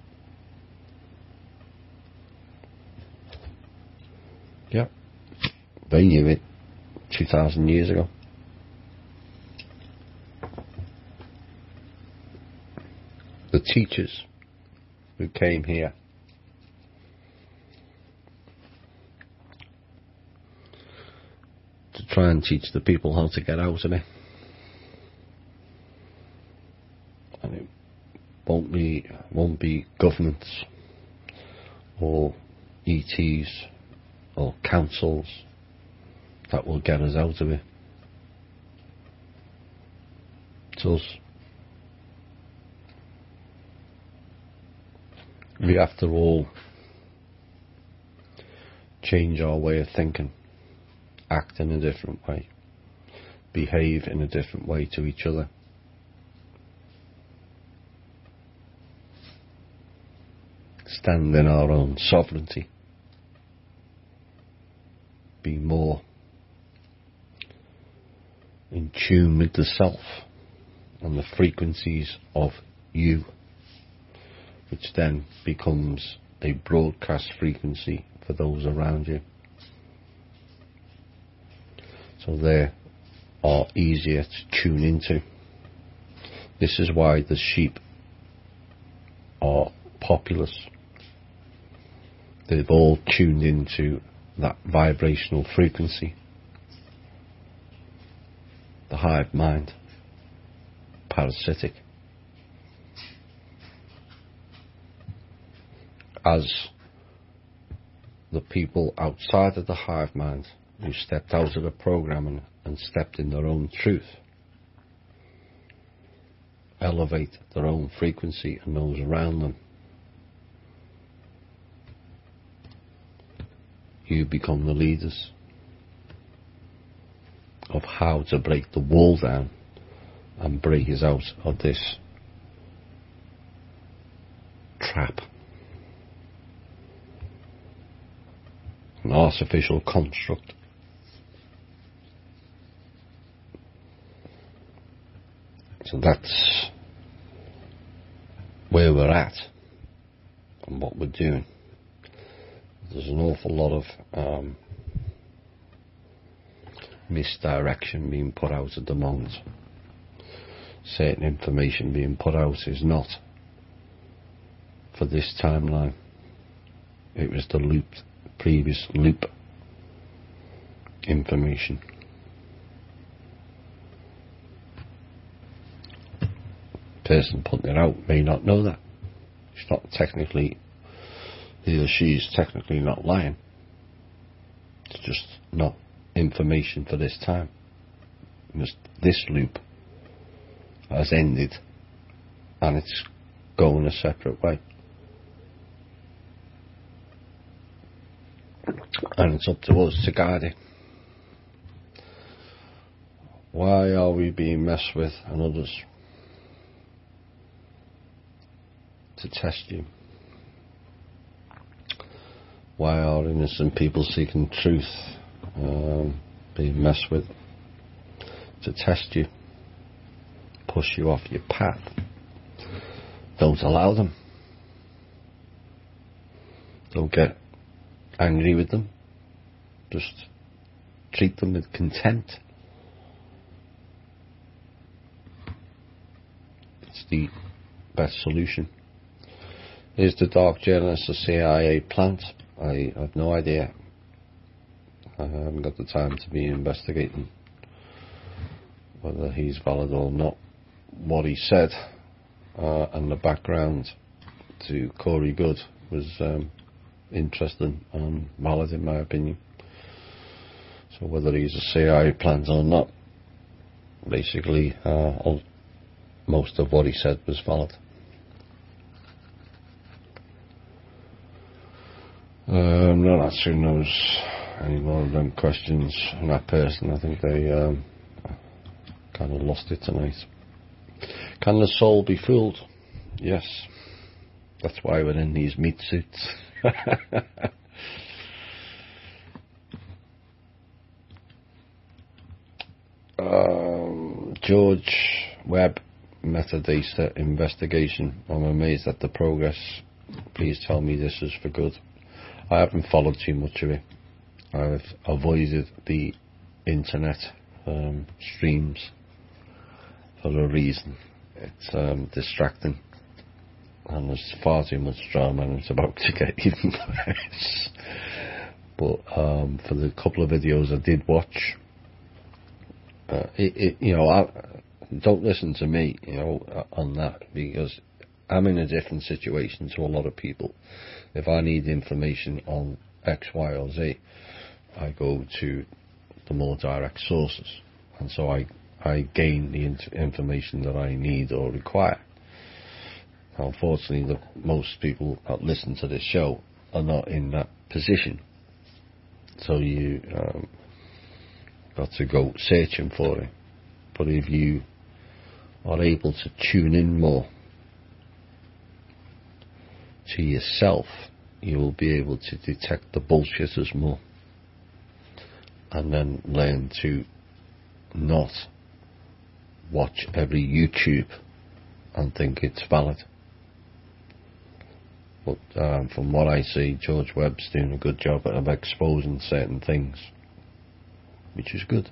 Yep, they knew it 2,000 years ago. The teachers who came here to try and teach the people how to get out of it. And it won't be governments or ETs or councils that will get us out of it. It's us. We have to all change our way of thinking, act in a different way, behave in a different way to each other. Stand in our own sovereignty. Be more in tune with the self and the frequencies of you, which then becomes a broadcast frequency for those around you. So they are easier to tune into. This is why the sheep are populous. They've all tuned into that vibrational frequency. The hive mind, parasitic. As the people outside of the hive mind who stepped out of the programming and stepped in their own truth, elevate their own frequency and those around them, you become the leaders of how to break the wall down and break us out of this trap. An artificial construct. So that's where we're at and what we're doing. There's an awful lot of misdirection being put out at the moment. Certain information being put out is not for this timeline. It was the previous loop information. The person putting it out may not know that. It's not technically, he or she is technically not lying. It's just not information for this time. This loop has ended and it's going a separate way. And it's up to us to guide it. Why are we being messed with and others? To test you. Why are innocent people seeking truth being messed with? To test you. Push you off your path. Don't allow them. Don't get angry with them. Just treat them with contempt. the best solution. Is the Dark Journalist a CIA plant? I have no idea. I haven't got the time to be investigating whether he's valid or not. What he said and the background to Corey Good was interesting and valid in my opinion. So whether he's a CIA plant or not, basically most of what he said was valid. I'm not answering any more of them questions from that person. I think they kind of lost it tonight. Can the soul be fooled? Yes. That's why we're in these meat suits. George Webb metadata investigation. I'm amazed at the progress. Please tell me this is for good. I haven't followed too much of it. I've avoided the internet streams for a reason. It's distracting and there's far too much drama and it's about to get even worse. But for the couple of videos I did watch, don't listen to me, on that, because I'm in a different situation to a lot of people. If I need information on X, Y, or Z, I go to the more direct sources, and so I gain the information that I need or require. Unfortunately, most people that listen to this show are not in that position, so you got to go searching for it. But if you are able to tune in more to yourself, you will be able to detect the bullshitters more, and then learn to not watch every YouTube and think it's valid. But from what I see, George Webb's doing a good job of exposing certain things, which is good.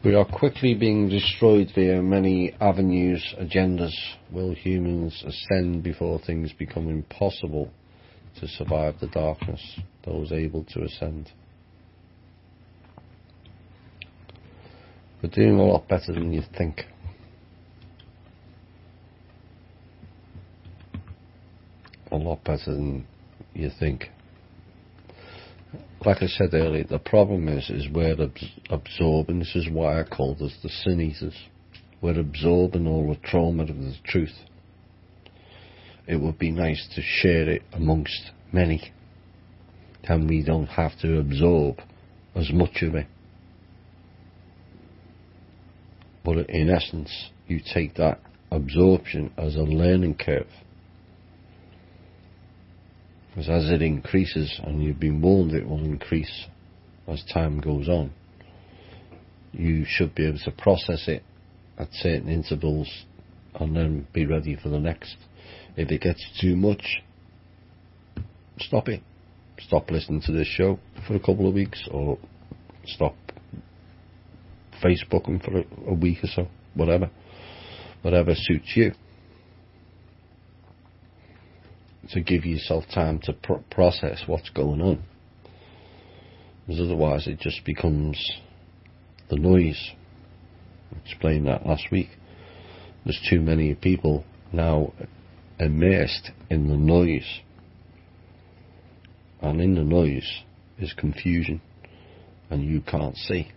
We are quickly being destroyed via many avenues, agendas. Will humans ascend before things become impossible to survive the darkness? Those able to ascend. We're doing a lot better than you think. A lot better than you think. Like I said earlier, the problem is we're absorbing. This is why I called us the sin eaters. We're absorbing all the trauma of the truth. It would be nice to share it amongst many, and we don't have to absorb as much of it. But in essence, you take that absorption as a learning curve. Because as it increases, and you've been warned it will increase as time goes on, you should be able to process it at certain intervals and then be ready for the next. If it gets too much, stop it. Stop listening to this show for a couple of weeks, or stop Facebooking for a week or so. Whatever suits you. To give yourself time to process what's going on, because otherwise it just becomes the noise. I explained that last week. There's too many people now immersed in the noise, and in the noise is confusion, and you can't see.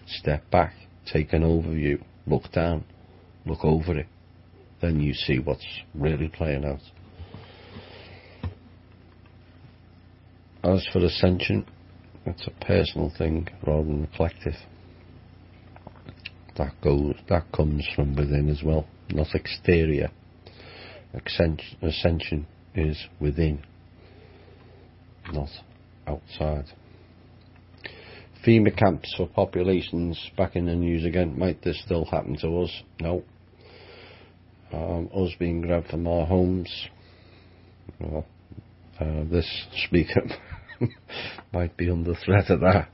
Step back, take an overview, look down, look over it, then you see what's really playing out. As for ascension, it's a personal thing rather than a collective. That comes from within as well, not exterior. Ascension is within, not outside. FEMA camps for populations back in the news again. Might this still happen to us? No. Us being grabbed from our homes. Well, this speaker might be under threat of that,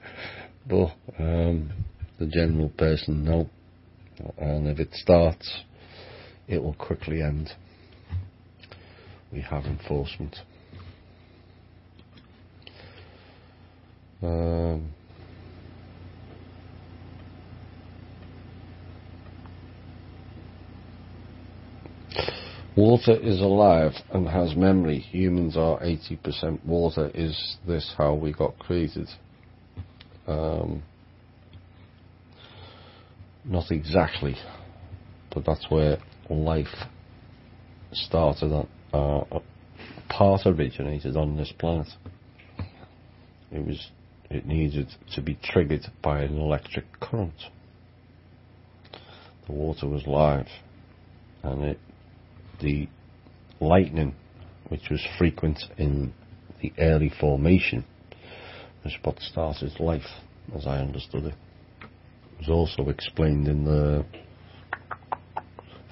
but the general person, no. And if it starts, it will quickly end. We have enforcement. Water is alive and has memory. Humans are 80% water. Is this how we got created? Not exactly, but that's where life started. Part originated on this planet. It needed to be triggered by an electric current. The water was live, and the lightning, which was frequent in the early formation, was what started life, as I understood it. It was also explained in the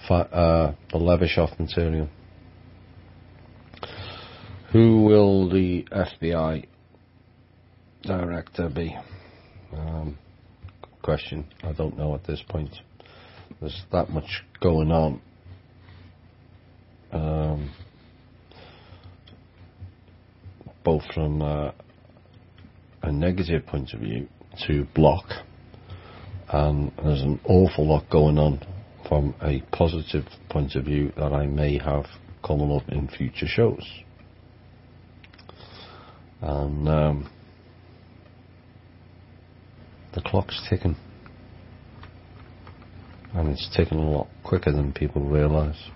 Levashoff material. Who will the FBI director be? Question. I don't know at this point. There's that much going on. Both from a negative point of view to block, and there's an awful lot going on from a positive point of view that I may have coming up in future shows. And the clock's ticking, and it's ticking a lot quicker than people realise,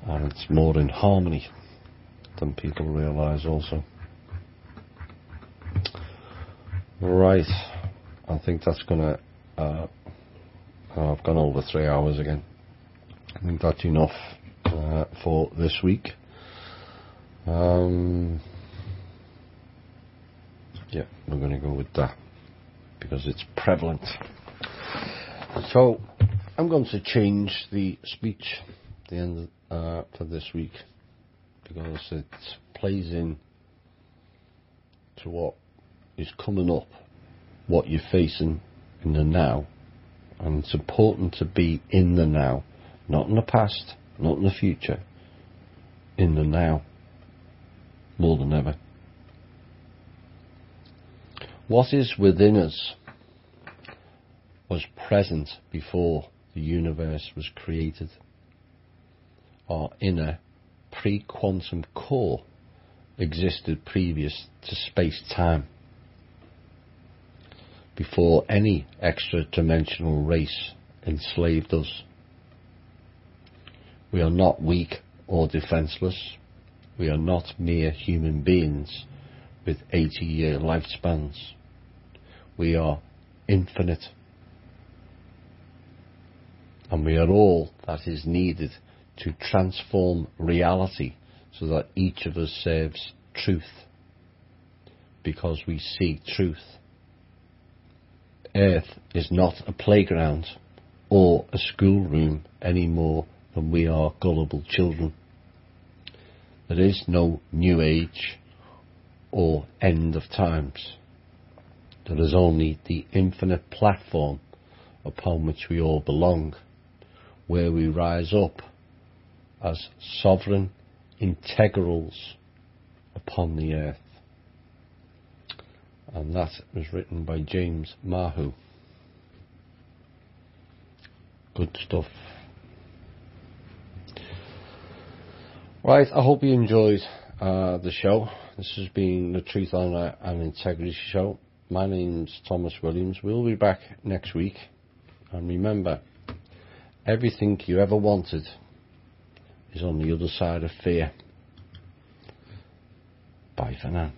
and it's more in harmony than people realise also. Right, I think that's gonna I've gone over 3 hours again. I think that's enough for this week. Yeah, we're going to go with that because it's prevalent. So I'm going to change the speech at the end for this week, because it plays in to what is coming up, what you're facing in the now, and it's important to be in the now, not in the past, not in the future, in the now, more than ever. What is within us was present before the universe was created. Our inner pre-quantum core existed previous to space-time, before any extra-dimensional race enslaved us. We are not weak or defenseless. We are not mere human beings with 80-year lifespans. We are infinite, and we are all that is needed to transform reality so that each of us serves truth, because we see truth. Earth is not a playground or a schoolroom any more than we are gullible children. There is no new age or end of times. There is only the infinite platform upon which we all belong, where we rise up as sovereign integrals upon the earth. And that was written by James Mahu. Good stuff. Right, I hope you enjoyed the show. This has been the Truth, Honour and Integrity Show. My name's Thomas Williams. We'll be back next week. And remember, everything you ever wanted is on the other side of fear. Bye for now.